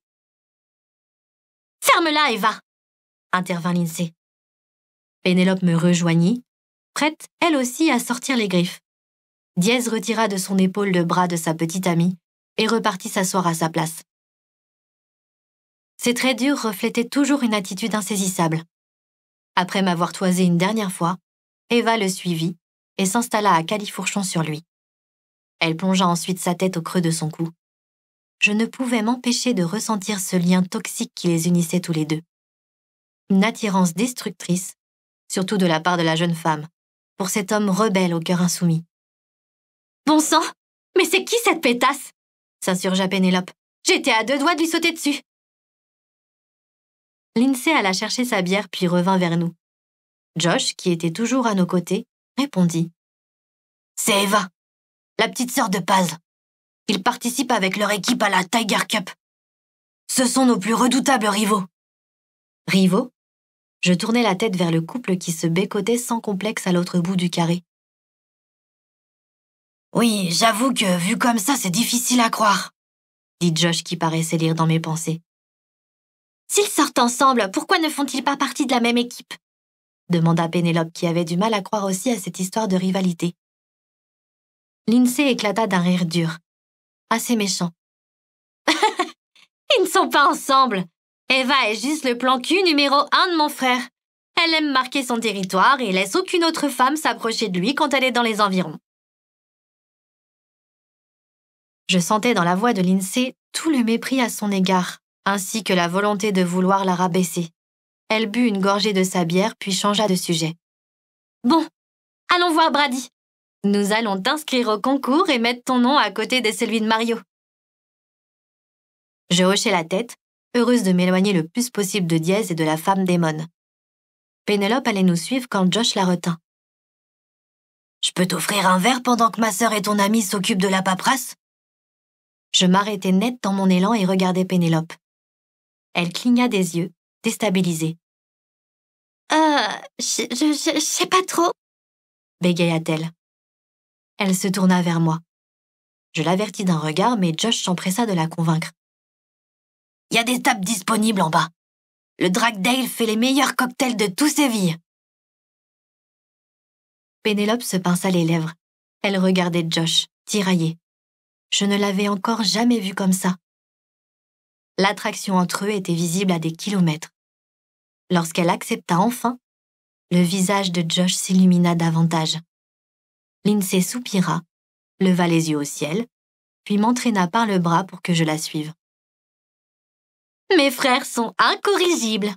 « Ferme-la, Eva !» intervint Lindsay. Pénélope me rejoignit, prête, elle aussi, à sortir les griffes. Diez retira de son épaule le bras de sa petite amie et repartit s'asseoir à sa place. Ses traits durs reflétaient toujours une attitude insaisissable. Après m'avoir toisé une dernière fois, Eva le suivit et s'installa à califourchon sur lui. Elle plongea ensuite sa tête au creux de son cou. Je ne pouvais m'empêcher de ressentir ce lien toxique qui les unissait tous les deux. Une attirance destructrice, surtout de la part de la jeune femme, pour cet homme rebelle au cœur insoumis. « Bon sang, mais c'est qui cette pétasse ?» s'insurgea Pénélope. « J'étais à 2 doigts de lui sauter dessus. » Lindsay alla chercher sa bière puis revint vers nous. Josh, qui était toujours à nos côtés, répondit. « C'est Eva, la petite sœur de Paz. Ils participent avec leur équipe à la Tiger Cup. Ce sont nos plus redoutables rivaux. » Rivaux? Je tournai la tête vers le couple qui se bécotait sans complexe à l'autre bout du carré. « Oui, j'avoue que vu comme ça, c'est difficile à croire, » dit Josh qui paraissait lire dans mes pensées. « S'ils sortent ensemble, pourquoi ne font-ils pas partie de la même équipe ?» demanda Pénélope qui avait du mal à croire aussi à cette histoire de rivalité. Lindsay éclata d'un rire dur, assez méchant. « Ils ne sont pas ensemble. Eva est juste le plan cul numéro 1 de mon frère. Elle aime marquer son territoire et laisse aucune autre femme s'approcher de lui quand elle est dans les environs. » Je sentais dans la voix de Lindsay tout le mépris à son égard, ainsi que la volonté de vouloir la rabaisser. Elle but une gorgée de sa bière puis changea de sujet. « Bon, allons voir Brady. Nous allons t'inscrire au concours et mettre ton nom à côté de celui de Mario. » Je hochai la tête, heureuse de m'éloigner le plus possible de Diez et de la femme démone. Pénélope allait nous suivre quand Josh la retint. « Je peux t'offrir un verre pendant que ma sœur et ton amie s'occupent de la paperasse ?» Je m'arrêtai net dans mon élan et regardai Pénélope. Elle cligna des yeux, déstabilisée. « Je sais pas trop, » bégaya-t-elle. Elle se tourna vers moi. Je l'avertis d'un regard, mais Josh s'empressa de la convaincre. « Y a des tables disponibles en bas. Le Dragdale fait les meilleurs cocktails de tout Séville. » Pénélope se pinça les lèvres. Elle regardait Josh, tiraillée. Je ne l'avais encore jamais vu comme ça. L'attraction entre eux était visible à des kilomètres. Lorsqu'elle accepta enfin, le visage de Josh s'illumina davantage. Lindsay soupira, leva les yeux au ciel, puis m'entraîna par le bras pour que je la suive. « Mes frères sont incorrigibles !»